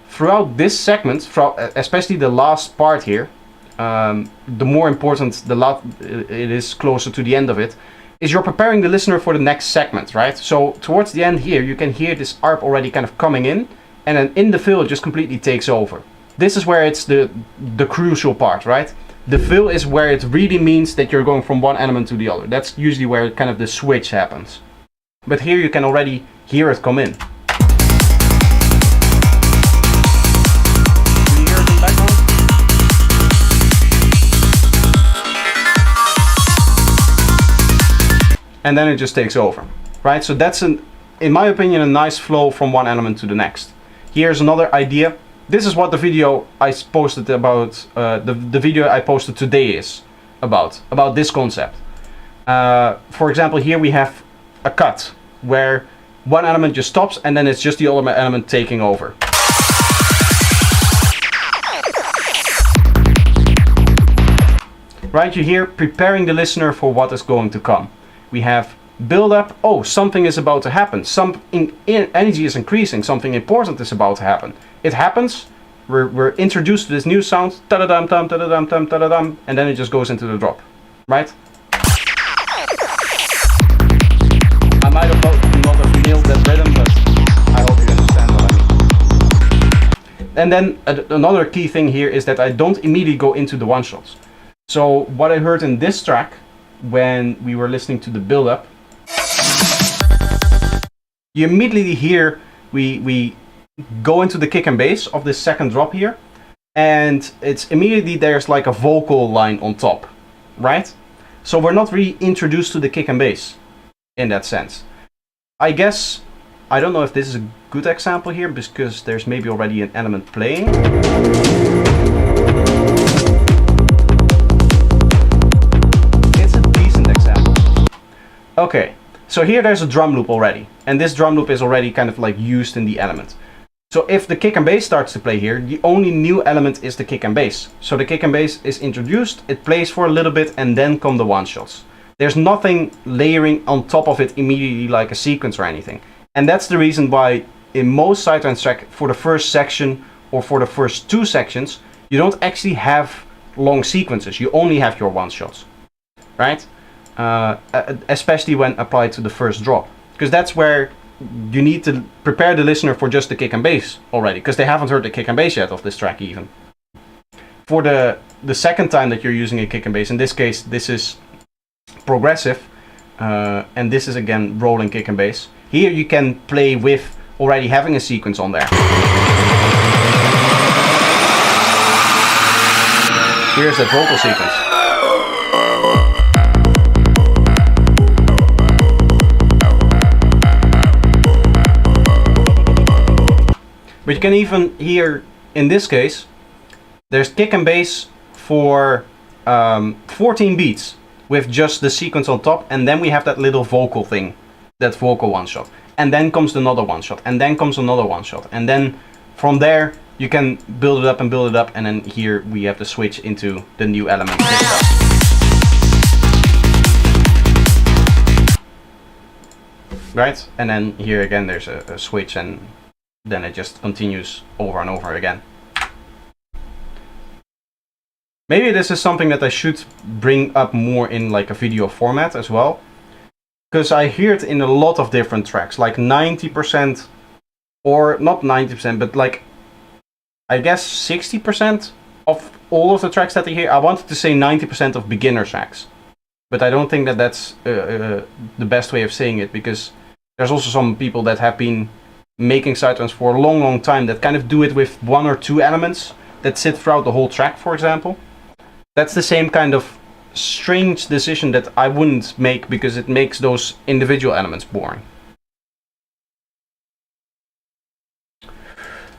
throughout this segment, especially the last part here, the more important it is closer to the end of it, is you're preparing the listener for the next segment, right? So towards the end here, you can hear this arp already kind of coming in, and then in the fill it just completely takes over. This is where it's the crucial part, right? The fill is where it really means that you're going from one element to the other. That's usually where kind of the switch happens. But here you can already hear it come in. And then it just takes over, right? So that's, in my opinion, a nice flow from one element to the next. Here's another idea. This is what the video I posted about, the video I posted today is about this concept. For example, here we have a cut where one element just stops and then it's just the other element taking over. Right, you hear preparing the listener for what is going to come. We have build up, oh, something is about to happen, energy is increasing, something important is about to happen. It happens, we're introduced to this new sound, ta-da-dum, dum, ta-da-dum, dum, ta-da-dum, and then it just goes into the drop, right? I might have not have nailed that rhythm, but I hope you understand what I mean. And then another key thing here is that I don't immediately go into the one-shots. So what I heard in this track, when we were listening to the build-up, you immediately hear we go into the kick and bass of this second drop here, and it's immediately there's like a vocal line on top, right? So we're not really introduced to the kick and bass in that sense. I guess, I don't know if this is a good example here, because there's maybe already an element playing. Okay, so here there's a drum loop already, and this drum loop is already kind of like used in the element. So if the kick and bass starts to play here, the only new element is the kick and bass. So the kick and bass is introduced, it plays for a little bit, and then come the one-shots. There's nothing layering on top of it immediately like a sequence or anything. And that's the reason why in most sidetrance tracks, for the first section or for the first two sections, you don't actually have long sequences, you only have your one-shots, right? Especially when applied to the first drop, because that's where you need to prepare the listener for just the kick and bass already, because they haven't heard the kick and bass yet of this track even. For the second time that you're using a kick and bass, in this case this is progressive, and this is again rolling kick and bass. Here you can play with already having a sequence on there. Here's that vocal sequence. But you can even hear, in this case, there's kick and bass for 14 beats with just the sequence on top, and then we have that little vocal thing, that vocal one shot. And then comes another one shot, and then comes another one shot. And then from there, you can build it up and build it up, and then here we have to switch into the new element. Right? And then here again there's a switch, and then it just continues over and over again. Maybe this is something that I should bring up more in like a video format as well, because I hear it in a lot of different tracks. Like 90% or not 90%, but like, I guess 60% of all of the tracks that you hear. I wanted to say 90% of beginner tracks, but I don't think that that's the best way of saying it, because there's also some people that have been making psytrance for a long, long time that kind of do it with one or two elements that sit throughout the whole track, for example. That's the same kind of strange decision that I wouldn't make, because it makes those individual elements boring.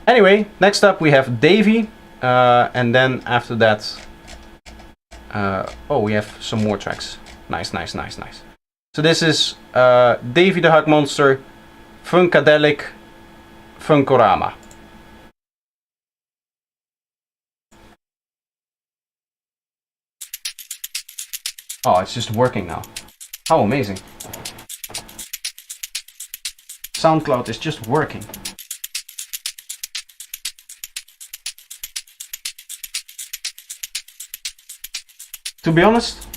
Anyway, next up we have Davey, and then after that, oh, we have some more tracks. Nice, nice, nice, nice. So this is Davey the Hug Monster, Funkadelic, Funkorama. Oh, it's just working now. How amazing. SoundCloud is just working. To be honest,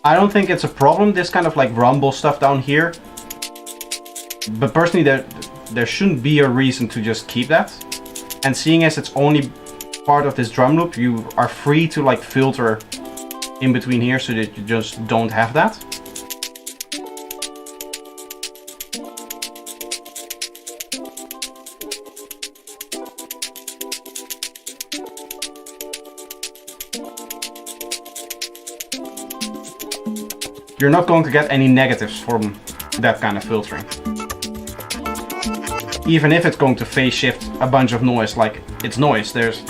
I don't think it's a problem, this kind of like rumble stuff down here. But personally, there shouldn't be a reason to just keep that. And seeing as it's only part of this drum loop, you are free to like filter in between here so that you just don't have that. You're not going to get any negatives from that kind of filtering. Even if it's going to phase shift a bunch of noise, like it's noise, there's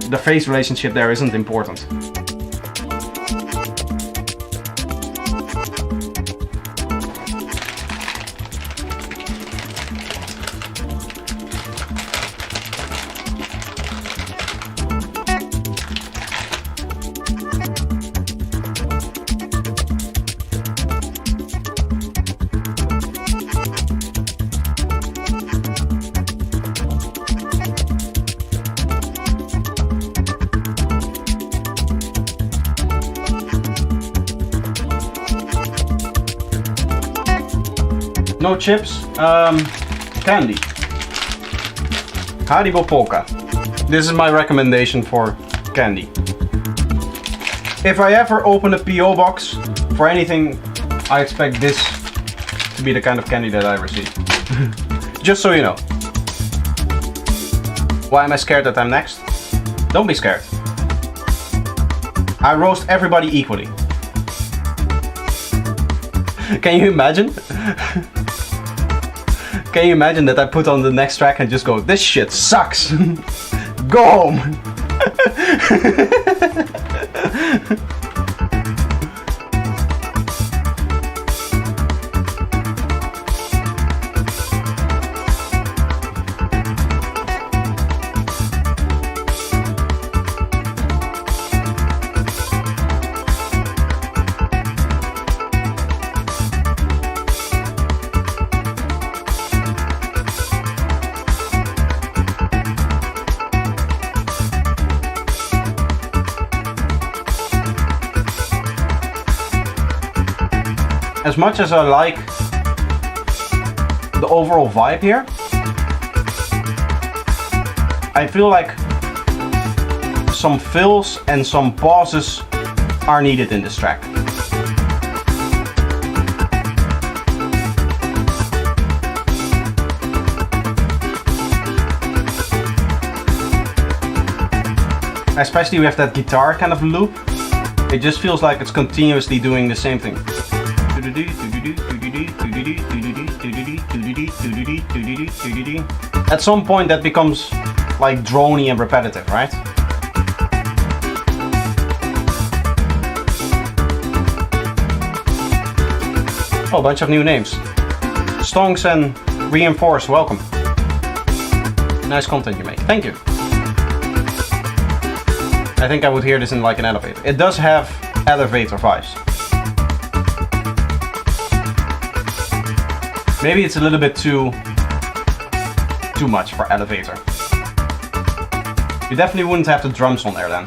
the phase relationship there isn't important. No chips, candy. Haribo Polka. This is my recommendation for candy. If I ever open a PO box for anything, I expect this to be the kind of candy that I receive. Just so you know. Why am I scared that I'm next? Don't be scared. I roast everybody equally. Can you imagine? Can you imagine that I put on the next track and just go, this shit sucks. Go home. As much as I like the overall vibe here, I feel like some fills and some pauses are needed in this track. Especially with that guitar kind of loop, it just feels like it's continuously doing the same thing. At some point that becomes like drony and repetitive, right? Oh, a bunch of new names. Stonks and Reinforce, welcome. Nice content you make, thank you. I think I would hear this in like an elevator. It does have elevator vibes. Maybe it's a little bit too much for elevator. You definitely wouldn't have the drums on there then.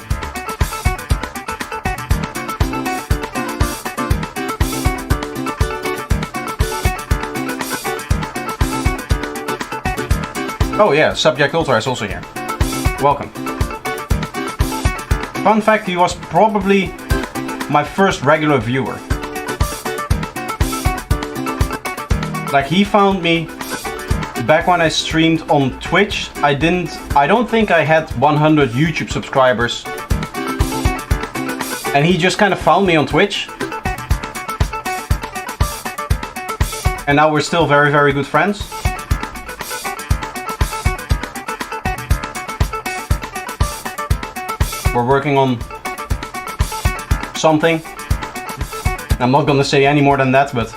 Oh yeah, Subject Ultra is also here. Welcome. Fun fact, he was probably my first regular viewer. Like, he found me back when I streamed on Twitch. I don't think I had 100 YouTube subscribers. And he just kind of found me on Twitch. And now we're still very, very good friends. We're working on something. I'm not gonna say any more than that, but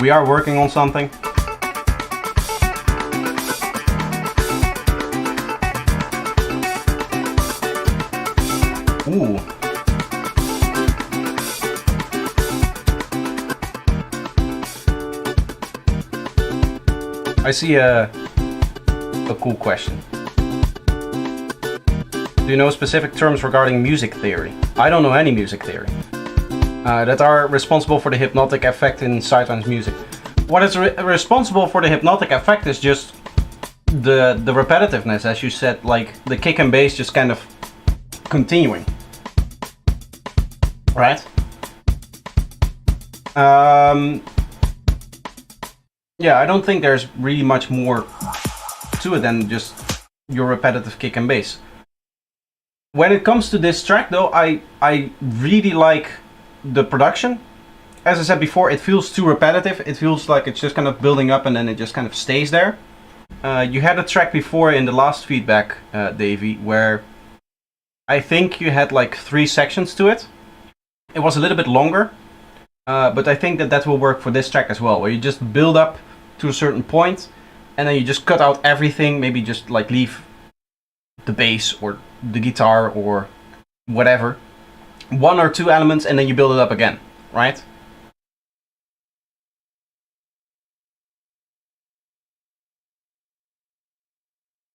we are working on something. Ooh. I see a cool question. Do you know specific terms regarding music theory? I don't know any music theory that are responsible for the hypnotic effect in psytrance music. What is responsible for the hypnotic effect is just the repetitiveness, as you said, like the kick and bass just kind of continuing, right? Yeah, I don't think there's really much more to it than just your repetitive kick and bass. When it comes to this track though, I really like the production. As I said before, it feels too repetitive. It feels like it's just kind of building up and then it just kind of stays there. You had a track before in the last feedback, Davey, where I think you had like 3 sections to it. It was a little bit longer, but I think that will work for this track as well, where you just build up to a certain point and then you just cut out everything, maybe just like leave the bass or the guitar or whatever, 1 or 2 elements, and then you build it up again, right?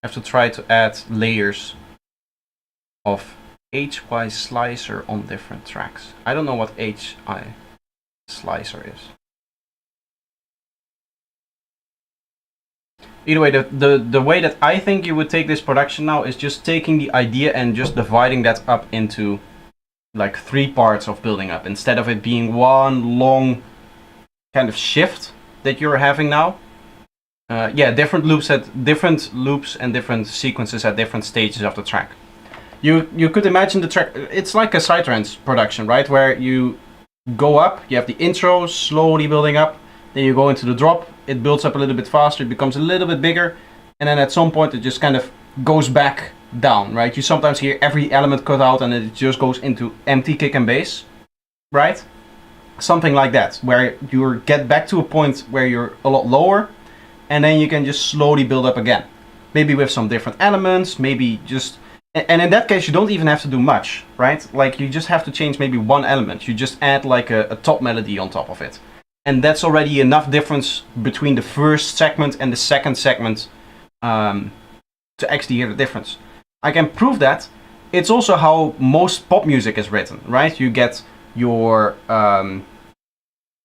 I have to try to add layers of HY slicer on different tracks. I don't know what HI slicer is. Either way, the way that I think you would take this production now is just taking the idea and just dividing that up into like 3 parts of building up, instead of it being one long kind of shift that you're having now. Yeah, different loops and different sequences at different stages of the track. You could imagine the track, it's like a psytrance production, right? Where you go up, you have the intro slowly building up, then you go into the drop, it builds up a little bit faster, it becomes a little bit bigger, and then at some point it just kind of goes back down, right? You sometimes hear every element cut out and it just goes into empty kick and bass, right? Something like that, where you get back to a point where you're a lot lower, and then you can just slowly build up again. Maybe with some different elements, maybe just... And in that case, you don't even have to do much, right? Like, you just have to change maybe 1 element. You just add like a top melody on top of it. And that's already enough difference between the first segment and the second segment to actually hear the difference. I can prove that. It's also how most pop music is written, right? You get your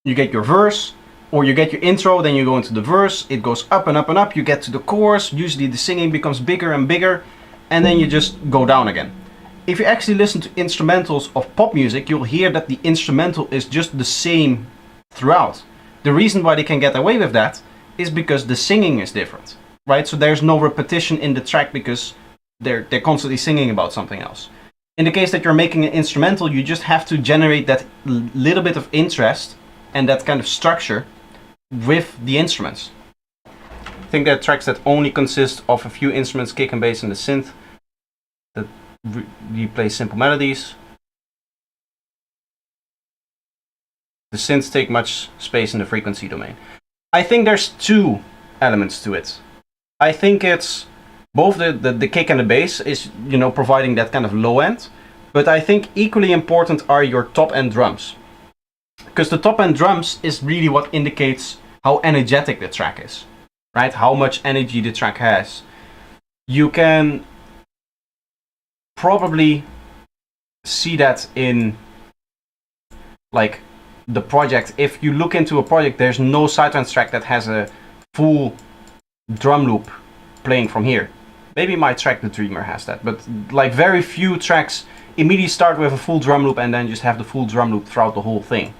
verse, or you get your intro, then you go into the verse, it goes up and up and up, you get to the chorus, usually the singing becomes bigger and bigger, and then you just go down again. If you actually listen to instrumentals of pop music, you'll hear that the instrumental is just the same throughout. The reason why they can get away with that is because the singing is different, right? So there's no repetition in the track because they're constantly singing about something else. In the case that you're making an instrumental, you just have to generate that little bit of interest and that kind of structure with the instruments. I think there are tracks that only consist of a few instruments, kick and bass and the synth, that replay simple melodies. The synths take much space in the frequency domain. I think there's 2 elements to it. I think it's both the kick and the bass is, you know, providing that kind of low end, but I think equally important are your top end drums. Because the top end drums is really what indicates how energetic the track is, right? How much energy the track has. You can probably see that in like the project. If you look into a project, there's no psytrance track that has a full drum loop playing from here. Maybe my track The Dreamer has that, but like very few tracks immediately start with a full drum loop and then just have the full drum loop throughout the whole thing,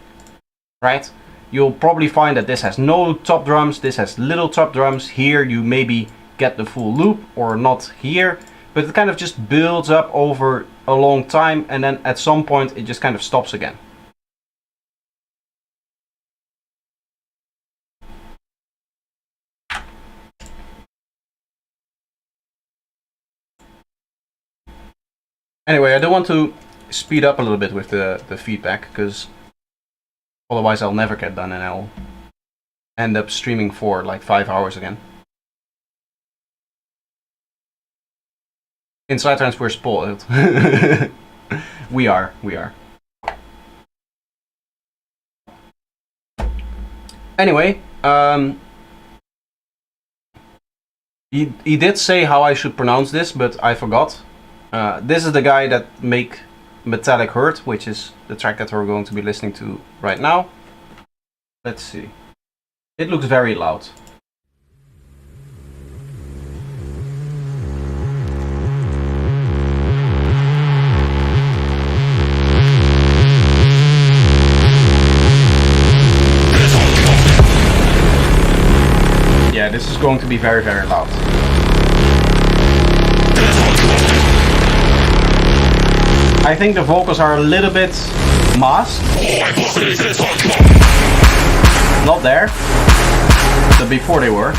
right? You'll probably find that this has no top drums, this has little top drums. Here you maybe get the full loop, or not here, but it kind of just builds up over a long time, and then at some point it just kind of stops again. Anyway, I do want to speed up a little bit with the feedback, because otherwise I'll never get done and I'll end up streaming for like 5 hours again. In Psytrance we're spoiled. We are. Anyway, he did say how I should pronounce this, but I forgot. This is the guy that make Metallic Hurt, which is the track that we're going to be listening to right now. Let's see. It looks very loud. Yeah, this is going to be very, very loud. I think the vocals are a little bit masked. Not there, but before they were.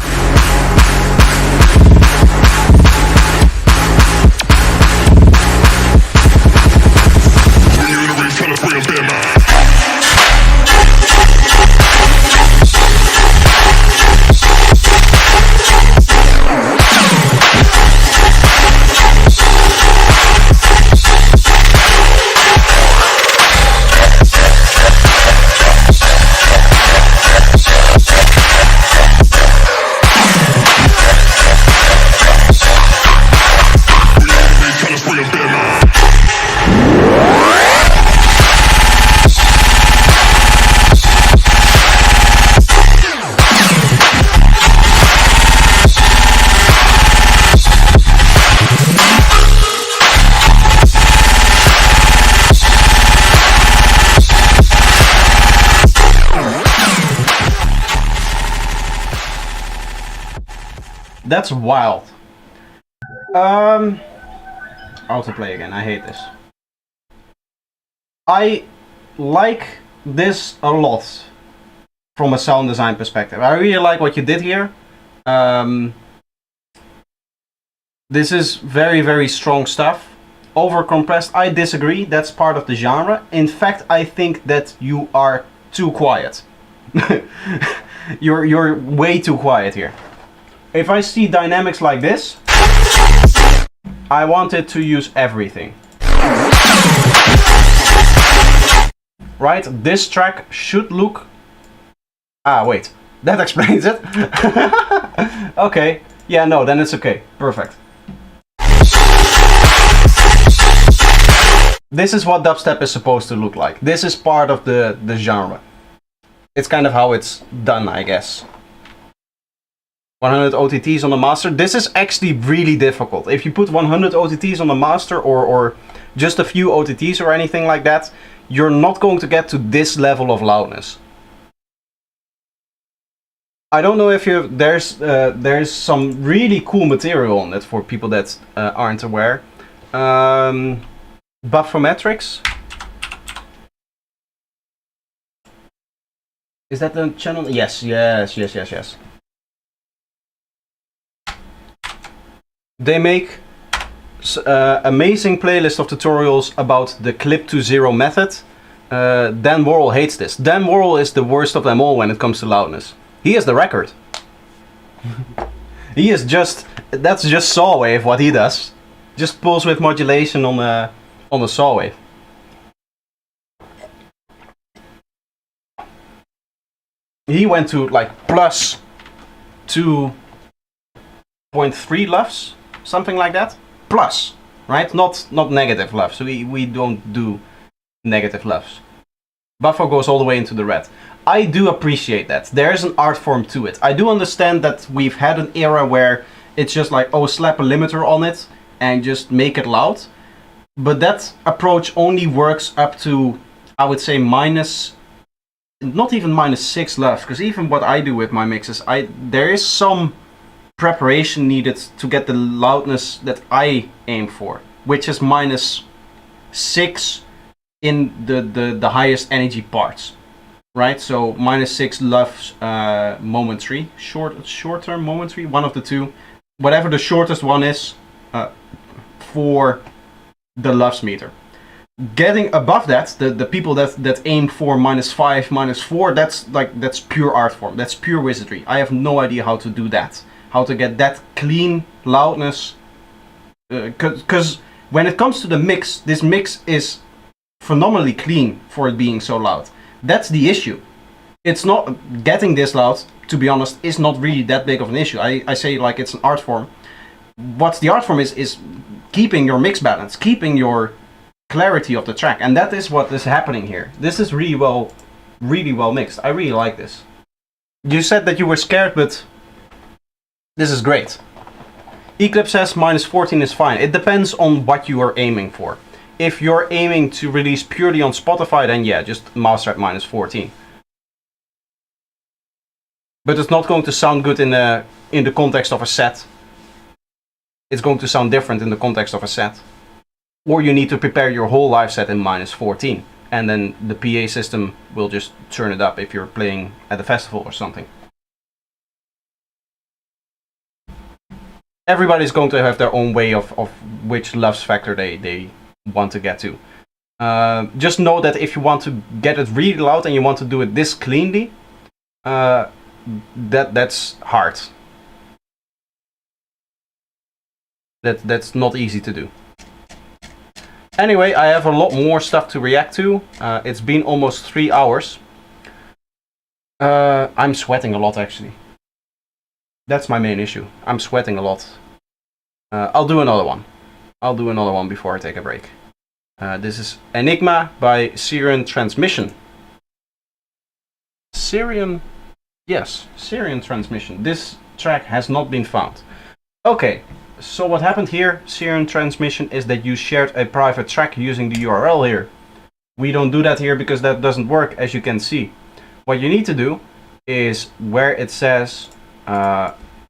That's wild. Autoplay again, I hate this. I like this a lot from a sound design perspective. I really like what you did here. This is very, very strong stuff. Overcompressed, I disagree. That's part of the genre. In fact, I think that you are too quiet. You're way too quiet here. If I see dynamics like this, I want it to use everything. Right? This track should look... Ah, wait. That explains it. Okay. Yeah, no, then it's okay. Perfect. This is what dubstep is supposed to look like. This is part of the genre. It's kind of how it's done, I guess. 100 OTTs on the master. This is actually really difficult. If you put 100 OTTs on the master, or just a few OTTs or anything like that, you're not going to get to this level of loudness. I don't know if there's some really cool material on it for people that aren't aware. Buffometrics. Is that the channel? Yes. They make amazing playlist of tutorials about the clip to zero method. Dan Worrell hates this. Dan Worrell is the worst of them all when it comes to loudness. He has the record. He is just, that's just saw wave what he does. Just pulls width modulation on the saw wave. He went to like plus 2.3 LUFS. Something like that. Plus, right? Not negative LUFS. So we don't do negative LUFS. Buffer goes all the way into the red. I do appreciate that. There is an art form to it. I do understand that we've had an era where It's just like, oh, slap a limiter on it and just make it loud. But that approach only works up to, I would say, not even -6 LUFS, because even what I do with my mixes, there is some preparation needed to get the loudness that I aim for, which is -6 in the highest energy parts, right? So -6 LUFS momentary, short term momentary, one of the two, whatever the shortest one is for the LUFS meter. Getting above that, the people that aim for -5, -4, that's pure art form. That's pure wizardry. I have no idea how to do that. How to get that clean loudness. Because when it comes to the mix, this mix is phenomenally clean for it being so loud. That's the issue. It's not getting this loud, to be honest, is not really that big of an issue. I say like it's an art form. What's the art form is keeping your mix balance, keeping your clarity of the track, and that is what is happening here. This is really well mixed. I really like this. You said that you were scared, but this is great. Eclipse says -14 is fine. It depends on what you are aiming for. If you're aiming to release purely on Spotify, then yeah, just master at -14. But it's not going to sound good in the context of a set. It's going to sound different in the context of a set. Or you need to prepare your whole live set in -14. And then the PA system will just turn it up if you're playing at a festival or something. Everybody's going to have their own way of which LUFS factor they want to get to. Just know that if you want to get it really loud and you want to do it this cleanly, that's hard. That's not easy to do. Anyway, I have a lot more stuff to react to. It's been almost 3 hours. I'm sweating a lot, actually. That's my main issue. I'm sweating a lot. I'll do another one. I'll do another one before I take a break. This is Enigma by Syrian Transmission. Syrian Transmission. This track has not been found. Okay, so what happened here, Syrian Transmission, is that you shared a private track using the URL here. We don't do that here because that doesn't work, as you can see. What you need to do is where it says,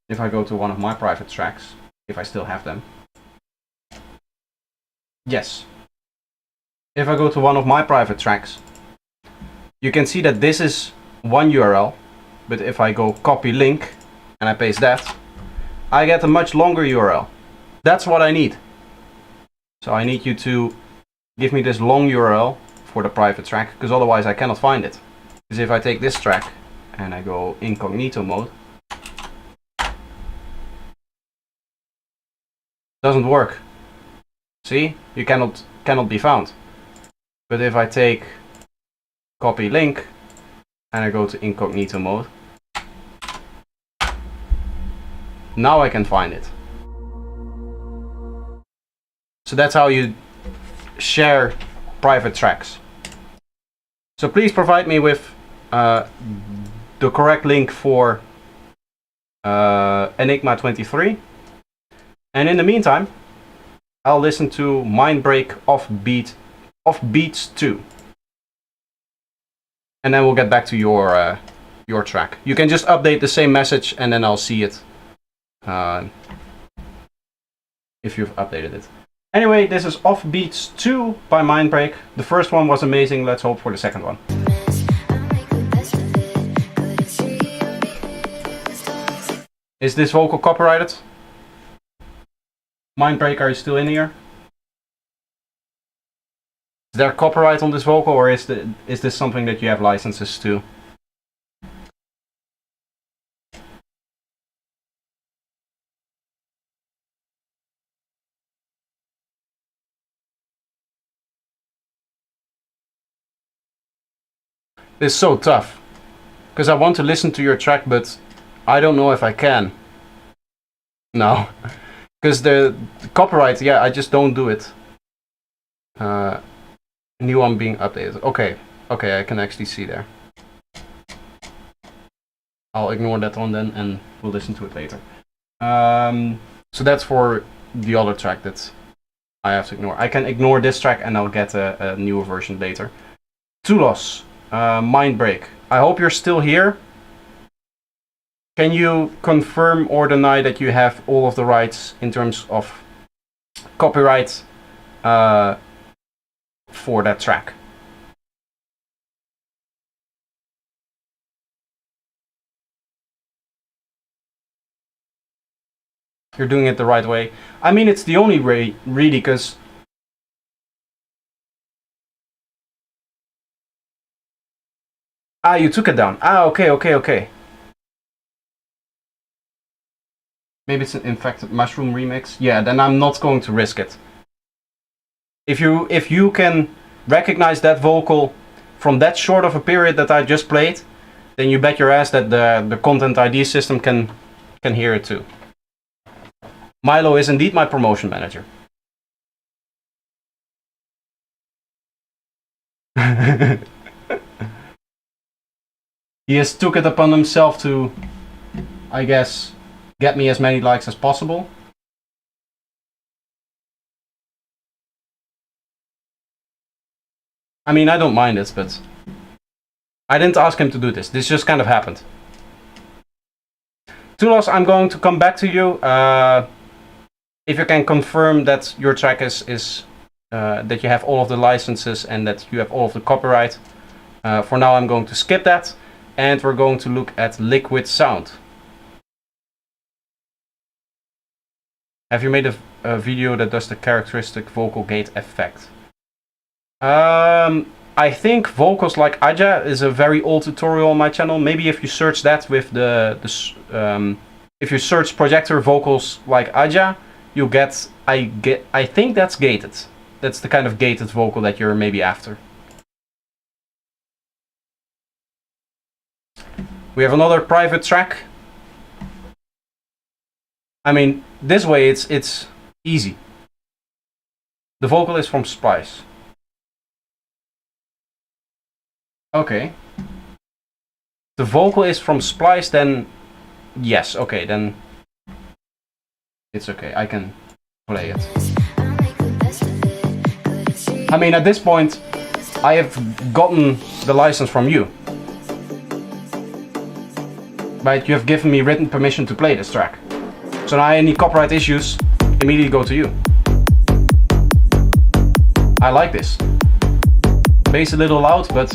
if I go to one of my private tracks, if I still have them. Yes. If I go to one of my private tracks, you can see that this is one URL, but if I go copy link and I paste that, I get a much longer URL. That's what I need. So I need you to give me this long URL for the private track, because otherwise I cannot find it. Because if I take this track and I go incognito mode, doesn't work. See, you cannot be found. But if I take copy link and I go to incognito mode, now I can find it. So that's how you share private tracks. So please provide me with the correct link for Enigma 23. And in the meantime, I'll listen to Mindbreak off Beats 2. And then we'll get back to your track. You can just update the same message and then I'll see it if you've updated it. Anyway, this is Off Beats 2 by Mindbreak. The first one was amazing. Let's hope for the second one. Is this vocal copyrighted? Mindbreak, are you still in here? Is there copyright on this vocal, or is this something that you have licenses to? It's so tough, because I want to listen to your track, but I don't know if I can. No, because the copyright, yeah, I just don't do it. New one being updated. Okay, I can actually see there. I'll ignore that one then, and we'll listen to it later. So that's for the other track that I have to ignore. I can ignore this track and I'll get a newer version later. Tulos, Mind Break. I hope you're still here. Can you confirm or deny that you have all of the rights in terms of copyright for that track? You're doing it the right way. I mean, it's the only way, really, because you took it down. Okay. Maybe it's an infected mushroom remix. Yeah, then I'm not going to risk it. If you can recognize that vocal from that short of a period that I just played, then you bet your ass that the Content ID system can hear it too. Milo is indeed my promotion manager. He has took it upon himself to, I guess, get me as many likes as possible. I mean, I don't mind it, but I didn't ask him to do this. This just kind of happened. Tulos, I'm going to come back to you. If you can confirm that your track is that you have all of the licenses and that you have all of the copyright. For now, I'm going to skip that, and we're going to look at Liquid Sound. Have you made a video that does the characteristic vocal gate effect? I think vocals like Aja is a very old tutorial on my channel. Maybe if you search that with if you search projector vocals like Aja, you'll get. I think that's gated. That's the kind of gated vocal that you're maybe after. We have another private track. I mean, this way it's easy. The vocal is from Splice. Okay. The vocal is from Splice, then yes, okay, then it's okay, I can play it. I mean, at this point, I have gotten the license from you. Right, you have given me written permission to play this track. So now any copyright issues immediately go to you. I like this. Bass a little loud, but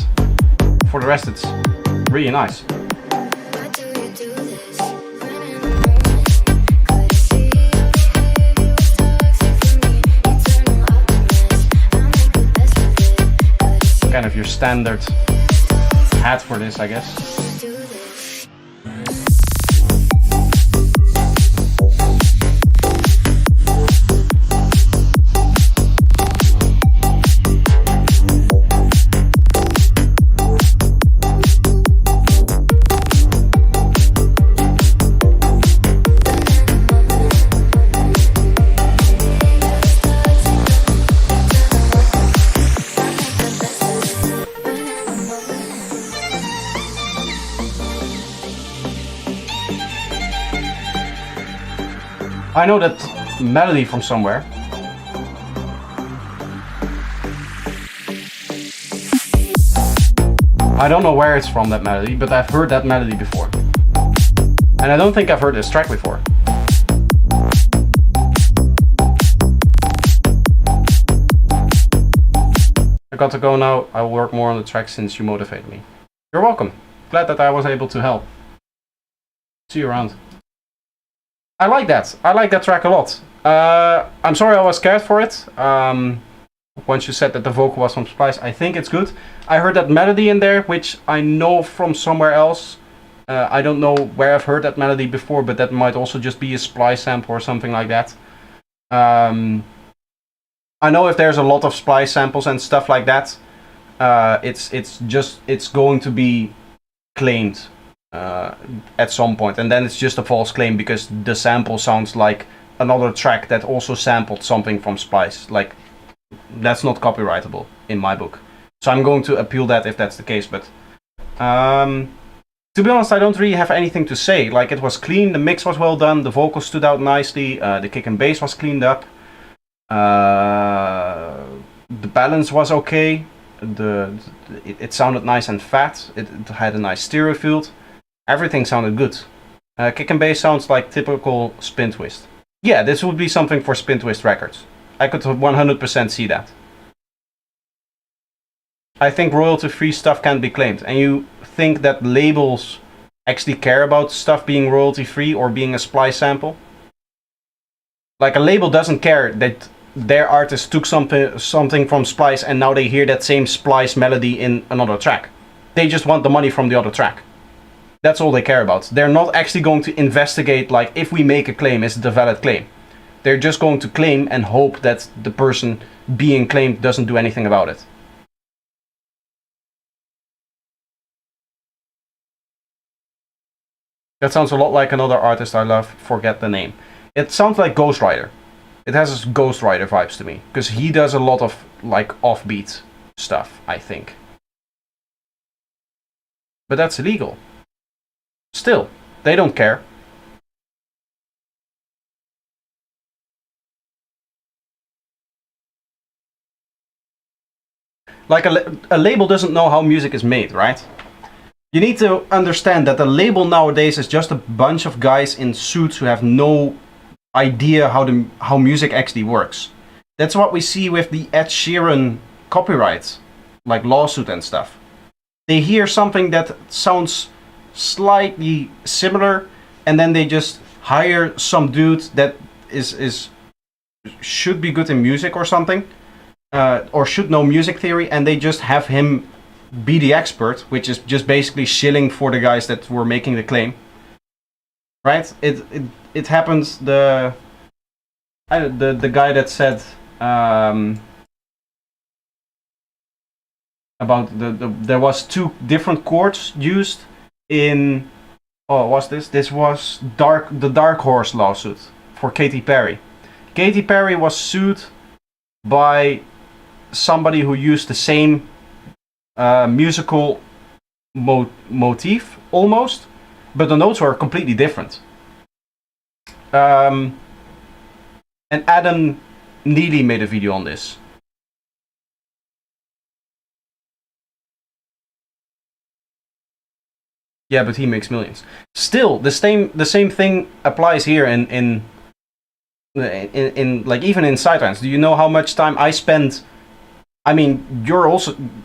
for the rest it's really nice. Kind of your standard hat for this, I guess. I know that melody from somewhere. I don't know where it's from, that melody, but I've heard that melody before. And I don't think I've heard this track before. I got to go now. I'll work more on the track since you motivate me. You're welcome. Glad that I was able to help. See you around. I like that. I like that track a lot. I'm sorry I was scared for it. Once you said that the vocal was from Splice, I think it's good. I heard that melody in there, which I know from somewhere else. I don't know where I've heard that melody before, but that might also just be a Splice sample or something like that. I know if there's a lot of Splice samples and stuff like that, it's going to be claimed at some point, and then it's just a false claim because the sample sounds like another track that also sampled something from Splice. Like, that's not copyrightable in my book. So I'm going to appeal that if that's the case, but To be honest, I don't really have anything to say. Like, it was clean, the mix was well done, the vocals stood out nicely, the kick and bass was cleaned up, the balance was okay, it sounded nice and fat, it had a nice stereo field, everything sounded good. Kick and bass sounds like typical Spin Twist. Yeah, this would be something for Spin Twist Records. I could 100% see that. I think royalty-free stuff can't be claimed, and you think that labels actually care about stuff being royalty-free or being a splice sample? Like, a label doesn't care that their artist took something from Splice and now they hear that same Splice melody in another track. They just want the money from the other track. That's all they care about. They're not actually going to investigate, like, if we make a claim, is it a valid claim? They're just going to claim and hope that the person being claimed doesn't do anything about it. That sounds a lot like another artist I love, forget the name. It sounds like Ghost Rider. It has Ghost Rider vibes to me, because he does a lot of, like, offbeat stuff, I think. But that's illegal. Still, they don't care. Like, a label doesn't know how music is made, right? You need to understand that a label nowadays is just a bunch of guys in suits who have no idea how music actually works. That's what we see with the Ed Sheeran copyright, like, lawsuit and stuff. They hear something that sounds slightly similar, and then they just hire some dude that should be good in music or something, or should know music theory, and they just have him be the expert, which is just basically shilling for the guys that were making the claim. Right? It happens. The guy that said about there was 2 different chords used in, this was the Dark Horse lawsuit for Katy Perry. Katy Perry was sued by somebody who used the same musical motif almost, but the notes were completely different. And Adam Neely made a video on this. Yeah, but he makes millions. Still, the same thing applies here in like, even in Sidetrans. Do you know how much time I spend? I mean,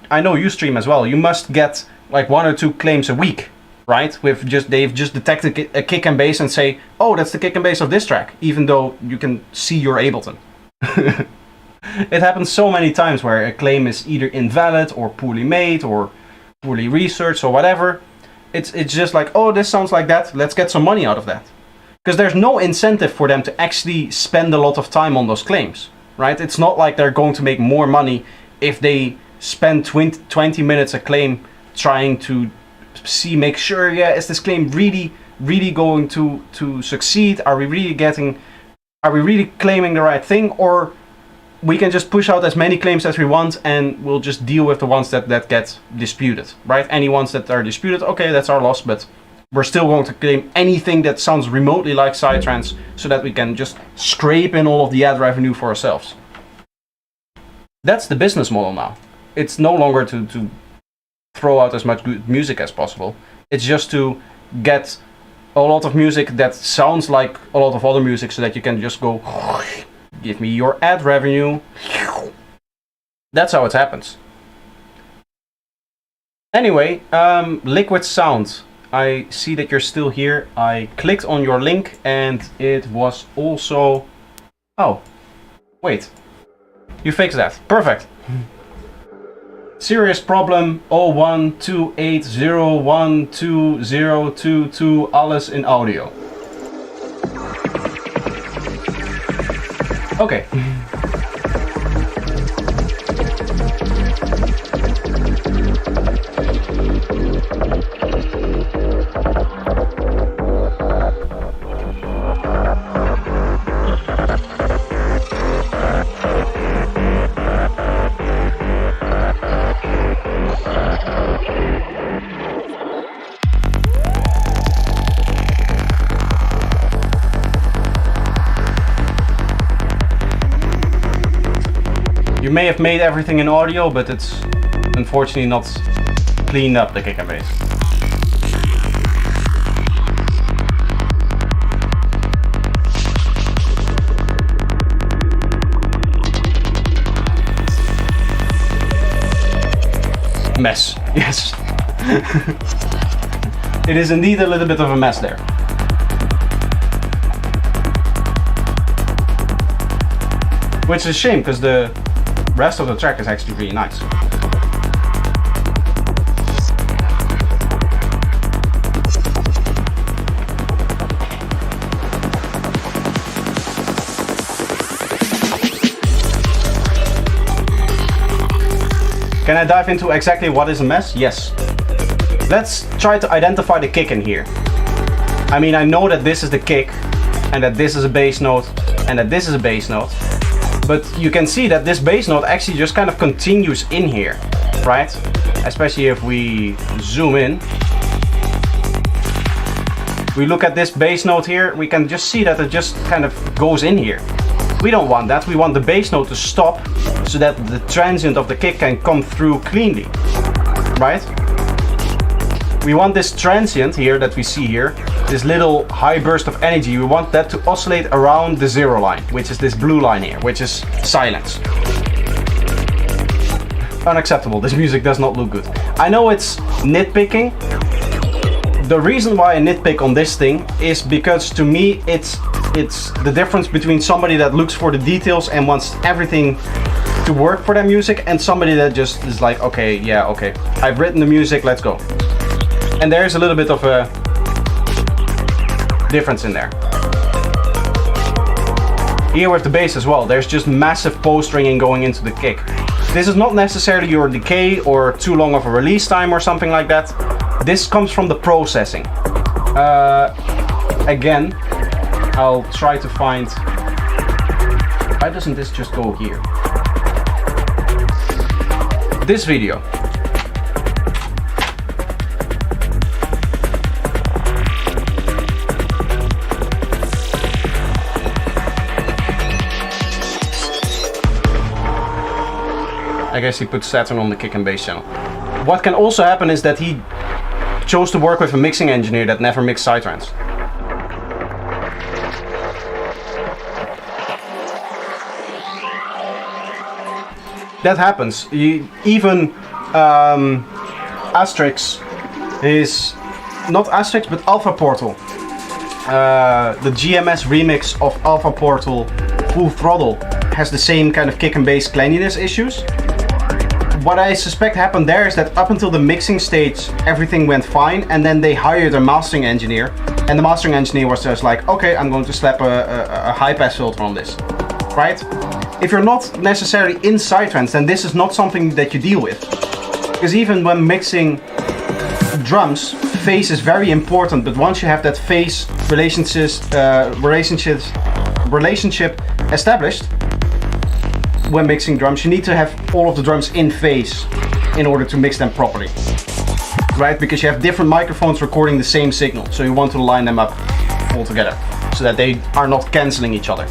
I know you stream as well. You must get like 1 or 2 claims a week, right? They've just detected a kick and bass and say, oh, that's the kick and bass of this track, even though you can see your Ableton. It happens so many times where a claim is either invalid or poorly made or poorly researched or whatever. It's just like, oh, this sounds like that, let's get some money out of that. Because there's no incentive for them to actually spend a lot of time on those claims, right? It's not like they're going to make more money if they spend 20 minutes a claim trying to make sure, yeah, is this claim really going to succeed? Are we really claiming the right thing? Or we can just push out as many claims as we want and we'll just deal with the ones that get disputed, right? Any ones that are disputed, okay, that's our loss, but we're still going to claim anything that sounds remotely like Psytrance so that we can just scrape in all of the ad revenue for ourselves. That's the business model now. It's no longer to throw out as much good music as possible. It's just to get a lot of music that sounds like a lot of other music so that you can just go, give me your ad revenue. That's how it happens. Anyway, Liquid Sound. I see that you're still here. I clicked on your link and it was also... Oh, wait. You fixed that. Perfect. Serious problem 0128012022 alles in audio. Okay. may have made everything in audio, but it's unfortunately not cleaned up, the kick and bass. Mess, yes. It is indeed a little bit of a mess there. Which is a shame, because the rest of the track is actually really nice. Can I dive into exactly what is a mess? Yes. Let's try to identify the kick in here. I mean, I know that this is the kick, and that this is a bass note, and that this is a bass note. But you can see that this bass note actually just kind of continues in here, right? Especially if we zoom in. We look at this bass note here, we can just see that it just kind of goes in here. We don't want that, we want the bass note to stop so that the transient of the kick can come through cleanly, right? We want this transient here that we see here, this little high burst of energy, we want that to oscillate around the 0 line, which is this blue line here, which is silence. Unacceptable, this music does not look good. I know it's nitpicking. The reason why I nitpick on this thing is because to me it's the difference between somebody that looks for the details and wants everything to work for their music, and somebody that just is like, okay, yeah, okay, I've written the music, let's go. And there's a little bit of a difference in there. Here with the bass as well, there's just massive post-ringing going into the kick. This is not necessarily your decay or too long of a release time or something like that. This comes from the processing. Again, I'll try to find... Why doesn't this just go here? This video. I guess he put Saturn on the kick and bass channel. What can also happen is that he chose to work with a mixing engineer that never mixed psytrance. That happens. Even Asterix is not Asterix but Alpha Portal. The GMS remix of Alpha Portal Full Throttle has the same kind of kick and bass cleanliness issues. What I suspect happened there is that up until the mixing stage everything went fine, and then they hired a mastering engineer, and the mastering engineer was just like, okay, I'm going to slap a high pass filter on this, right? If you're not necessarily in psytrance, then this is not something that you deal with. Because even when mixing drums, phase is very important, but once you have that phase relationship established, when mixing drums, you need to have all of the drums in phase in order to mix them properly, right? Because you have different microphones recording the same signal, so you want to line them up all together so that they are not cancelling each other.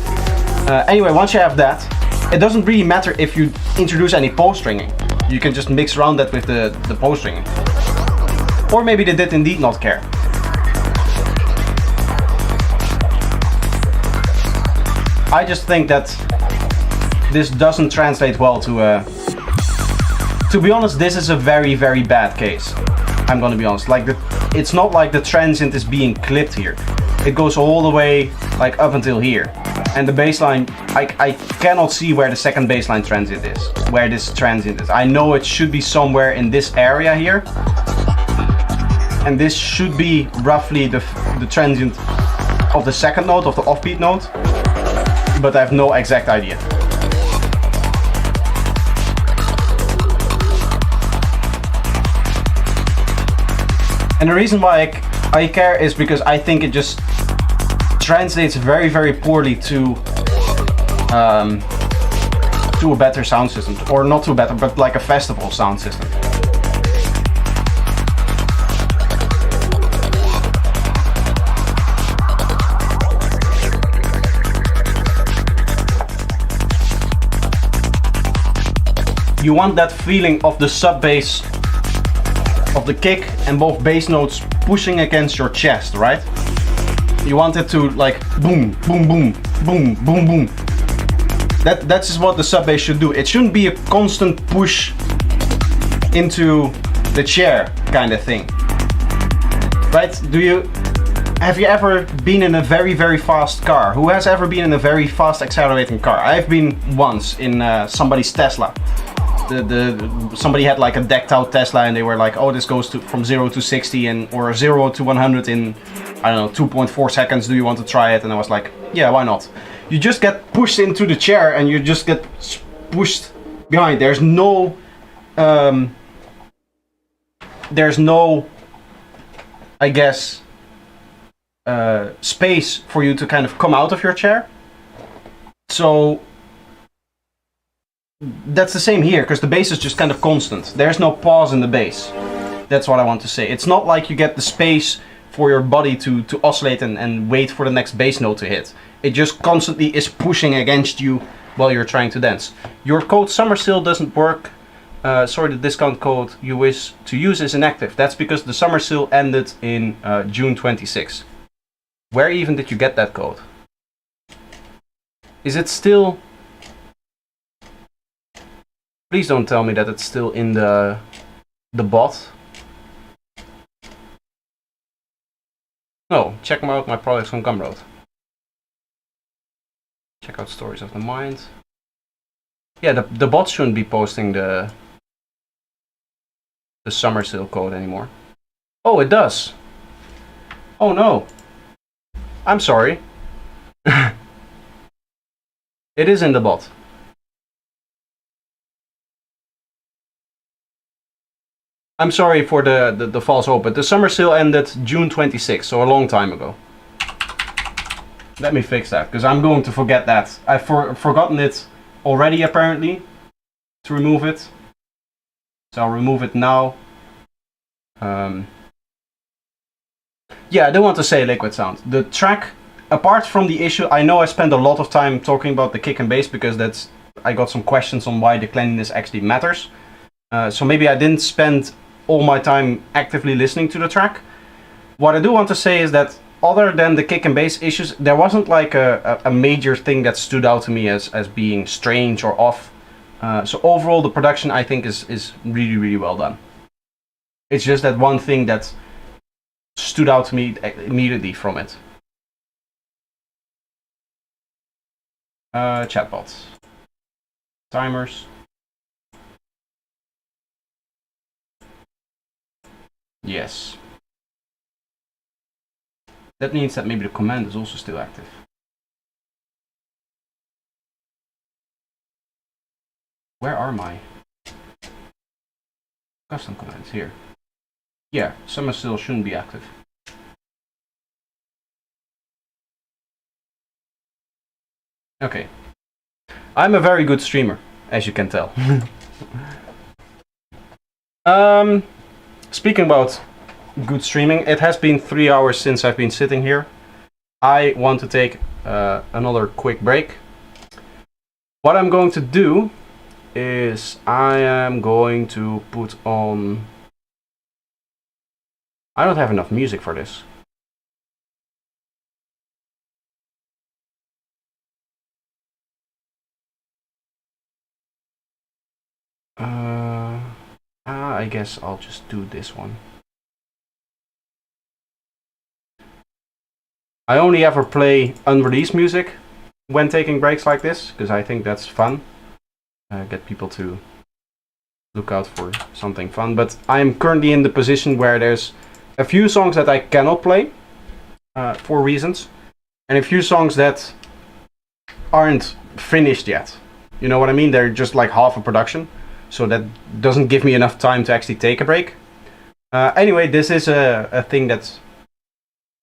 Anyway, once you have that, it doesn't really matter if you introduce any post-ringing. You can just mix around that with the post-ringing. Or maybe they did indeed not care. I just think that this doesn't translate well to be honest, this is a very, very bad case. I'm gonna be honest. Like it's not like the transient is being clipped here. It goes all the way like up until here. And the bassline, I cannot see where the second bassline transient is. Where this transient is. I know it should be somewhere in this area here. And this should be roughly the transient of the second note, of the offbeat note. But I have no exact idea. And the reason why I care is because I think it just translates very, very poorly to a better sound system, or not to a better, but like a festival sound system. you want that feeling of the sub bass of the kick and both bass notes pushing against your chest, right? You want it to like boom, boom, boom, boom, boom, boom. That's what the sub bass should do. It shouldn't be a constant push into the chair kind of thing, right? Have you ever been in a very, very fast car? Who has ever been in a very fast accelerating car? I've been once in somebody's Tesla. Somebody had like a decked out Tesla and they were like, oh, this goes from 0 to 60 or 0 to 100 in, I don't know, 2.4 seconds. Do you want to try it? And I was like, yeah, why not? You just get pushed into the chair and you just get pushed behind. There's no, I guess, space for you to kind of come out of your chair. So that's the same here, because the bass is just kind of constant. There's no pause in the bass. That's what I want to say. It's not like you get the space for your body to oscillate and wait for the next bass note to hit. It just constantly is pushing against you while you're trying to dance. Your code Summersill doesn't work. Sorry, the discount code you wish to use is inactive. That's because the Summersill ended in June 26. Where even did you get that code? Is it still... Please don't tell me that it's still in the bot. No, check out my products on Gumroad. Check out Stories of the Mind. Yeah, the bot shouldn't be posting the Summersill code anymore. Oh, it does. Oh no. I'm sorry. It is in the bot. I'm sorry for the false hope, but the Summersill ended June 26, so a long time ago. Let me fix that, because I'm going to forget that. I've forgotten it already, apparently, to remove it. So I'll remove it now. Yeah, I do want to say Liquid Sound. The track, apart from the issue, I know I spent a lot of time talking about the kick and bass, because I got some questions on why the cleanliness actually matters. So maybe I didn't spend all my time actively listening to the track. What I do want to say is that other than the kick and bass issues, there wasn't like a major thing that stood out to me as being strange or off. So overall the production I think is really, really well done. It's just that one thing that stood out to me immediately from it. Chatbots. Timers. Yes. That means that maybe the command is also still active. Where are my custom commands? Here. Yeah, Summersill shouldn't be active. Okay. I'm a very good streamer, as you can tell. Speaking about good streaming, it has been 3 hours since I've been sitting here. I want to take another quick break. What I'm going to do is I am going to put on... I don't have enough music for this. I guess I'll just do this one. I only ever play unreleased music when taking breaks like this, because I think that's fun. Get people to look out for something fun. But I'm currently in the position where there's a few songs that I cannot play for reasons, and a few songs that aren't finished yet. You know what I mean? They're just like half a production, so that doesn't give me enough time to actually take a break. Anyway, this is a thing that's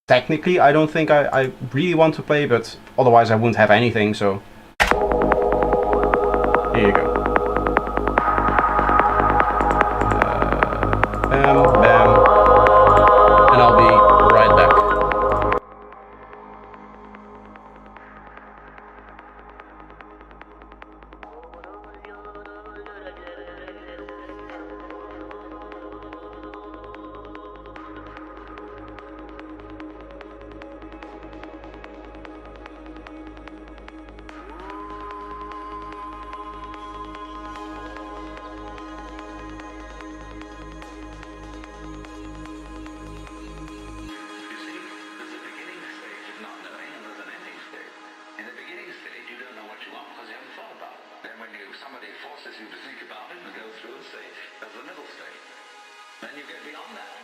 technically I don't think I really want to play, but otherwise I wouldn't have anything, so here you go. Bam, bam, and I'll be right back. then you get beyond that.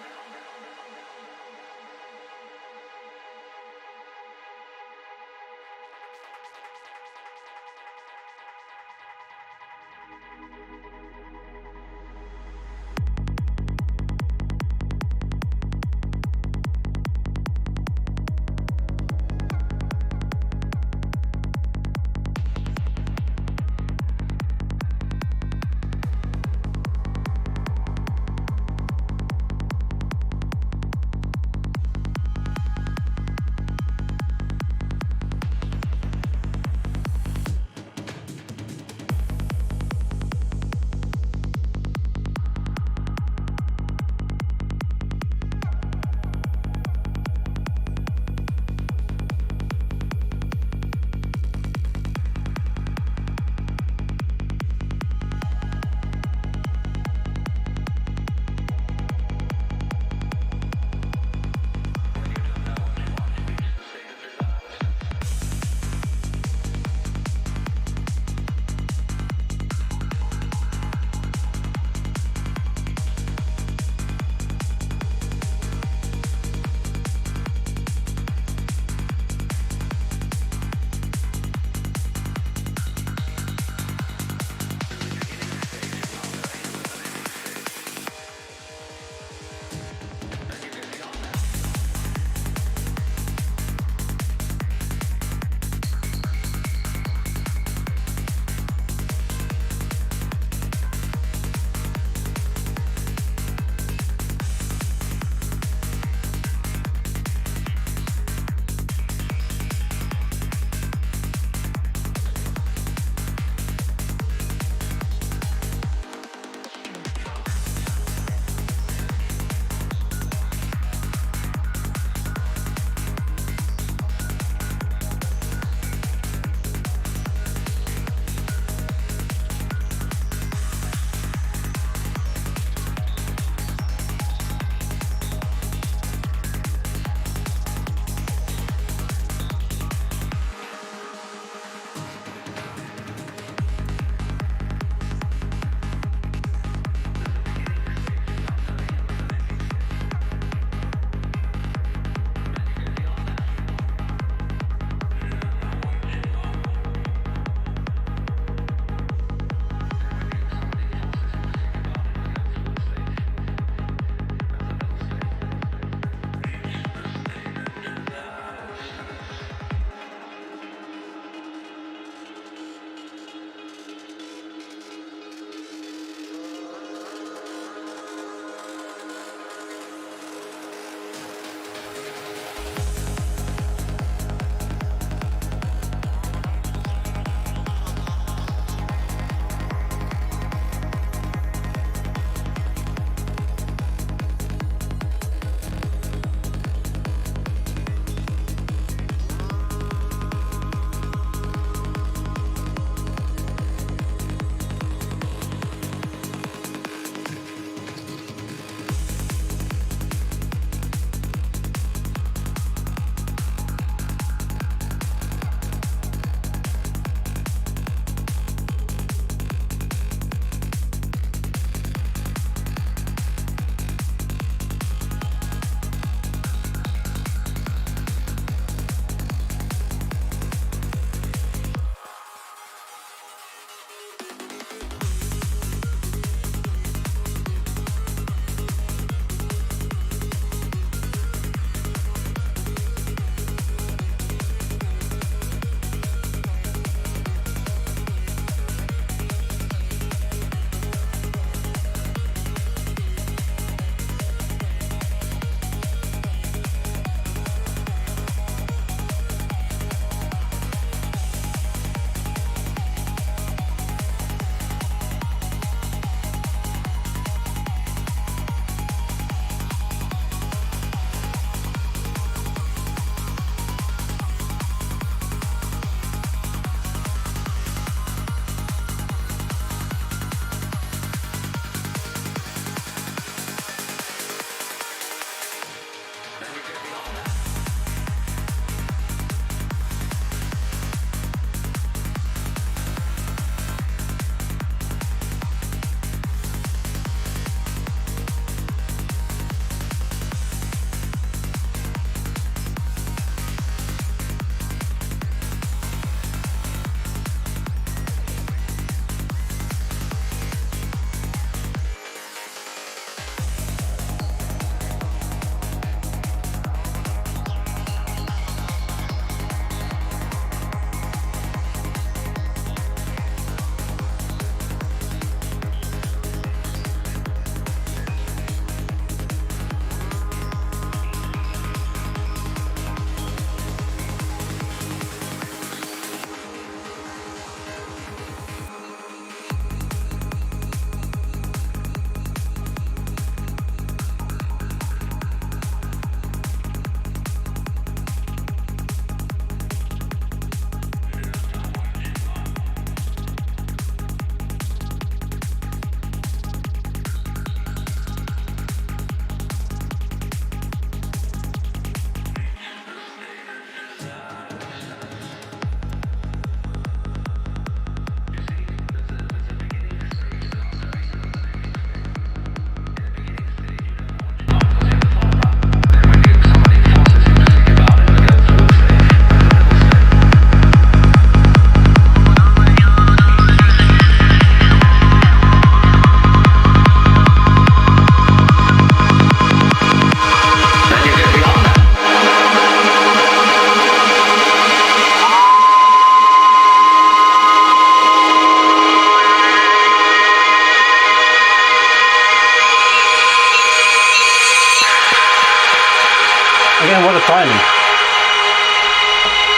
Again, what a timing.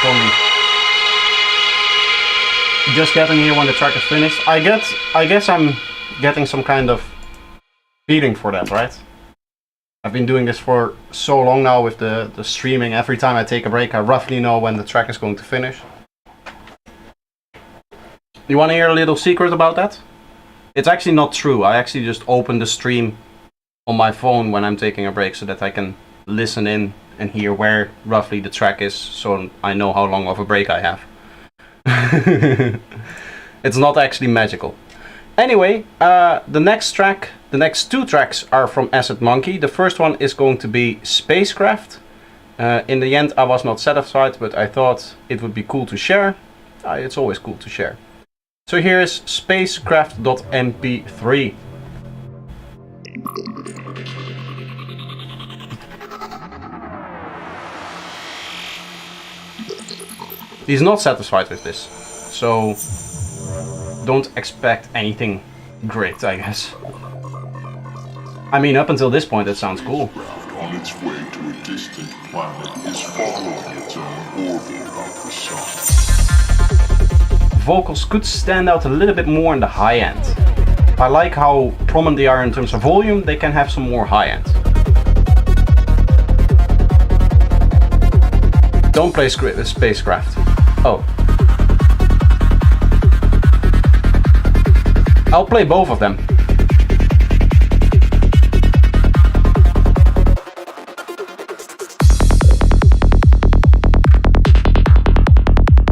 Tommy. Just getting here when the track is finished. I guess I'm getting some kind of feeling for that, right? I've been doing this for so long now with the streaming. Every time I take a break, I roughly know when the track is going to finish. You want to hear a little secret about that? It's actually not true. I actually just open the stream on my phone when I'm taking a break so that I can listen in and hear where roughly the track is, so I know how long of a break I have. It's not actually magical. Anyway, the next two tracks are from Acid Monkey. The first one is going to be Spacecraft. In the end, I was not satisfied, but I thought it would be cool to share. It's always cool to share. So here is spacecraft.mp3. He's not satisfied with this, so don't expect anything great, I guess. I mean, up until this point, it sounds cool. On its way to a distant planet is following its own orbit about the sun. Vocals could stand out a little bit more in the high end. I like how prominent they are in terms of volume. They can have some more high end. Don't play Spacecraft. Oh. I'll play both of them.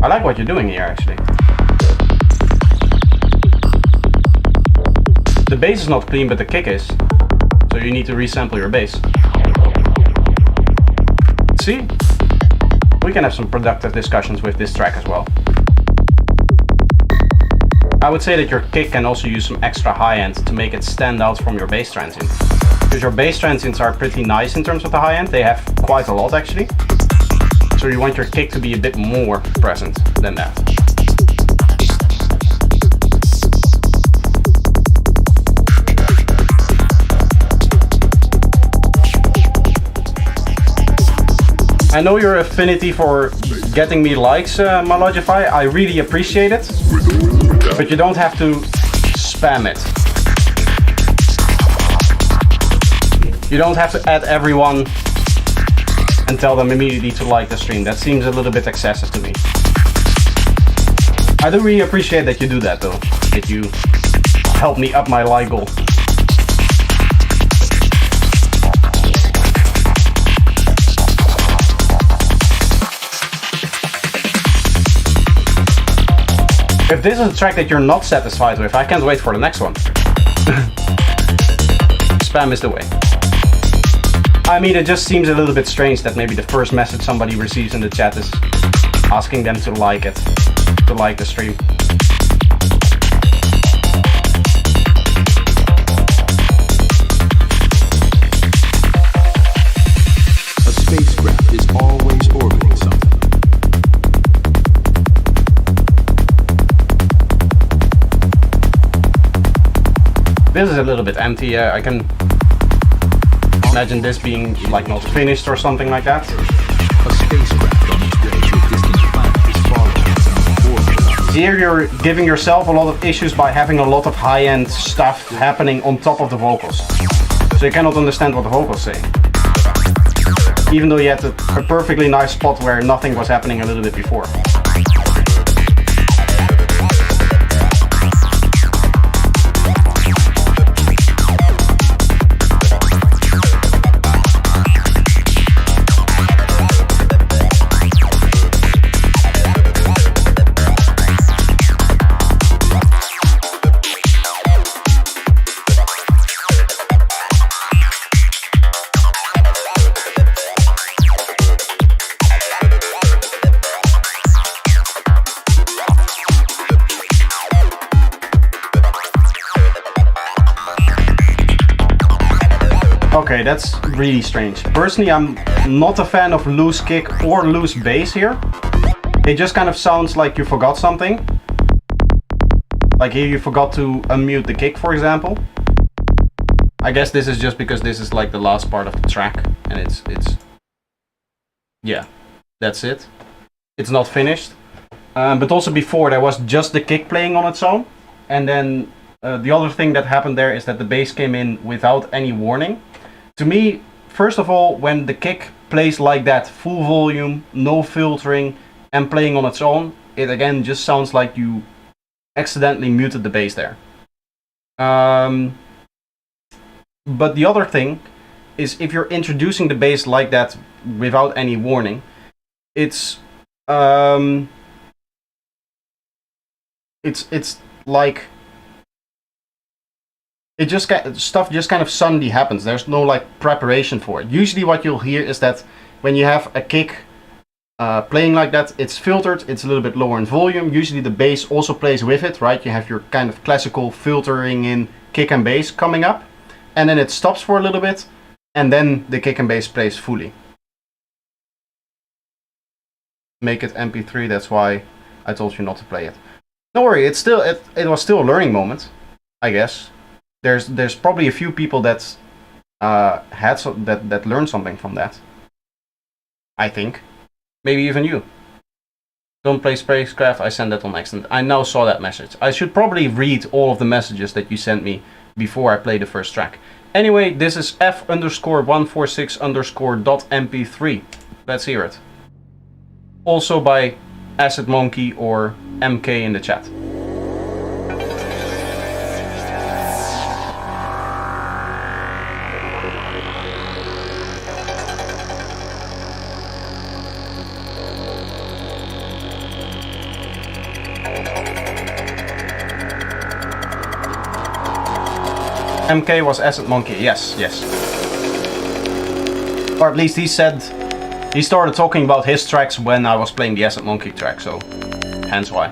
I like what you're doing here, actually. The bass is not clean, but the kick is. So you need to resample your bass. See? We can have some productive discussions with this track as well. I would say that your kick can also use some extra high end to make it stand out from your bass transient. Because your bass transients are pretty nice in terms of the high end. They have quite a lot, actually. So you want your kick to be a bit more present than that. I know your affinity for getting me likes, Malogify. I really appreciate it. But you don't have to spam it. You don't have to add everyone and tell them immediately to like the stream. That seems a little bit excessive to me. I do really appreciate that you do that though. That you help me up my like goal. If this is a track that you're not satisfied with, I can't wait for the next one. Spam is the way. I mean, it just seems a little bit strange that maybe the first message somebody receives in the chat is asking them to like it, to like the stream. A spacecraft is always orbiting something. This is a little bit empty. I can imagine this being like not finished or something like that. A spacecraft on its way to a distant planet is following its own orbit. Here you're giving yourself a lot of issues by having a lot of high-end stuff happening on top of the vocals. So you cannot understand what the vocals say. Even though you had a perfectly nice spot where nothing was happening a little bit before. Okay, that's really strange. Personally, I'm not a fan of loose kick or loose bass here. It just kind of sounds like you forgot something. Like here you forgot to unmute the kick, for example. I guess this is just because this is like the last part of the track and it's yeah, that's it. It's not finished. But also before there was just the kick playing on its own, and then the other thing that happened there is that the bass came in without any warning. To me, first of all, when the kick plays like that, full volume, no filtering, and playing on its own, it again just sounds like you accidentally muted the bass there. But the other thing is, if you're introducing the bass like that without any warning, it's like stuff just kind of suddenly happens. There's no like preparation for it. Usually what you'll hear is that when you have a kick playing like that, it's filtered, it's a little bit lower in volume. Usually the bass also plays with it, right? You have your kind of classical filtering in kick and bass coming up, and then it stops for a little bit, and then the kick and bass plays fully. Make it MP3, that's why I told you not to play it. Don't worry, it was still a learning moment, I guess. There's probably a few people that that learned something from that. I think. Maybe even you. Don't play spacecraft, I sent that on accident. I now saw that message. I should probably read all of the messages that you sent me before I play the first track. Anyway, this is f_146_.mp3. Let's hear it. Also by Acid Monkey or MK in the chat. MK was Acid Monkey, yes. Or at least he said, he started talking about his tracks when I was playing the Acid Monkey track, so hence why.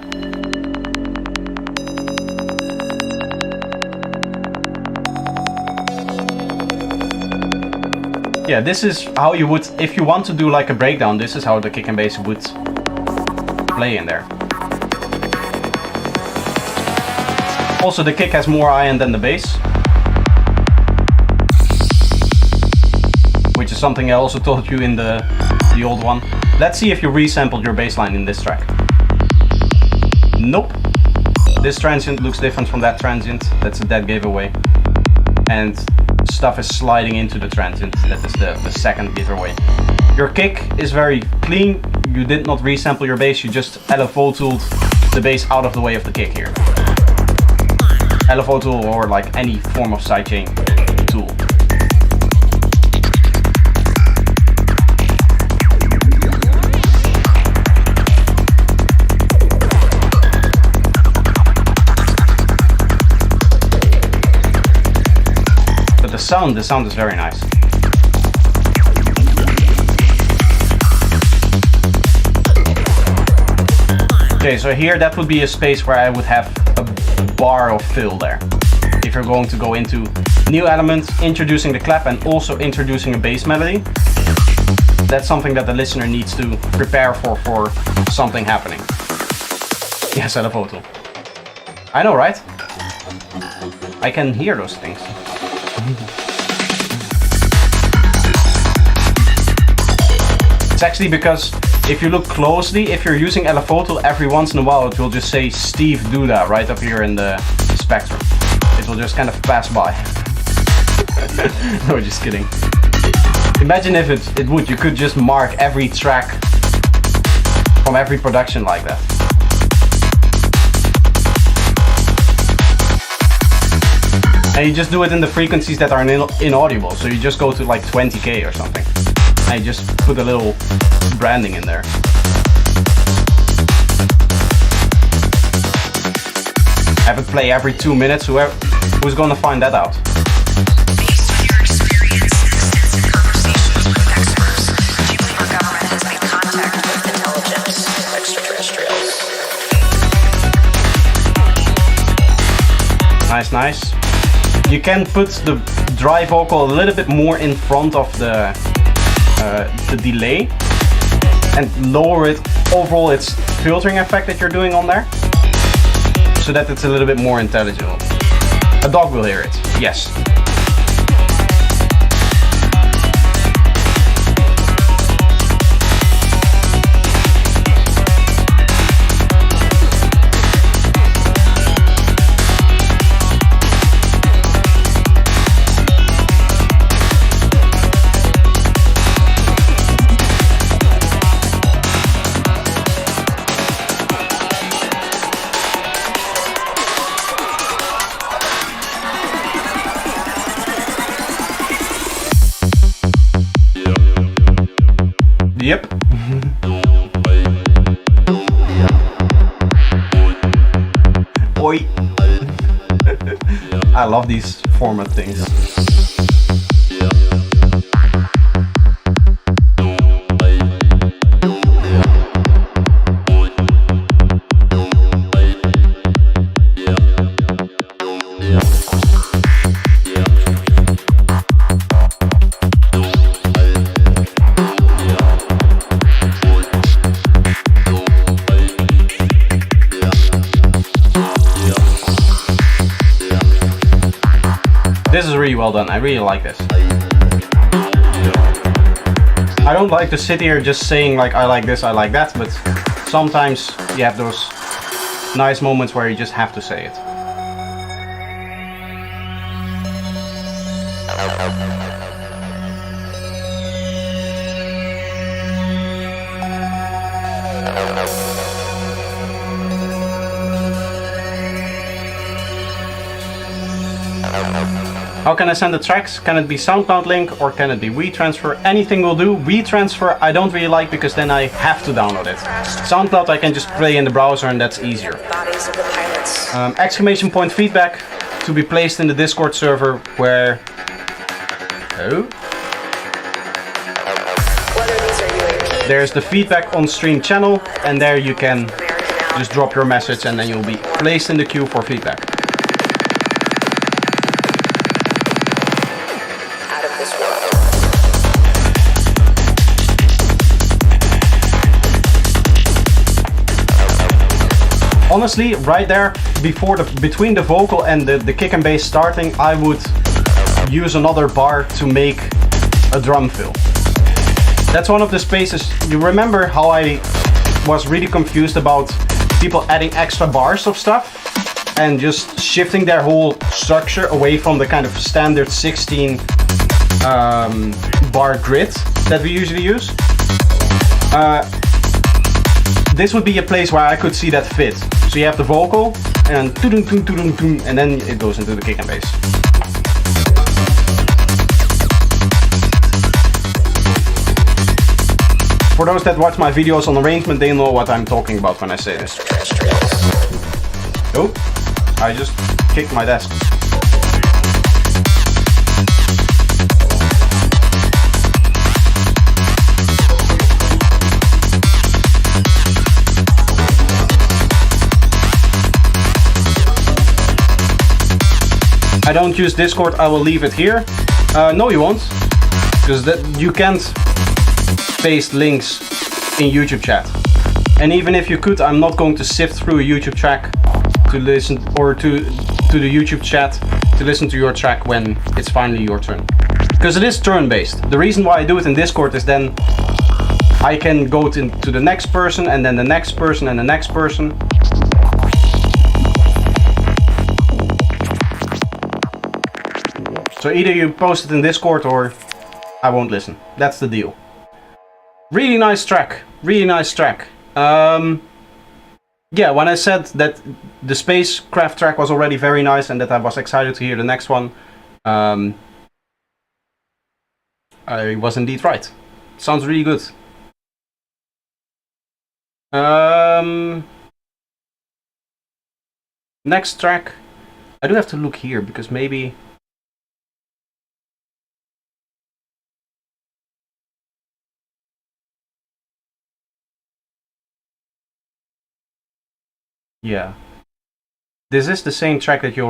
Yeah, this is how you would, if you want to do like a breakdown, this is how the kick and bass would play in there. Also, the kick has more high end than the bass, which is something I also told you in the old one. Let's see if you resampled your bass line in this track. Nope. This transient looks different from that transient. That's a dead giveaway. And stuff is sliding into the transient. That is the second giveaway. Your kick is very clean. You did not resample your bass. You just LFO tooled the bass out of the way of the kick here. LFO tool or like any form of sidechain tool. But the sound is very nice. Okay, so here that would be a space where I would have a bar of fill there. If you're going to go into new elements, introducing the clap and also introducing a bass melody, that's something that the listener needs to prepare for something happening. Yes, a photo. I know, right? I can hear those things. It's actually because if you look closely, if you're using LFO, every once in a while it will just say Steve Duda right up here in the spectrum. It will just kind of pass by. No, just kidding. Imagine if it would, you could just mark every track from every production like that. And you just do it in the frequencies that are inaudible, so you just go to like 20k or something. And you just put a little branding in there. Have it play every 2 minutes, who's gonna find that out? Based on your experience and extensive conversations with experts, do you believe our government has made contact with intelligence extraterrestrials? Nice. You can put the dry vocal a little bit more in front of the delay and lower it. Overall, it's filtering effect that you're doing on there, so that it's a little bit more intelligible. A dog will hear it, yes. Yep. Oi. I love these format things. This is really well done. I really like this. I don't like to sit here just saying like I like this, I like that, but sometimes you have those nice moments where you just have to say it. How can I send the tracks? Can it be SoundCloud link or can it be WeTransfer? Anything will do. WeTransfer I don't really like because then I have to download it. SoundCloud I can just play in the browser and that's easier. Exclamation point feedback to be placed in the Discord server where... Oh? There's the feedback on stream channel and there you can just drop your message and then you'll be placed in the queue for feedback. Honestly, right there, between the vocal and the kick and bass starting, I would use another bar to make a drum fill. That's one of the spaces. You remember how I was really confused about people adding extra bars of stuff and just shifting their whole structure away from the kind of standard 16 bar grid that we usually use. This would be a place where I could see that fit. So you have the vocal and and then it goes into the kick and bass. For those that watch my videos on arrangement, they know what I'm talking about when I say this. Oh, I just kicked my desk. I don't use Discord, I will leave it here. No you won't, because you can't paste links in YouTube chat. And even if you could, I'm not going to sift through a YouTube track to listen, or to the YouTube chat to listen to your track when it's finally your turn. Because it is turn-based. The reason why I do it in Discord is then I can go to the next person and then the next person and the next person. So either you post it in Discord or I won't listen. That's the deal. Really nice track. Really nice track. Yeah, when I said that the spacecraft track was already very nice and that I was excited to hear the next one, I was indeed right. Sounds really good. Next track. I do have to look here because maybe... Yeah. This is the same track that you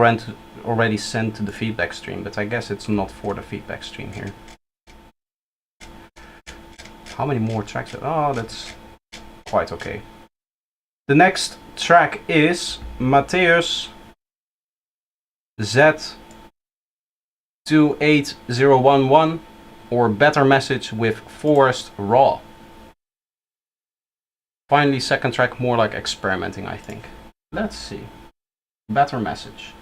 already sent to the feedback stream, but I guess it's not for the feedback stream here. How many more tracks? Oh, that's quite okay. The next track is Matthäus Z28011 or Better Message with Forest Raw. Finally, second track, more like experimenting, I think. Let's see. Better Message.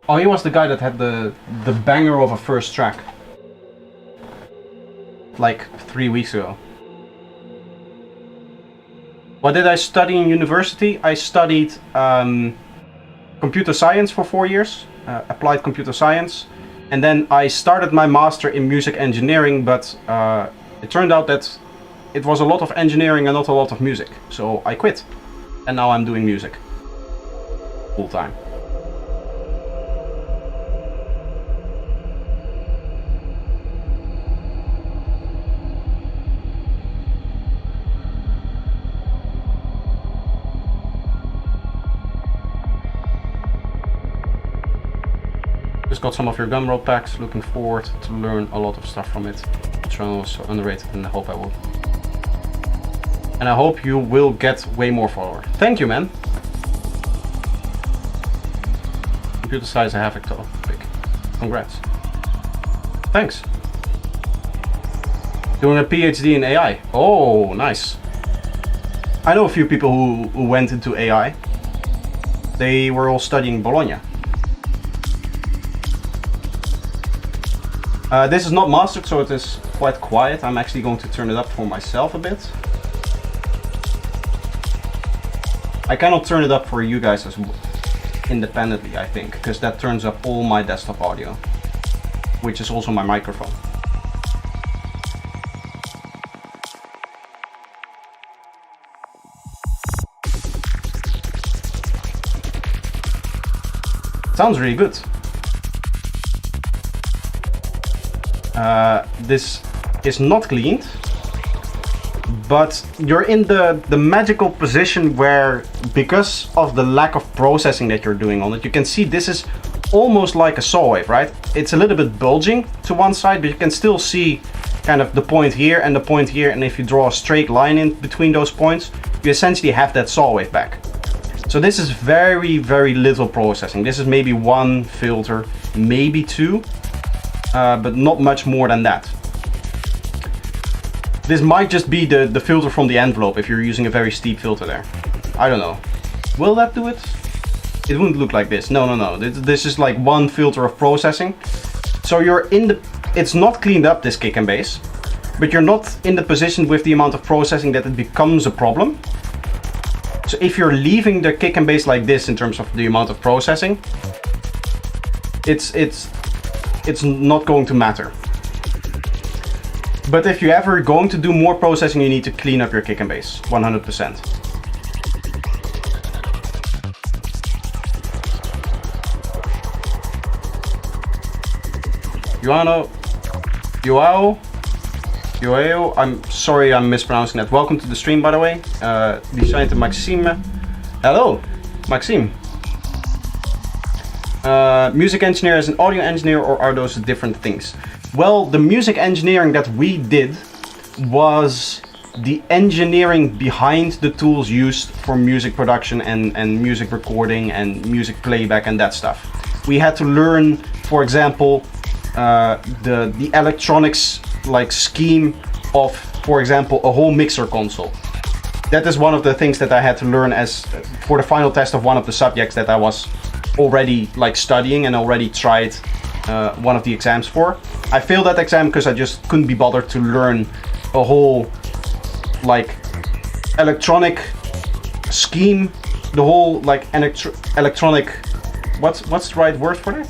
Oh, he was the guy that had the banger of a first track. Like 3 weeks ago. What did I study in university? I studied computer science for 4 years. Applied computer science. And then I started my master in music engineering, but it turned out that it was a lot of engineering and not a lot of music. So I quit. And now I'm doing music. Full time. Just got some of your Gumroad packs, looking forward to learn a lot of stuff from it. The channel is so underrated and I hope I will. And I hope you will get way more followers. Thank you, man. Computer size a half topic. Congrats. Thanks. Doing a PhD in AI. Oh, nice. I know a few people who went into AI. They were all studying Bologna. This is not mastered, so it is quite quiet. I'm actually going to turn it up for myself a bit. I cannot turn it up for you guys as independently, I think, because that turns up all my desktop audio, which is also my microphone. Sounds really good. This is not cleaned, but you're in the magical position where, because of the lack of processing that you're doing on it, you can see this is almost like a saw wave, right? It's a little bit bulging to one side, but you can still see kind of the point here and the point here, and if you draw a straight line in between those points, you essentially have that saw wave back. So this is very, very little processing. This is maybe one filter, maybe two, but not much more than that. This might just be the filter from the envelope if you're using a very steep filter there. I don't know. Will that do it? It wouldn't look like this. No, no, no. This is like one filter of processing. So you're in the... It's not cleaned up, this kick and bass, but you're not in the position with the amount of processing that it becomes a problem. So if you're leaving the kick and bass like this in terms of the amount of processing, it's not going to matter. But if you're ever going to do more processing, you need to clean up your kick and bass, 100%. Joao, I'm sorry I'm mispronouncing that. Welcome to the stream, by the way. Design to Maxime. Hello, Maxime. Music engineer as an audio engineer, or are those different things? Well, the music engineering that we did was the engineering behind the tools used for music production and music recording and music playback and that stuff. We had to learn, for example, the electronics like scheme of, for example, a whole mixer console. That is one of the things that I had to learn as for the final test of one of the subjects that I was already like studying and already tried one of the exams for. I failed that exam because I just couldn't be bothered to learn a whole like electronic scheme, the whole like electronic, what's the right word for that?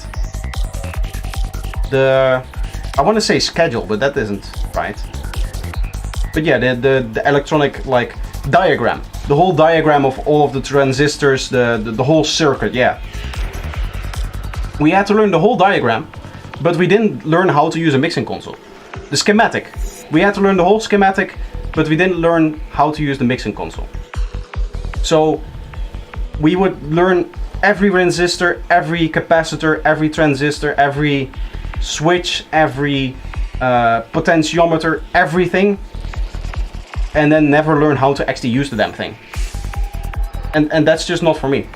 I want to say schedule, but that isn't right. But yeah, the electronic like diagram, the whole diagram of all of the transistors, the whole circuit, yeah. We had to learn the whole diagram, but we didn't learn how to use a mixing console. The schematic. We had to learn the whole schematic, but we didn't learn how to use the mixing console. So we would learn every resistor, every capacitor, every transistor, every switch, every potentiometer, everything, and then never learn how to actually use the damn thing. And that's just not for me.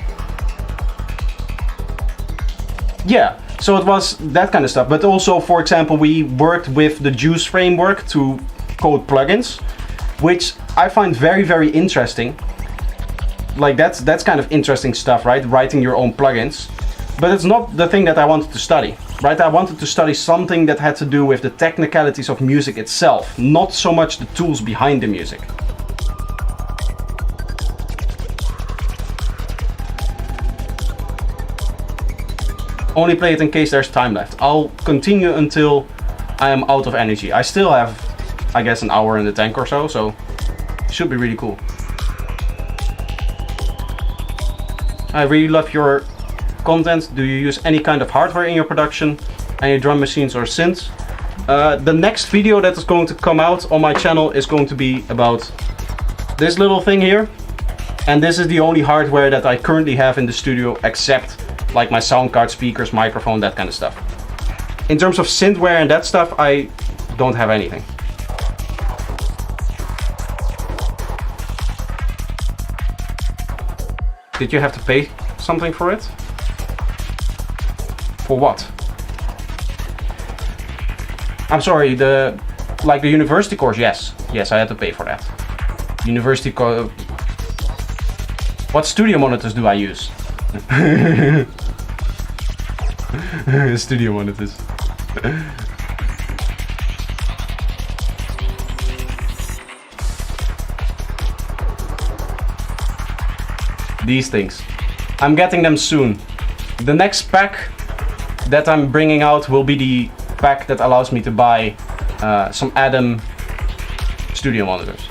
Yeah, so it was that kind of stuff. But also, for example, we worked with the Juice framework to code plugins, which I find very, very interesting. Like that's kind of interesting stuff, right? Writing your own plugins. But it's not the thing that I wanted to study, right? I wanted to study something that had to do with the technicalities of music itself, not so much the tools behind the music. Only play it in case there's time left. I'll continue until I am out of energy. I still have I guess, an hour in the tank or so. So should be really cool. I really love your content. Do you use any kind of hardware in your production? Any drum machines or synths? The next video that is going to come out on my channel is going to be about this little thing here. And this is the only hardware that I currently have in the studio, except like my sound card, speakers, microphone, that kind of stuff. In terms of synthware and that stuff, I don't have anything. Did you have to pay something for it? For what? I'm sorry, the university course, yes. Yes, I had to pay for that. University what studio monitors do I use? Studio monitors. These things. I'm getting them soon. The next pack that I'm bringing out will be the pack that allows me to buy some Adam studio monitors.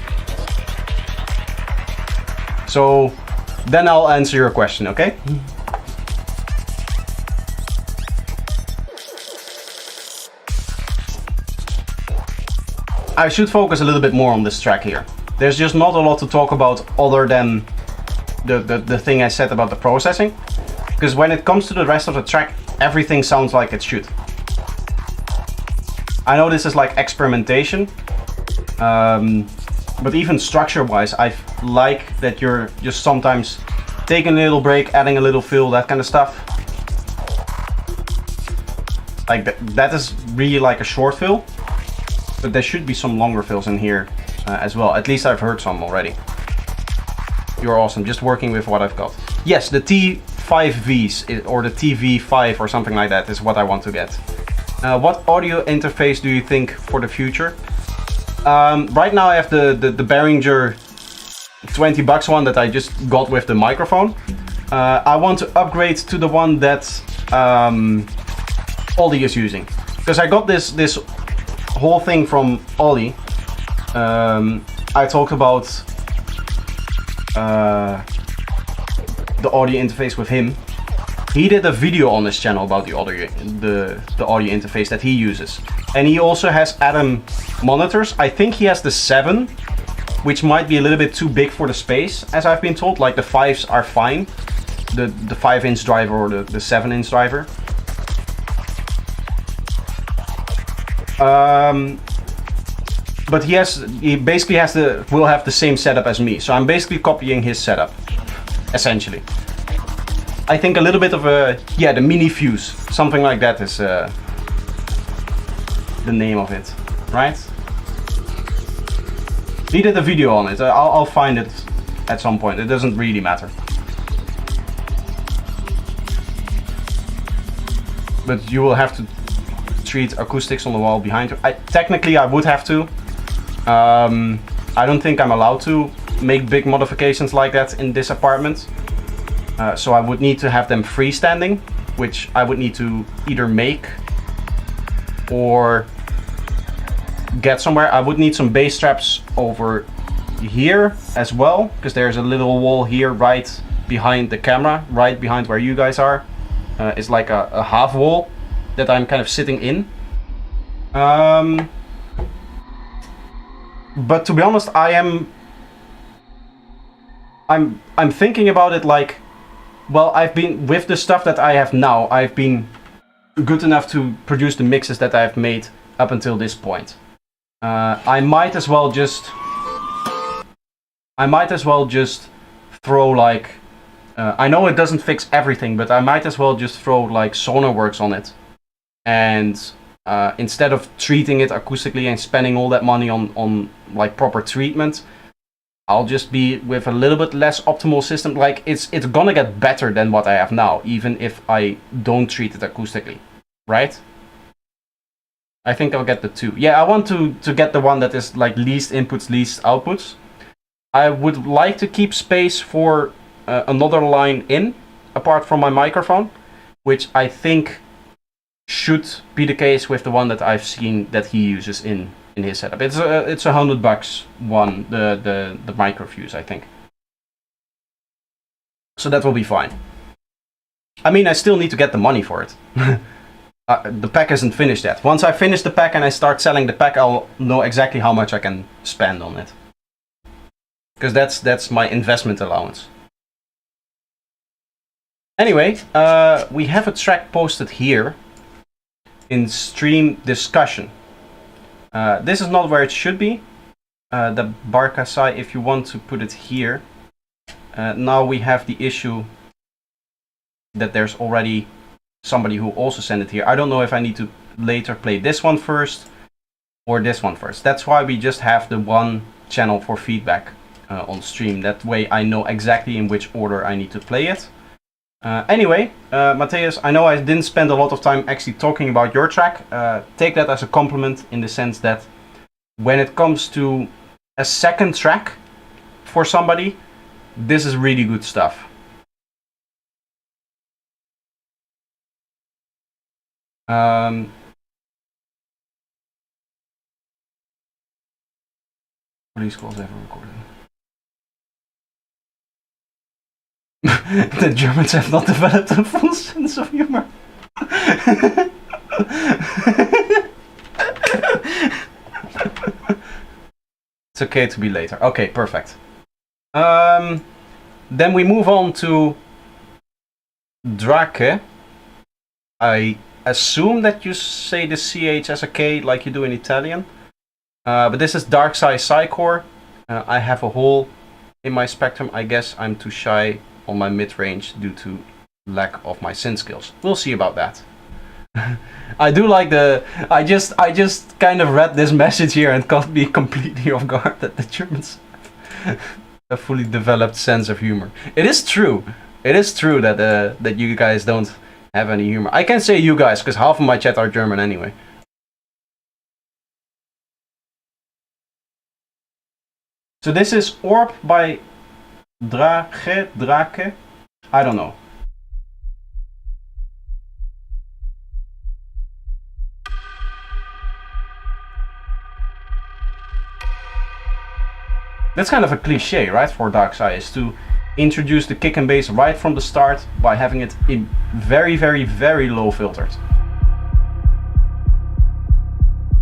So then I'll answer your question, okay? I should focus a little bit more on this track here. There's just not a lot to talk about other than the thing I said about the processing. Because when it comes to the rest of the track, everything sounds like it should. I know this is like experimentation, but even structure-wise, I like that you're just sometimes taking a little break, adding a little fill, that kind of stuff. Like that is really like a short fill, but there should be some longer fills in here as well. At least I've heard some already. You're awesome, just working with what I've got. Yes, the T5Vs or the TV5 or something like that is what I want to get. What audio interface do you think for the future? Right now I have the Behringer $20 one that I just got with the microphone. I want to upgrade to the one that Ollie is using, because I got this whole thing from Ollie. I talked about the audio interface with him. He did a video on his channel about the audio interface that he uses, and he also has Adam monitors. I think he has the 7, which might be a little bit too big for the space, as I've been told. Like the 5s are fine, the 5-inch driver or the 7-inch driver. But he basically will have the same setup as me, so I'm basically copying his setup, essentially. I think a little bit of the mini fuse, something like that is the name of it, right? He did a video on it. I'll find it at some point. It doesn't really matter. But you will have to treat acoustics on the wall behind you. Technically, I would have to. I don't think I'm allowed to make big modifications like that in this apartment. So I would need to have them freestanding, which I would need to either make or get somewhere. I would need some bass straps over here as well, because there's a little wall here right behind the camera, right behind where you guys are. It's like a half wall that I'm kind of sitting in. But to be honest, I'm thinking about it like, well, I've been with the stuff that I have now, I've been good enough to produce the mixes that I've made up until this point. I might as well just throw like, I know it doesn't fix everything, but I might as well just throw like SonarWorks on it, and instead of treating it acoustically and spending all that money on like proper treatment, I'll just be with a little bit less optimal system. Like it's gonna get better than what I have now, even if I don't treat it acoustically, right? I think I'll get the 2. Yeah, I want to get the one that is like least inputs, least outputs. I would like to keep space for another line in, apart from my microphone, which I think should be the case with the one that I've seen that he uses in in his setup. It's $100 one, the micro fuse, I think. So that will be fine. I mean, I still need to get the money for it. The pack isn't finished yet. Once I finish the pack and I start selling the pack, I'll know exactly how much I can spend on it. Because that's my investment allowance. Anyway, we have a track posted here in stream discussion. This is not where it should be. The Barkasai, if you want to put it here. Now we have the issue that there's already somebody who also sent it here. I don't know if I need to later play this one first or this one first. That's why we just have the one channel for feedback on stream. That way I know exactly in which order I need to play it. Anyway, Matthias, I know I didn't spend a lot of time actually talking about your track. Take that as a compliment in the sense that when it comes to a second track for somebody, this is really good stuff. What are these calls ever recorded? The Germans have not developed a full sense of humor. It's okay to be later. Okay, perfect. Then we move on to Drake. I assume that you say the CH as a K like you do in Italian. But this is Dark Side Psycore. I have a hole in my spectrum. I guess I'm too shy on my mid-range due to lack of my synth skills. We'll see about that. I do like I just kind of read this message here and caught me completely off guard that the Germans have a fully developed sense of humor. It is true. It is true that that you guys don't have any humor. I can say you guys because half of my chat are German anyway. So this is Orb by Drake. I don't know. That's kind of a cliche, right, for Darkside, is to introduce the kick and bass right from the start by having it in very, very, very low filtered.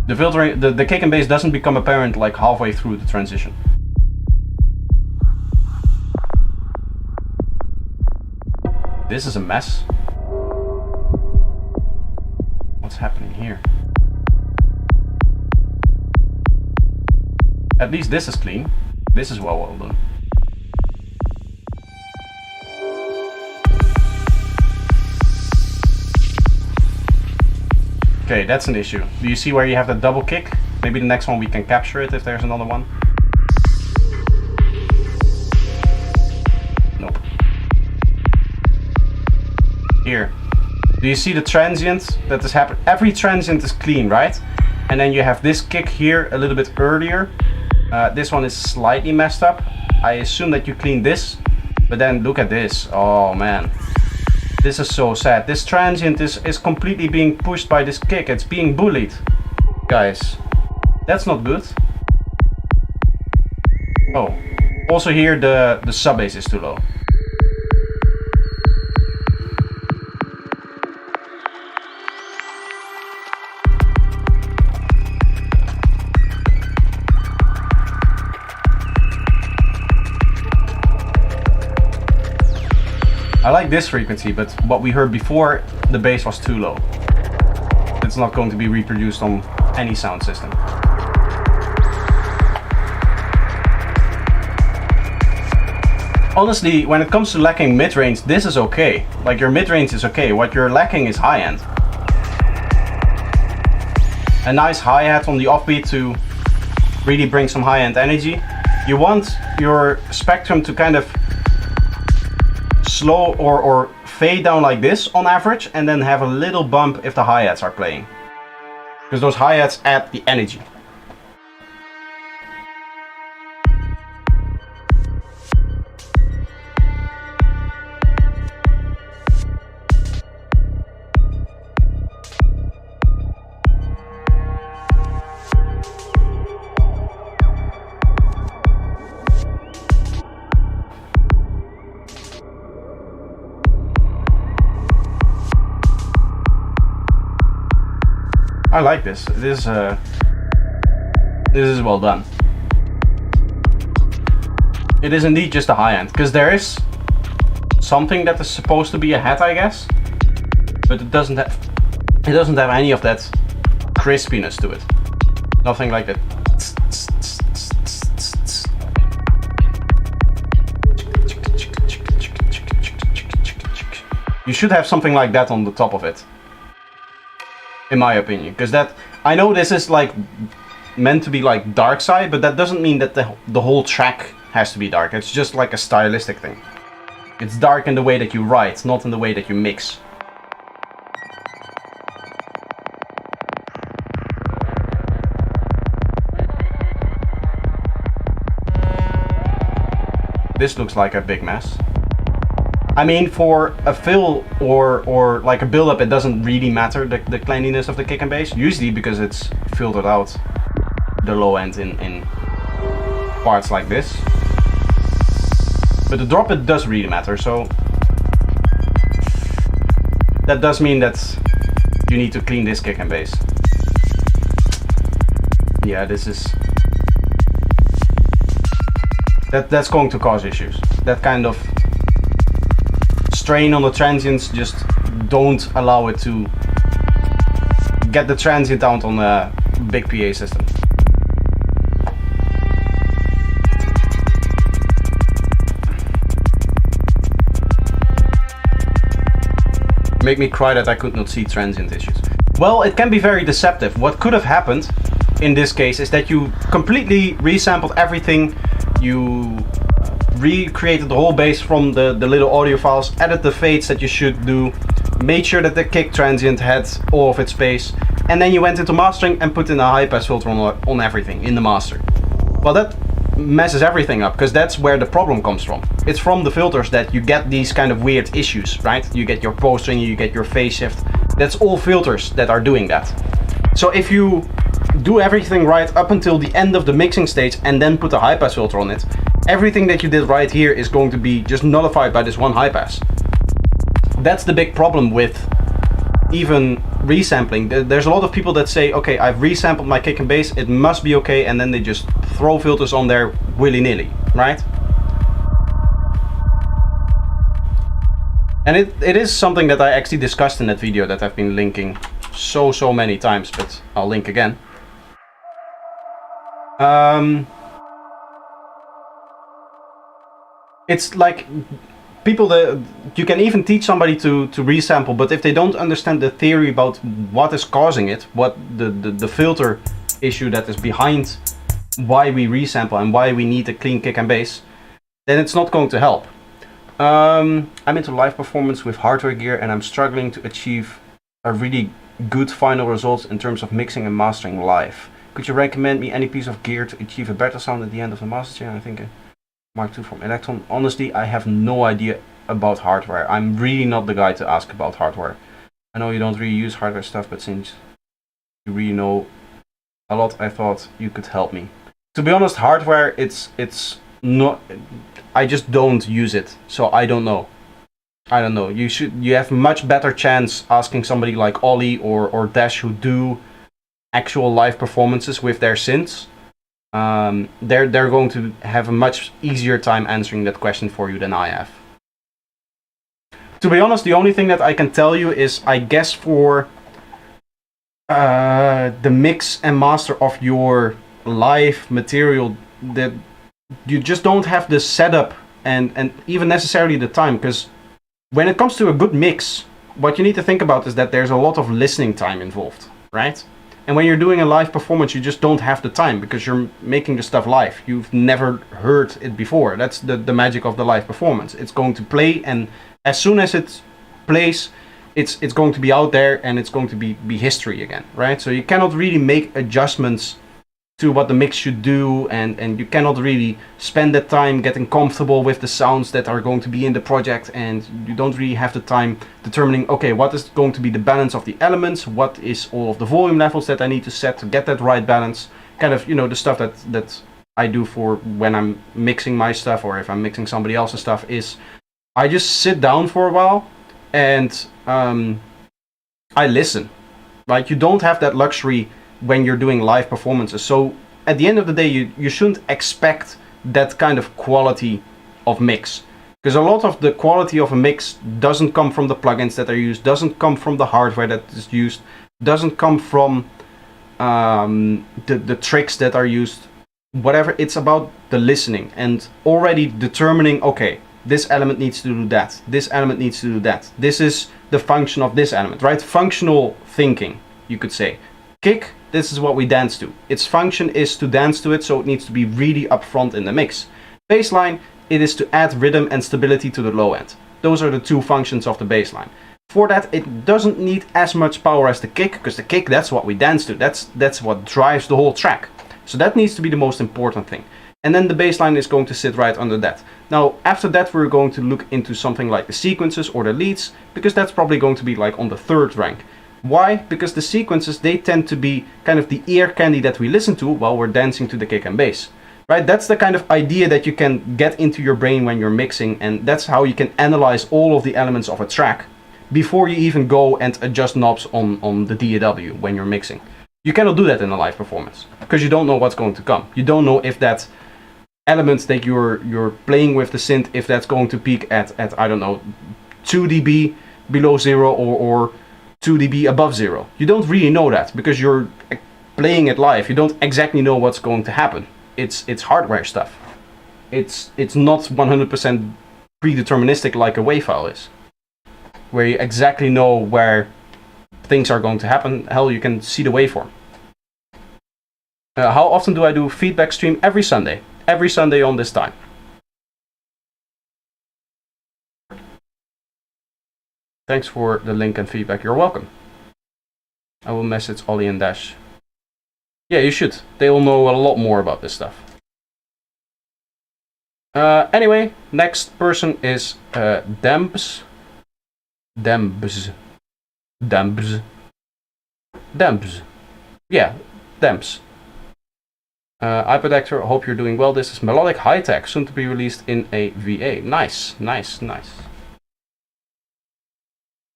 The filtering, the kick and bass doesn't become apparent like halfway through the transition. This is a mess. What's happening here? At least this is clean. This is well done. Okay, that's an issue. Do you see where you have the double kick? Maybe the next one we can capture it if there's another one. Nope. Here. Do you see the transient that has happened? Every transient is clean, right? And then you have this kick here a little bit earlier. This one is slightly messed up. I assume that you clean this, but then look at this. Oh man. This is so sad. This transient is completely being pushed by this kick. It's being bullied. Guys, that's not good. Oh, also here the sub bass is too low. I like this frequency, but what we heard before, the bass was too low. It's not going to be reproduced on any sound system. Honestly, when it comes to lacking mid-range, this is okay. Like, your mid-range is okay. What you're lacking is high-end. A nice hi-hat on the offbeat to really bring some high-end energy. You want your spectrum to kind of slow or fade down like this on average, and then have a little bump if the hi-hats are playing, because those hi-hats add the energy. I like this. This is well done. It is indeed just a high end, because there is something that is supposed to be a hat, I guess, but it doesn't have any of that crispiness to it. Nothing like that. You should have something like that on the top of it, in my opinion, because that, I know this is like meant to be like dark side, but that doesn't mean that the whole track has to be dark. It's just like a stylistic thing. It's dark in the way that you write, not in the way that you mix. This looks like a big mess. I mean, for a fill or like a build-up, it doesn't really matter, the cleanliness of the kick and bass, usually because it's filtered out the low end in parts like this. But the drop, it does really matter, so that does mean that you need to clean this kick and bass. Yeah, this is... That's going to cause issues. That kind of strain on the transients, just don't allow it to get the transient out on a big PA system. Make me cry that I could not see transient issues. Well, it can be very deceptive. What could have happened in this case is that you completely resampled everything. You recreated the whole bass from the little audio files, added the fades that you should do, made sure that the kick transient had all of its space, and then you went into mastering and put in a high pass filter on everything in the master. Well, that messes everything up, because that's where the problem comes from. It's from the filters that you get these kind of weird issues, right? You get your post-string, you get your phase shift. That's all filters that are doing that. So if you do everything right up until the end of the mixing stage and then put a high pass filter on it, everything that you did right here is going to be just nullified by this one high pass. That's the big problem with even resampling. There's a lot of people that say, okay, I've resampled my kick and bass, it must be okay, and then they just throw filters on there willy-nilly, right? And it is something that I actually discussed in that video that I've been linking so many times, but I'll link again. It's like people that you can even teach somebody to resample, but if they don't understand the theory about what is causing it, what the filter issue that is behind why we resample and why we need a clean kick and bass, then it's not going to help. I'm into live performance with hardware gear and I'm struggling to achieve a really good final result in terms of mixing and mastering live. Could you recommend me any piece of gear to achieve a better sound at the end of the master chain? I think a Mark II from Electron. Honestly, I have no idea about hardware. I'm really not the guy to ask about hardware. I know you don't really use hardware stuff, but since you really know a lot, I thought you could help me. To be honest, hardware, it's not... I just don't use it, so I don't know. I don't know. You have much better chance asking somebody like Ollie or Dash who do actual live performances with their synths. They're going to have a much easier time answering that question for you than I have. To be honest, the only thing that I can tell you is, I guess for the mix and master of your live material, that you just don't have the setup and even necessarily the time, because when it comes to a good mix, what you need to think about is that there's a lot of listening time involved, right? And when you're doing a live performance, you just don't have the time because you're making the stuff live. You've never heard it before. That's the magic of the live performance. It's going to play, and as soon as it plays, it's going to be out there and it's going to be history again, right? So you cannot really make adjustments to what the mix should do, and you cannot really spend that time getting comfortable with the sounds that are going to be in the project, and you don't really have the time determining, okay, what is going to be the balance of the elements, what is all of the volume levels that I need to set to get that right balance, kind of, you know, the stuff that I do for when I'm mixing my stuff, or if I'm mixing somebody else's stuff, is I just sit down for a while and I listen. right? You don't have that luxury when you're doing live performances. So at the end of the day, you shouldn't expect that kind of quality of mix. Because a lot of the quality of a mix doesn't come from the plugins that are used, doesn't come from the hardware that is used, doesn't come from the tricks that are used, whatever. It's about the listening and already determining, okay, this element needs to do that, this element needs to do that, this is the function of this element, right? Functional thinking, you could say. Kick, this is what we dance to. Its function is to dance to it, so it needs to be really upfront in the mix. Bassline, it is to add rhythm and stability to the low end. Those are the two functions of the bassline. For that, it doesn't need as much power as the kick, because the kick, that's what we dance to. That's what drives the whole track. So that needs to be the most important thing. And then the bassline is going to sit right under that. Now, after that, we're going to look into something like the sequences or the leads, because that's probably going to be like on the third rank. Why? Because the sequences, they tend to be kind of the ear candy that we listen to while we're dancing to the kick and bass. Right? That's the kind of idea that you can get into your brain when you're mixing, and that's how you can analyze all of the elements of a track before you even go and adjust knobs on the DAW when you're mixing. You cannot do that in a live performance, because you don't know what's going to come. You don't know if that element that you're playing with the synth, if that's going to peak at I don't know, 2 dB below 0 or 2 dB above 0. You don't really know that, because you're playing it live. You don't exactly know what's going to happen. It's hardware stuff. It's not 100% predeterministic like a WAV file is, where you exactly know where things are going to happen. Hell, you can see the waveform. How often do I do feedback stream? Every Sunday. Every Sunday on this time. Thanks for the link and feedback. You're welcome. I will message Ollie and Dash. Yeah, you should. They will know a lot more about this stuff. Anyway, next person is Demps. Demps. Demps. Demps. Yeah, Demps. iPad actor, I hope you're doing well. This is Melodic High Tech, soon to be released in a VA. Nice, nice, nice.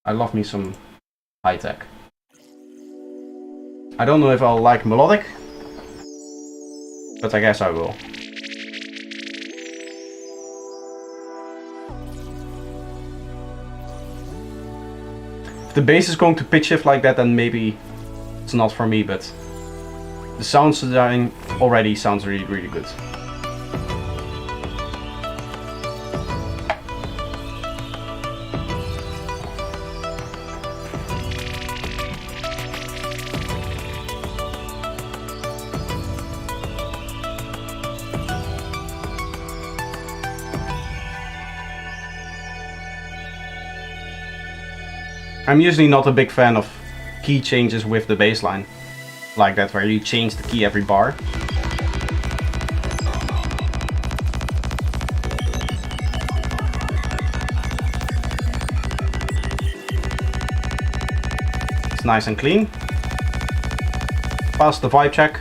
I love me some high tech. I don't know if I'll like melodic, but I guess I will. If the bass is going to pitch shift like that, then maybe it's not for me, but the sound design already sounds really, really good. I'm usually not a big fan of key changes with the bassline, like that, where you change the key every bar. It's nice and clean. Pass the vibe check.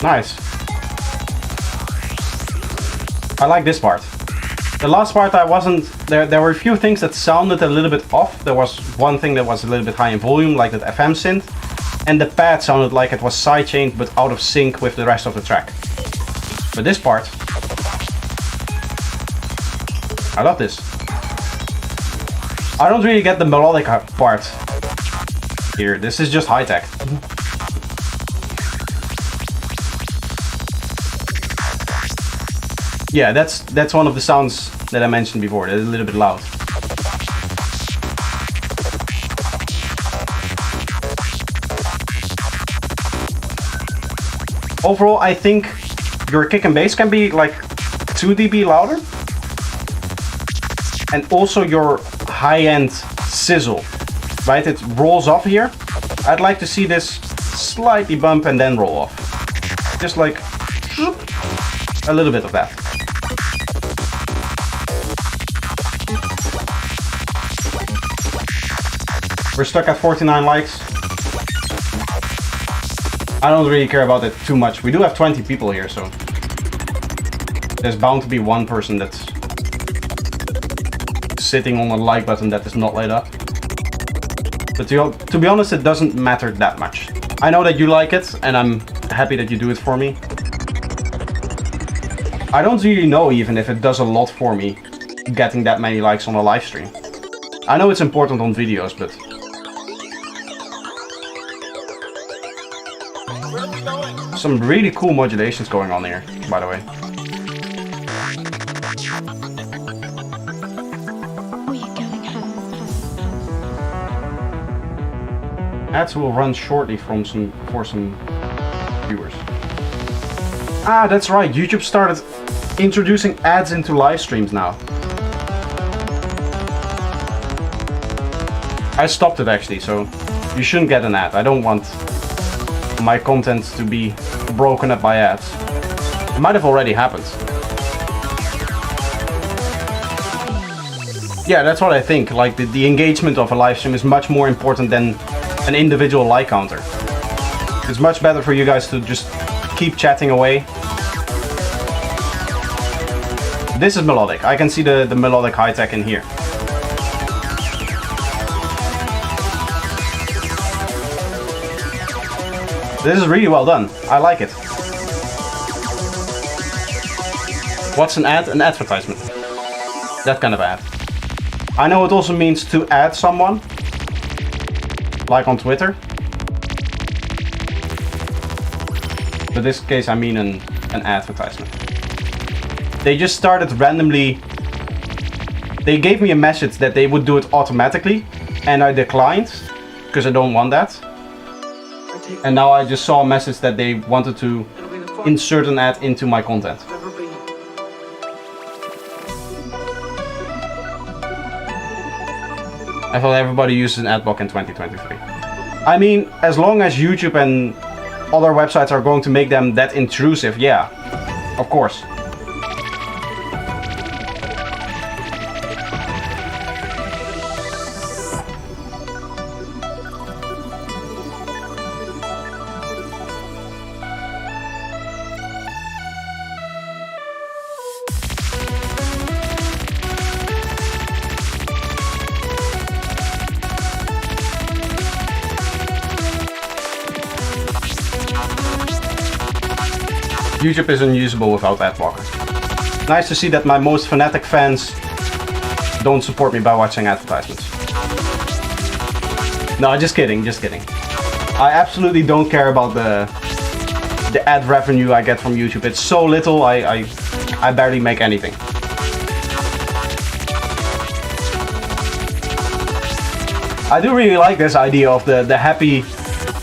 Nice. I like this part. The last part I wasn't... There were a few things that sounded a little bit off. There was one thing that was a little bit high in volume, like that FM synth. And the pad sounded like it was sidechained but out of sync with the rest of the track. But this part... I love this. I don't really get the melodic part here. This is just high tech. Yeah, that's one of the sounds that I mentioned before. That's a little bit loud. Overall, I think your kick and bass can be like 2 dB louder. And also your high-end sizzle, right? It rolls off here. I'd like to see this slightly bump and then roll off. Just like a little bit of that. We're stuck at 49 likes. I don't really care about it too much. We do have 20 people here, so there's bound to be one person that's sitting on a like button that is not lit up. But to be honest, it doesn't matter that much. I know that you like it, and I'm happy that you do it for me. I don't really know even if it does a lot for me, getting that many likes on a live stream. I know it's important on videos, but... Some really cool modulations going on here, by the way. Ads will run shortly for some viewers. Ah, that's right. YouTube started introducing ads into live streams now. I stopped it actually, so you shouldn't get an ad. I don't want my content to be broken up by ads. It might have already happened. Yeah, that's what I think. Like the engagement of a live stream is much more important than an individual like counter. It's much better for you guys to just keep chatting away. This is melodic. I can see the melodic high-tech in here. This is really well done. I like it. What's an ad? An advertisement. That kind of ad. I know it also means to add someone. Like on Twitter. But in this case I mean an advertisement. They just started randomly. They gave me a message that they would do it automatically, and I declined because I don't want that. And now I just saw a message that they wanted to insert an ad into my content. I thought everybody uses an ad block in 2023. I mean, as long as YouTube and other websites are going to make them that intrusive, yeah, of course. YouTube is unusable without adblocker. Nice to see that my most fanatic fans don't support me by watching advertisements. No, just kidding, just kidding. I absolutely don't care about the ad revenue I get from YouTube. It's so little, I barely make anything. I do really like this idea of the happy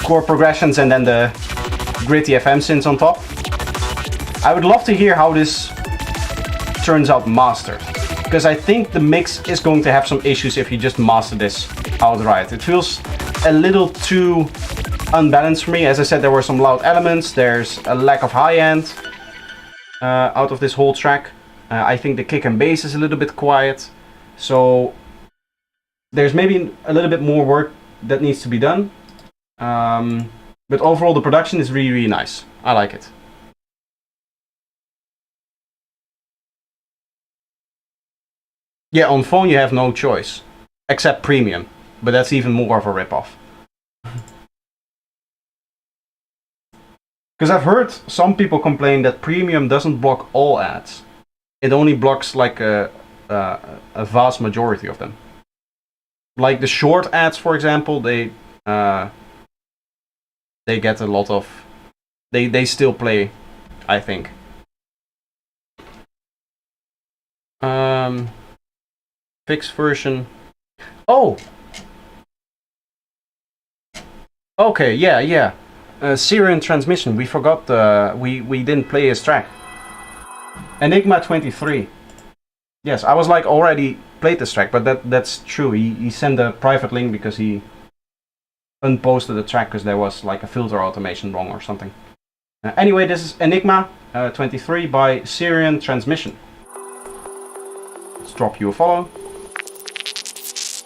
chord progressions and then the gritty FM synths on top. I would love to hear how this turns out mastered, because I think the mix is going to have some issues if you just master this outright. It feels a little too unbalanced for me. As I said, there were some loud elements, there's a lack of high end out of this whole track. I think the kick and bass is a little bit quiet, so there's maybe a little bit more work that needs to be done. But overall the production is really, really nice. I like it. Yeah, on phone you have no choice, except premium, but that's even more of a ripoff. Because I've heard some people complain that premium doesn't block all ads. It only blocks like a vast majority of them. Like the short ads, for example, they get a lot of... They still play, I think. Fixed version. Oh! Okay, yeah. Syrian transmission. We forgot. We didn't play his track. Enigma 23. Yes, I was like already played this track, but that's true. He sent a private link because he unposted the track because there was like a filter automation wrong or something. Anyway, this is Enigma 23 by Syrian Transmission. Let's drop you a follow.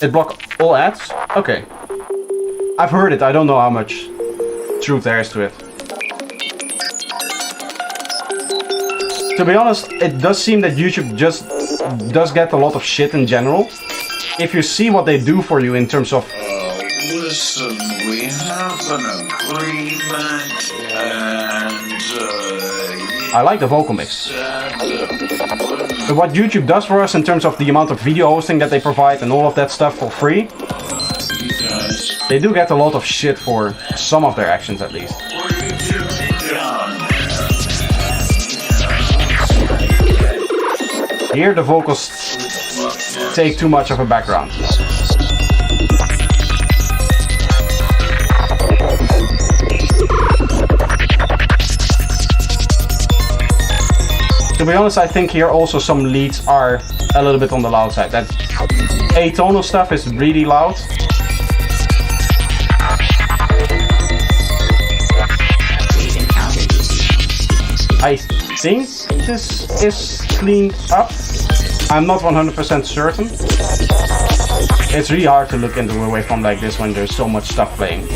It blocked all ads? Okay. I've heard it, I don't know how much truth there is to it. To be honest, it does seem that YouTube just does get a lot of shit in general. If you see what they do for you in terms of... Listen, we have an agreement and... I like the vocal mix. But what YouTube does for us in terms of the amount of video hosting that they provide and all of that stuff for free, they do get a lot of shit for some of their actions at least. Here the vocals take too much of a background. To be honest, I think here also some leads are a little bit on the loud side. That atonal stuff is really loud. I think this is cleaned up. I'm not 100% certain. It's really hard to look into a waveform like this when there's so much stuff playing.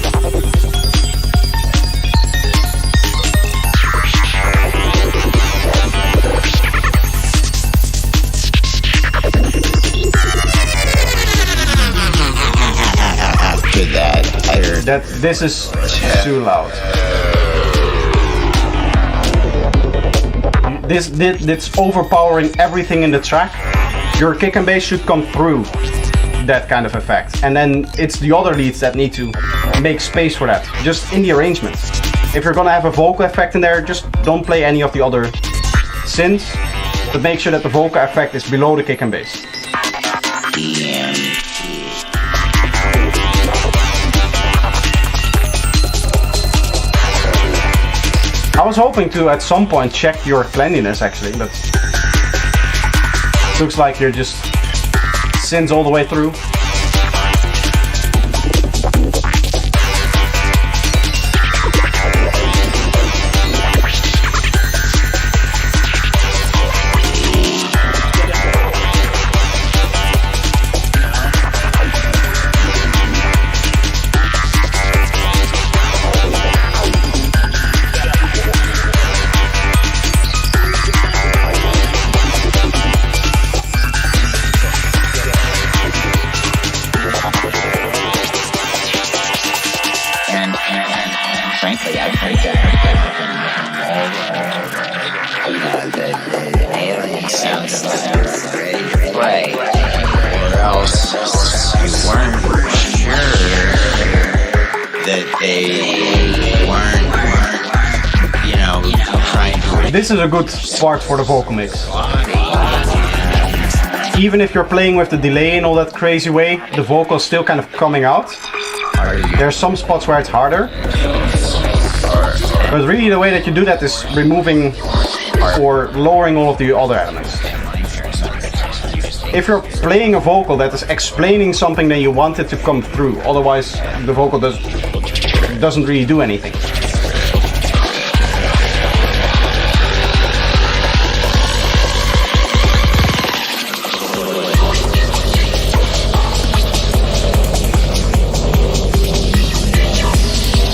That this is too loud. It's overpowering everything in the track. Your kick and bass should come through that kind of effect, and then it's the other leads that need to make space for that, just in the arrangement. If you're gonna have a vocal effect in there, just don't play any of the other synths, but make sure that the vocal effect is below the kick and bass. I was hoping to at some point check your cleanliness actually, but looks like you're just synths all the way through. Frankly, I think that it sounds like right, or else you weren't sure that they weren't, trying to. This is a good part for the vocal mix. Even if you're playing with the delay in all that crazy way, the vocal is still kind of coming out. There are some spots where it's harder. But really the way that you do that is removing or lowering all of the other elements. If you're playing a vocal that is explaining something, then you want it to come through. Otherwise the vocal doesn't really do anything.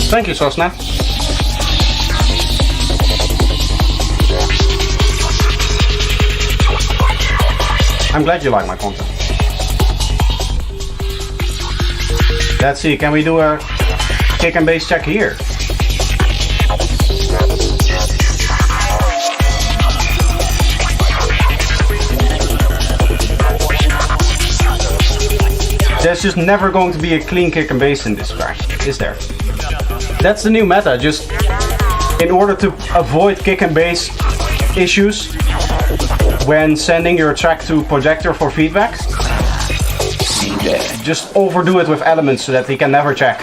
Thank you, Sosna. I'm glad you like my content. Let's see, can we do a kick and bass check here? There's just never going to be a clean kick and bass in this track, is there? That's the new meta, just in order to avoid kick and bass issues when sending your track to Projector for feedback, just overdo it with elements so that they can never check.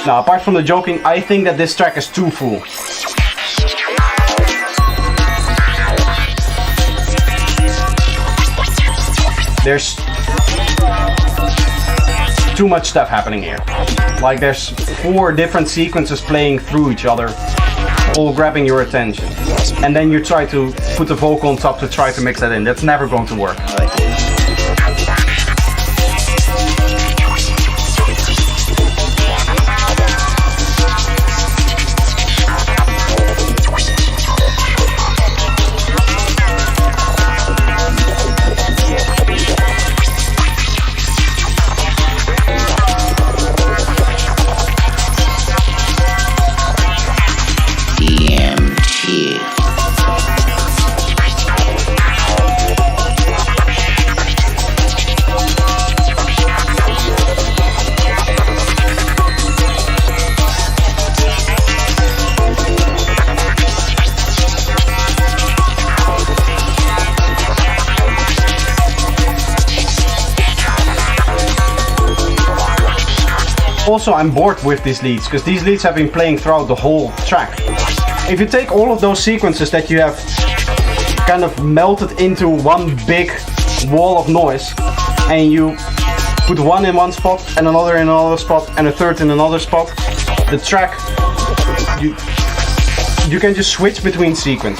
Now, apart from the joking, I think that this track is too full. There's too much stuff happening here. Like there's 4 different sequences playing through each other, all grabbing your attention. And then you try to put the vocal on top to try to mix that in. That's never going to work. Also, I'm bored with these leads, because these leads have been playing throughout the whole track. If you take all of those sequences that you have kind of melted into one big wall of noise, and you put one in one spot, and another in another spot, and a third in another spot, the track, you can just switch between sequence.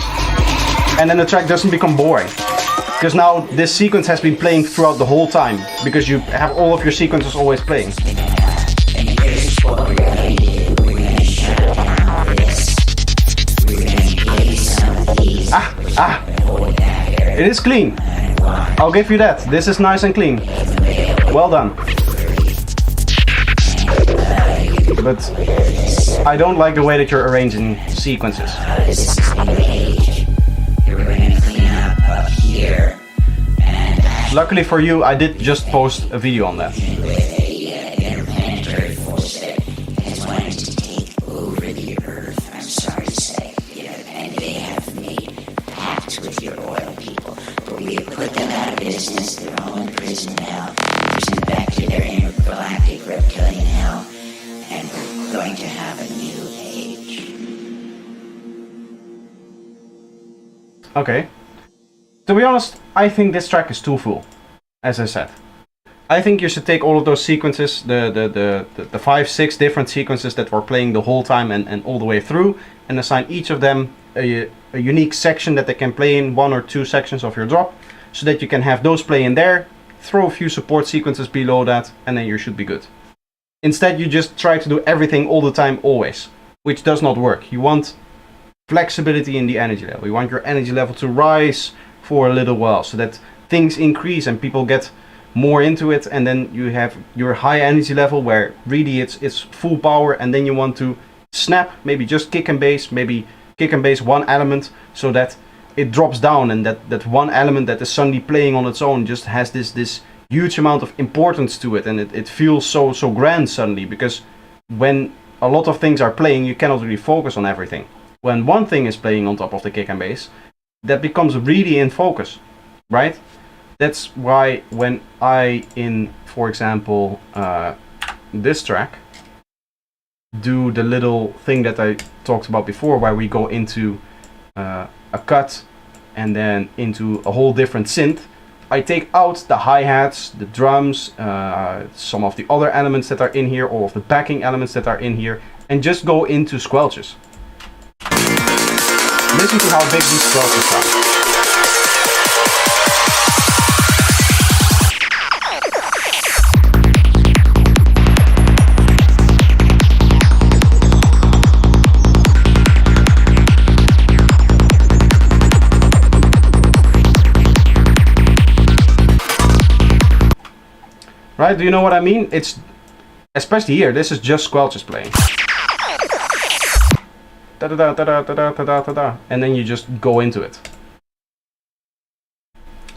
And then the track doesn't become boring. Because now this sequence has been playing throughout the whole time, because you have all of your sequences always playing. It is clean. I'll give you that. This is nice and clean. Well done. But I don't like the way that you're arranging sequences. Luckily for you, I did just post a video on that. Okay. To be honest, I think this track is too full, as I said. I think you should take all of those sequences, the 5-6 different sequences that were playing the whole time and all the way through, and assign each of them a unique section that they can play in, 1 or 2 sections of your drop, so that you can have those play in there, throw a few support sequences below that, and then you should be good. Instead, you just try to do everything all the time, always, which does not work. You want flexibility in the energy level. You want your energy level to rise for a little while, so that things increase and people get more into it, and then you have your high energy level where really it's full power, and then you want to snap, maybe just kick and bass, maybe kick and bass one element, so that it drops down, and that one element that is suddenly playing on its own just has this huge amount of importance to it, and it feels so grand suddenly, because when a lot of things are playing, you cannot really focus on everything. When one thing is playing on top of the kick and bass, that becomes really in focus, right? That's why when I, in, for example, this track, do the little thing that I talked about before, where we go into a cut and then into a whole different synth, I take out the hi-hats, the drums, some of the other elements that are in here, all of the backing elements that are in here, and just go into squelches. Listen to how big these squelches are. Right, do you know what I mean? It's, especially here, this is just squelches playing. Da da da da da da da da da, and then you just go into it.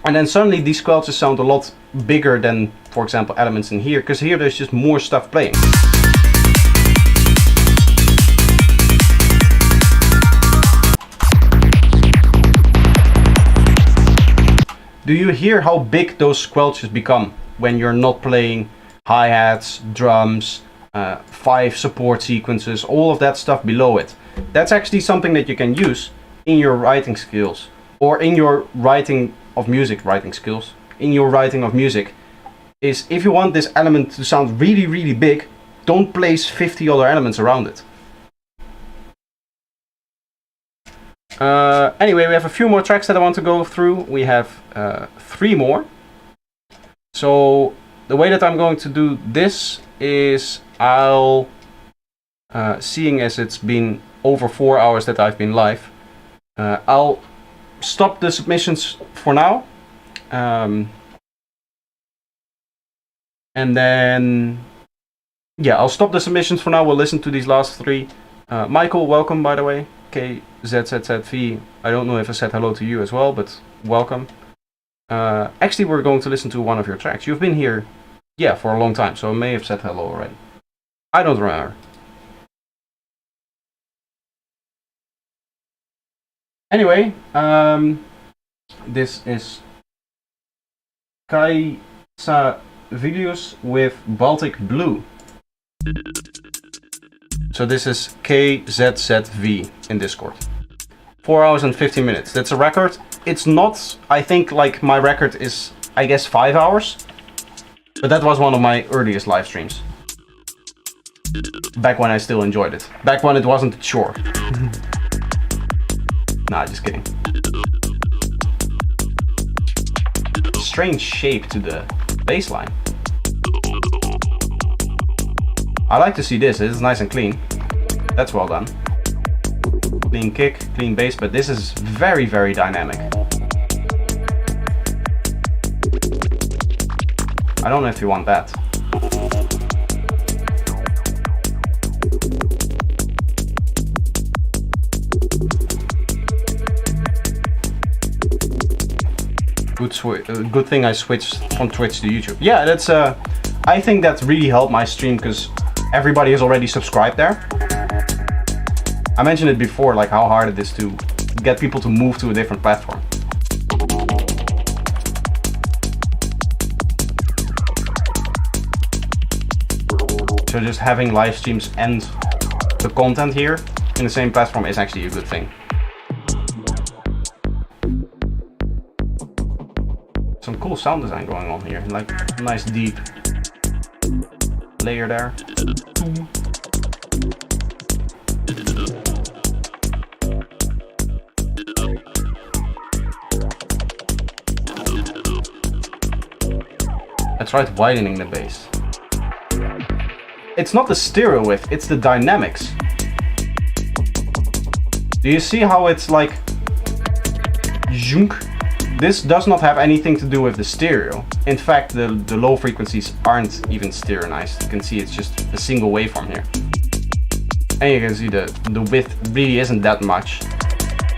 And then suddenly these squelches sound a lot bigger than, for example, elements in here, because here there's just more stuff playing. Do you hear how big those squelches become when you're not playing hi-hats, drums, 5 support sequences, all of that stuff below it. That's actually something that you can use in your writing skills, or in your writing of music, in your writing of music, is if you want this element to sound really, really big, don't place 50 other elements around it. Anyway, we have a few more tracks that I want to go through. We have 3 more. So the way that I'm going to do this is I'll, seeing as it's been over 4 hours that I've been live, I'll stop the submissions for now. And then, yeah, I'll stop the submissions for now. We'll listen to these last 3. Michael, welcome, by the way. KZZZV. I don't know if I said hello to you as well, but welcome. Actually, we're going to listen to one of your tracks. You've been here, yeah, for a long time, so I may have said hello already. I don't remember. Anyway, this is Kaisa Videos with Baltic Blue. So this is KZZV in Discord. 4 hours and 15 minutes. That's a record. It's not, I think, like my record is, I guess, 5 hours. But that was one of my earliest live streams. Back when I still enjoyed it. Back when it wasn't a chore. Nah, just kidding. Strange shape to the bass line. I like to see this. It's nice and clean. That's well done. Clean kick, clean bass, but this is very, very dynamic. I don't know if you want that. Good thing I switched from Twitch to YouTube. Yeah, that's I think that really helped my stream because everybody is already subscribed there. I mentioned it before, like how hard it is to get people to move to a different platform. So just having live streams and the content here in the same platform is actually a good thing. Some cool sound design going on here, like a nice deep layer there. I tried widening the bass. It's not the stereo width, it's the dynamics. Do you see how it's like zhunk? This does not have anything to do with the stereo. In fact, the low frequencies aren't even stereonized. You can see it's just a single waveform here. And you can see the width really isn't that much.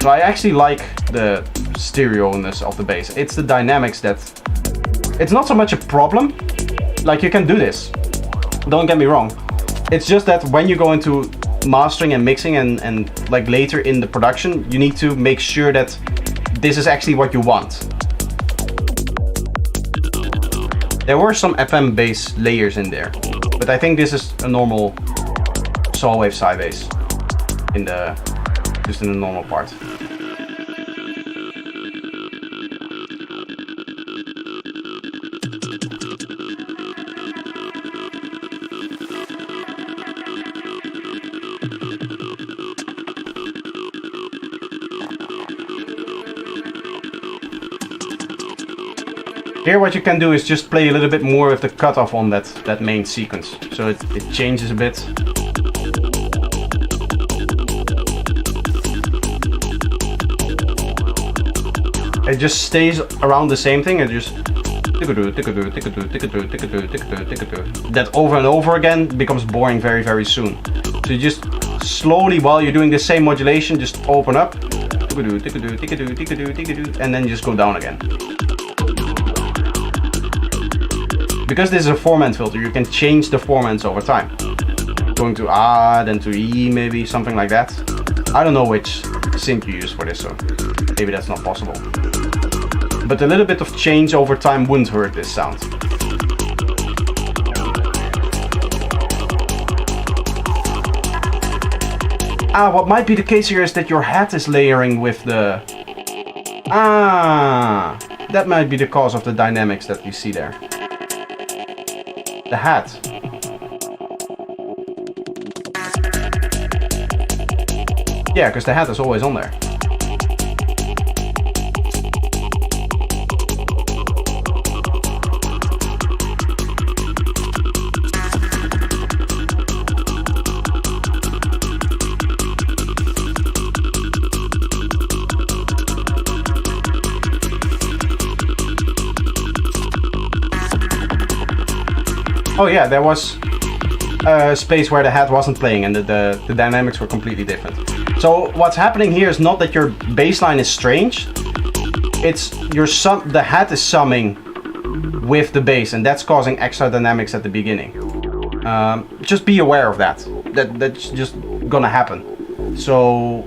So I actually like the stereo-ness of the bass. It's the dynamics that... It's not so much a problem. Like, you can do this. Don't get me wrong. It's just that when you go into mastering and mixing and like later in the production, you need to make sure that this is actually what you want. There were some FM bass layers in there, but I think this is a normal saw wave side bass in the just in the normal part. Here what you can do is just play a little bit more with the cutoff on that main sequence. So it changes a bit. It just stays around the same thing and just that over and over again becomes boring very, very soon. So you just slowly, while you're doing the same modulation, just open up and then just go down again. Because this is a 4-man filter, you can change the 4-mans over time. Going to A, then to E, maybe something like that. I don't know which sync you use for this, so maybe that's not possible. But a little bit of change over time wouldn't hurt this sound. what might be the case here is that your hat is layering with the... that might be the cause of the dynamics that you see there. The hat. Yeah, because the hat is always on there. Oh yeah, there was a space where the hat wasn't playing and the dynamics were completely different. So what's happening here is not that your baseline is strange, it's the hat is summing with the bass, and that's causing extra dynamics at the beginning. Just be aware of that. That's just gonna happen. So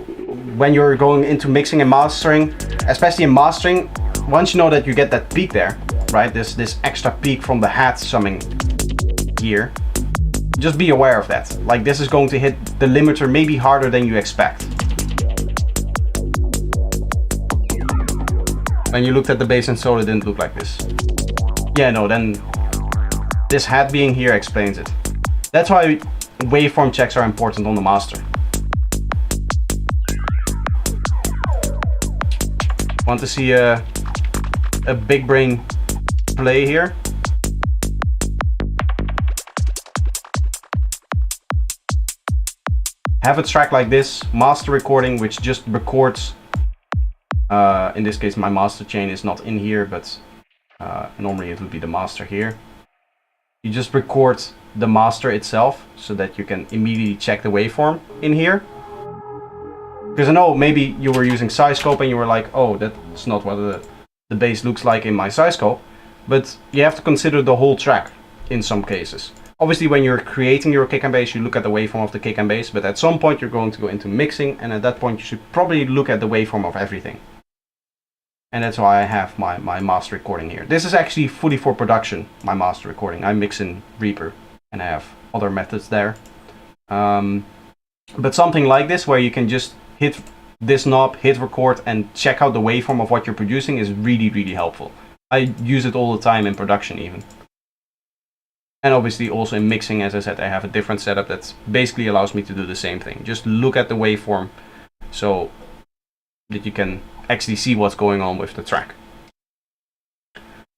when you're going into mixing and mastering, especially in mastering, once you know that you get that peak there, right, this extra peak from the hat summing here, just be aware of that. Like, this is going to hit the limiter maybe harder than you expect. When you looked at the bass and solo, it didn't look like this. Yeah, no, then this hat being here explains it. That's why waveform checks are important on the master. Want to see a big brain play here? Have a track like this, master recording, which just records, in this case my master chain is not in here, but normally it would be the master here. You just record the master itself so that you can immediately check the waveform in here. Because I know maybe you were using SizeScope and you were like, oh, that's not what the bass looks like in my SizeScope, but you have to consider the whole track in some cases. Obviously, when you're creating your kick and bass, you look at the waveform of the kick and bass, but at some point you're going to go into mixing, and at that point you should probably look at the waveform of everything. And that's why I have my master recording here. This is actually fully for production, my master recording. I mix in Reaper, and I have other methods there. But something like this, where you can just hit this knob, hit record, and check out the waveform of what you're producing, is really, really helpful. I use it all the time in production even. And obviously also in mixing, as I said, I have a different setup that basically allows me to do the same thing. Just look at the waveform so that you can actually see what's going on with the track.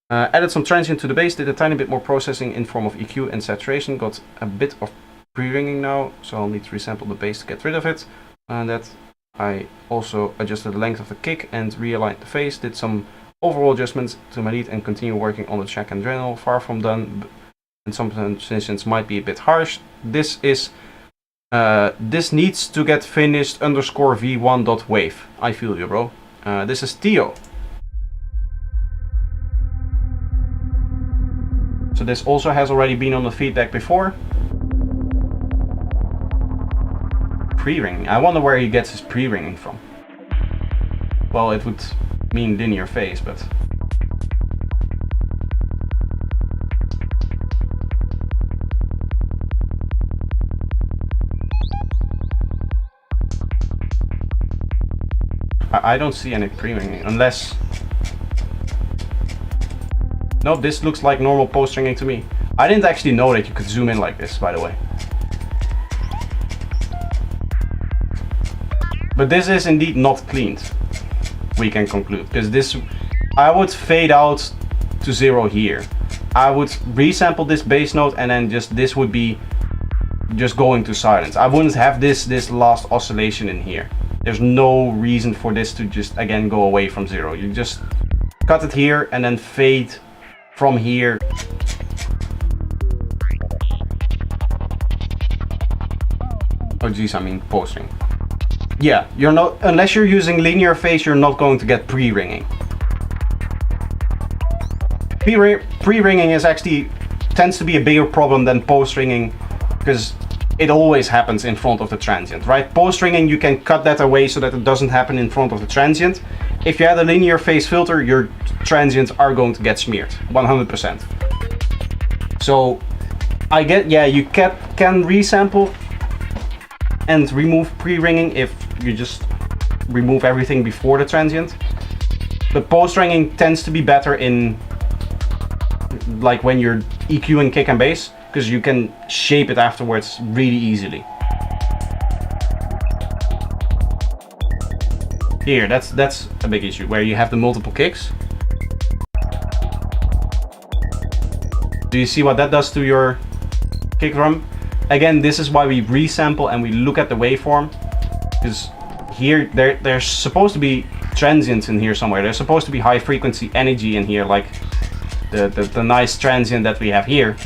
Added some transient to the bass, did a tiny bit more processing in form of EQ and saturation, got a bit of pre-ringing now, so I'll need to resample the bass to get rid of it. And that I also adjusted the length of the kick and realigned the phase, did some overall adjustments to my lead and continue working on the track and Dremel. Far from done, and some transitions might be a bit harsh. This is this needs to get finished _v1.wave. I feel you, bro. This is Theo. So this also has already been on the feedback before. Pre-ringing. I wonder where he gets his pre-ringing from. Well, it would mean linear phase, but I don't see any pre-ringing, unless... No, this looks like normal post-ringing to me. I didn't actually know that you could zoom in like this, by the way. But this is indeed not cleaned, we can conclude. Because this, I would fade out to 0 here. I would resample this bass note, and then just this would be just going to silence. I wouldn't have this last oscillation in here. There's no reason for this to just again go away from 0. You just cut it here and then fade from here. Oh geez, I mean post-ring. Yeah, you're not, unless you're using linear phase, you're not going to get pre-ringing. Pre-ringing is actually tends to be a bigger problem than post-ringing, because it always happens in front of the transient, right? Post-ringing, you can cut that away so that it doesn't happen in front of the transient. If you had a linear phase filter, your transients are going to get smeared, 100%. So I get, yeah, you can resample, and remove pre-ringing if you just remove everything before the transient. But post-ringing tends to be better in like when you're EQing kick and bass, because you can shape it afterwards really easily. Here, that's a big issue, where you have the multiple kicks. Do you see what that does to your kick drum? Again, this is why we resample and we look at the waveform, because here there's supposed to be transients in here somewhere. There's supposed to be high frequency energy in here, like the nice transient that we have here.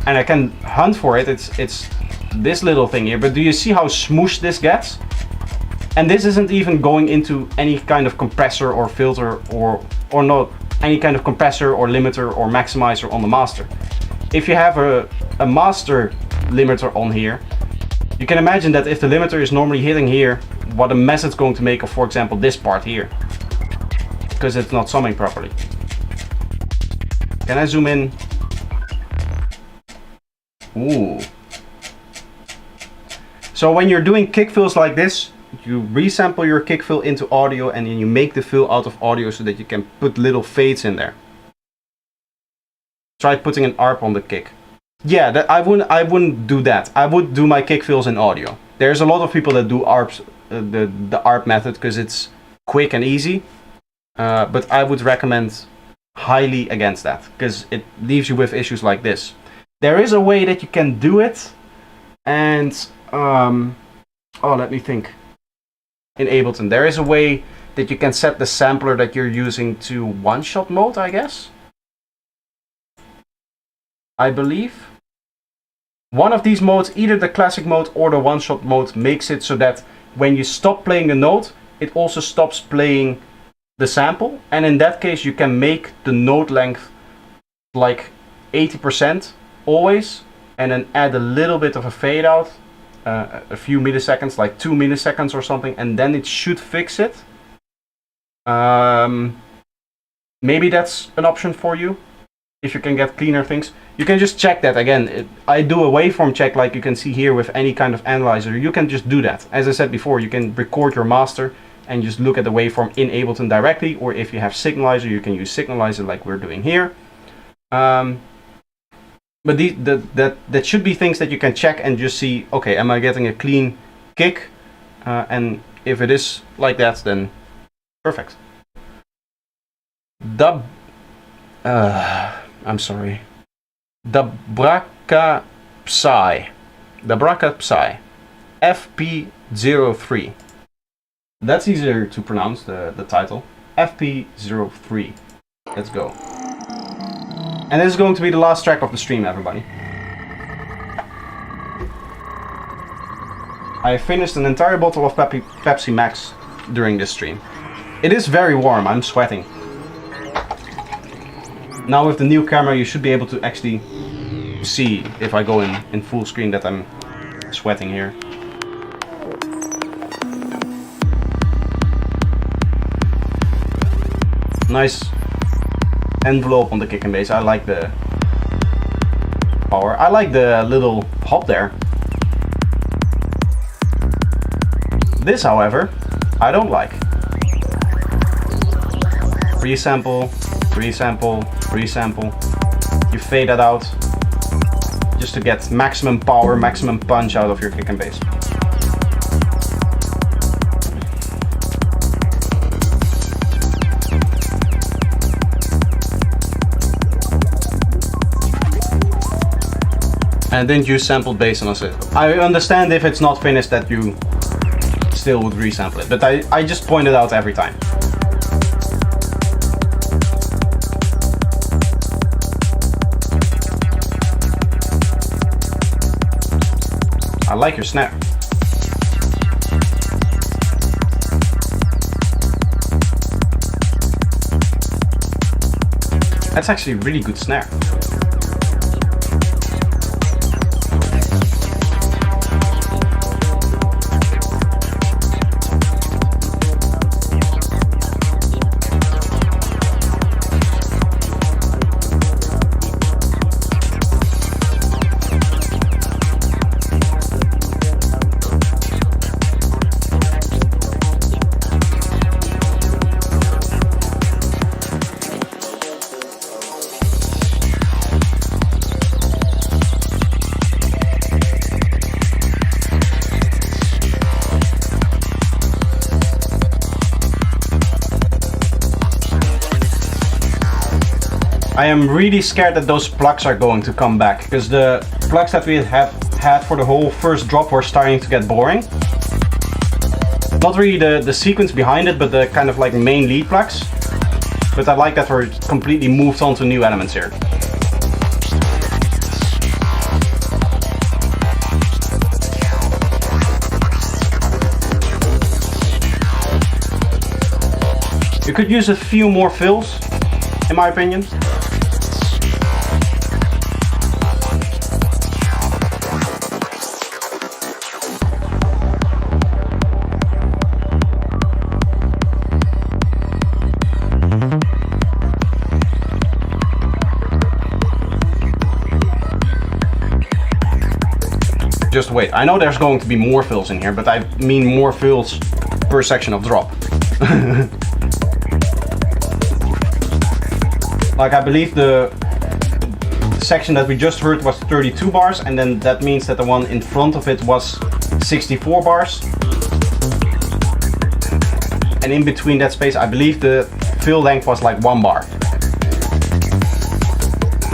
And I can hunt for it. It's this little thing here, but do you see how smooshed this gets? And this isn't even going into any kind of compressor or filter or not any kind of compressor or limiter or maximizer on the master. If you have a master limiter on here, you can imagine that if the limiter is normally hitting here, what a mess it's going to make of, for example, this part here, because it's not summing properly. Can I zoom in? Ooh. So when you're doing kick fills like this, you resample your kick fill into audio and then you make the fill out of audio so that you can put little fades in there. Try putting an ARP on the kick. Yeah, I wouldn't do that. I would do my kick fills in audio. There's a lot of people that do ARPs, the ARP method, because it's quick and easy. But I would recommend highly against that, because it leaves you with issues like this. There is a way that you can do it, and let me think. In Ableton, there is a way that you can set the sampler that you're using to one-shot mode, I guess. I believe. One of these modes, either the classic mode or the one-shot mode, makes it so that when you stop playing a note, it also stops playing the sample. And in that case, you can make the note length like 80% always, and then add a little bit of a fade out. A few milliseconds, like 2 milliseconds or something, and then it should fix it. Maybe that's an option for you, if you can get cleaner things. You can just check that again. I do a waveform check like you can see here with any kind of analyzer. You can just do that. As I said before, you can record your master and just look at the waveform in Ableton directly, or if you have Signalizer, you can use Signalizer like we're doing here. But that should be things that you can check and just see, okay, am I getting a clean kick? And if it is like that, then perfect. I'm sorry. The Braka Psy. FP03. That's easier to pronounce, the title. FP03. Let's go. And this is going to be the last track of the stream, everybody. I finished an entire bottle of Pepsi Max during this stream. It is very warm, I'm sweating. Now with the new camera you should be able to actually see, if I go in full screen, that I'm sweating here. Nice envelope on the kick and bass. I like the power. I like the little hop there. This, however, I don't like. Resample, resample, resample. You fade that out just to get maximum power, maximum punch out of your kick and bass. And didn't use sampled bass on it. I understand if it's not finished that you still would resample it, but I just point it out every time. I like your snare. That's actually a really good snare. I am really scared that those plugs are going to come back, because the plugs that we have had for the whole first drop were starting to get boring. Not really the sequence behind it, but the kind of like main lead plugs. But I like that we're completely moved on to new elements here. You could use a few more fills, in my opinion. Just wait, I know there's going to be more fills in here, but I mean more fills per section of drop. Like, I believe the section that we just heard was 32 bars, and then that means that the one in front of it was 64 bars. And in between that space, I believe the fill length was like 1 bar.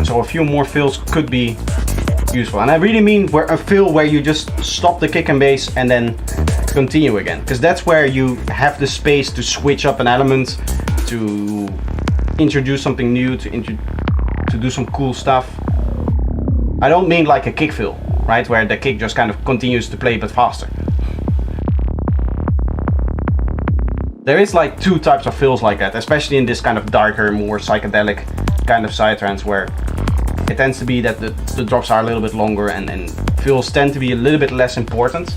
So a few more fills could be useful. And I really mean a fill where you just stop the kick and bass and then continue again. Because that's where you have the space to switch up an element, to introduce something new, to do some cool stuff. I don't mean like a kick fill, right? Where the kick just kind of continues to play but faster. There is like 2 types of fills like that, especially in this kind of darker, more psychedelic kind of psytrance, where it tends to be that the drops are a little bit longer and fills tend to be a little bit less important.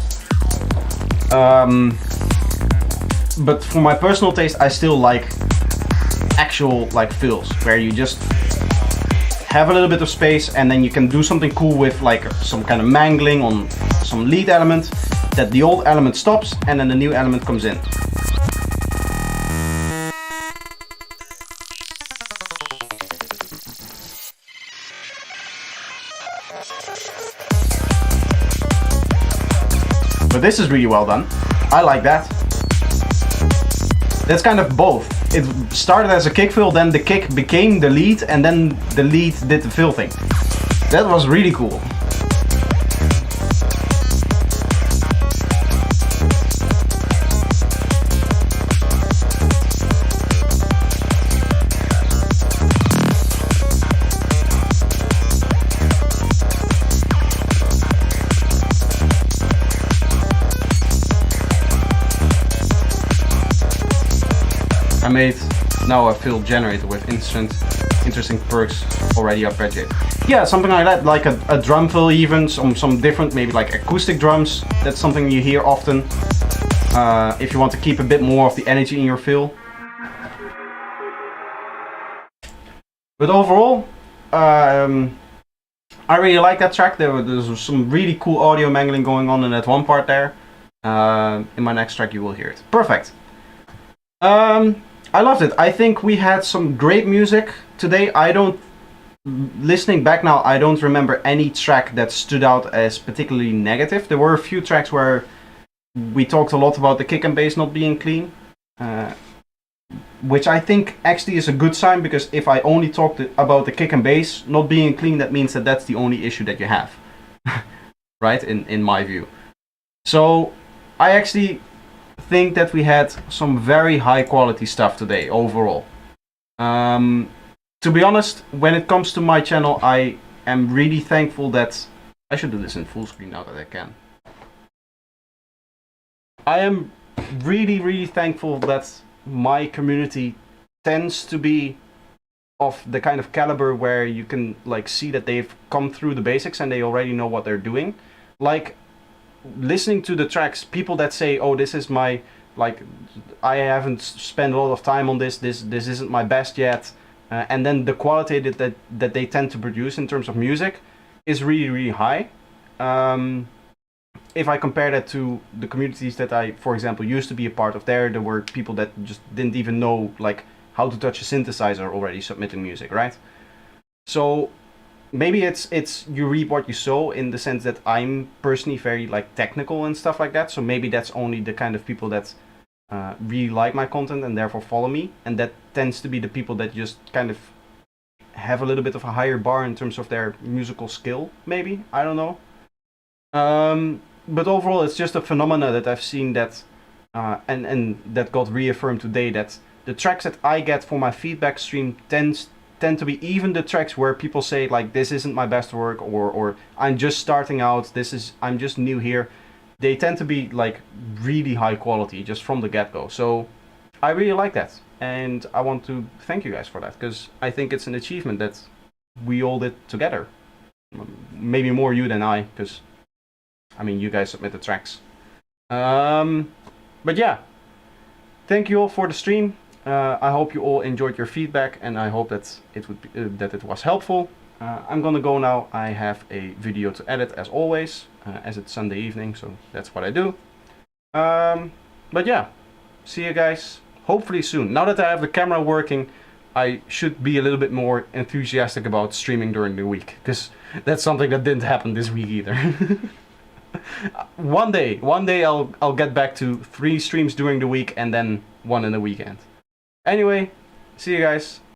But for my personal taste, I still like actual like fills, where you just have a little bit of space and then you can do something cool with like some kind of mangling on some lead element, that the old element stops and then the new element comes in. But this is really well done. I like that. That's kind of both. It started as a kick fill, then the kick became the lead, and then the lead did the fill thing. That was really cool. I made now a fill generator with interesting perks already arpeggiated. Yeah, something like that, like a drum fill even, some different, maybe like acoustic drums. That's something you hear often if you want to keep a bit more of the energy in your fill. But overall, I really like that track. There's some really cool audio mangling going on in that one part there. In my next track you will hear it. Perfect. I loved it. I think we had some great music today. Listening back now, I don't remember any track that stood out as particularly negative. There were a few tracks where we talked a lot about the kick and bass not being clean, which I think actually is a good sign, because if I only talked about the kick and bass not being clean, that means that that's the only issue that you have, right? In my view. So I actually think that we had some very high quality stuff today overall. To be honest, when it comes to my channel, I am really thankful that I should do this in full screen now that I can. I am really thankful that my community tends to be of the kind of caliber where you can like see that they've come through the basics and they already know what they're doing. Like, listening to the tracks, people that say, oh, this is my, like, I haven't spent a lot of time on this isn't my best yet, and then the quality that they tend to produce in terms of music is really high. If I compare that to the communities that I, for example, used to be a part of, there were people that just didn't even know like how to touch a synthesizer already submitting music, right? So maybe it's you reap what you sow, in the sense that I'm personally very like technical and stuff like that. So maybe that's only the kind of people that really like my content and therefore follow me, and that tends to be the people that just kind of have a little bit of a higher bar in terms of their musical skill, maybe, I don't know. But overall, it's just a phenomena that I've seen that, and that got reaffirmed today, that the tracks that I get for my feedback stream tend to be even the tracks where people say like, this isn't my best work, or I'm just starting out, I'm just new here. They tend to be like really high quality just from the get-go. So I really like that, and I want to thank you guys for that, because I think it's an achievement that we all did together. Maybe more you than I, because I mean, you guys submit the tracks. But yeah, thank you all for the stream. I hope you all enjoyed your feedback, and I hope that it was helpful. I'm gonna go now. I have a video to edit as always, as it's Sunday evening, so that's what I do. But yeah, see you guys hopefully soon. Now that I have the camera working, I should be a little bit more enthusiastic about streaming during the week, because that's something that didn't happen this week either. One day I'll get back to 3 streams during the week and then 1 in the weekend. Anyway, see you guys.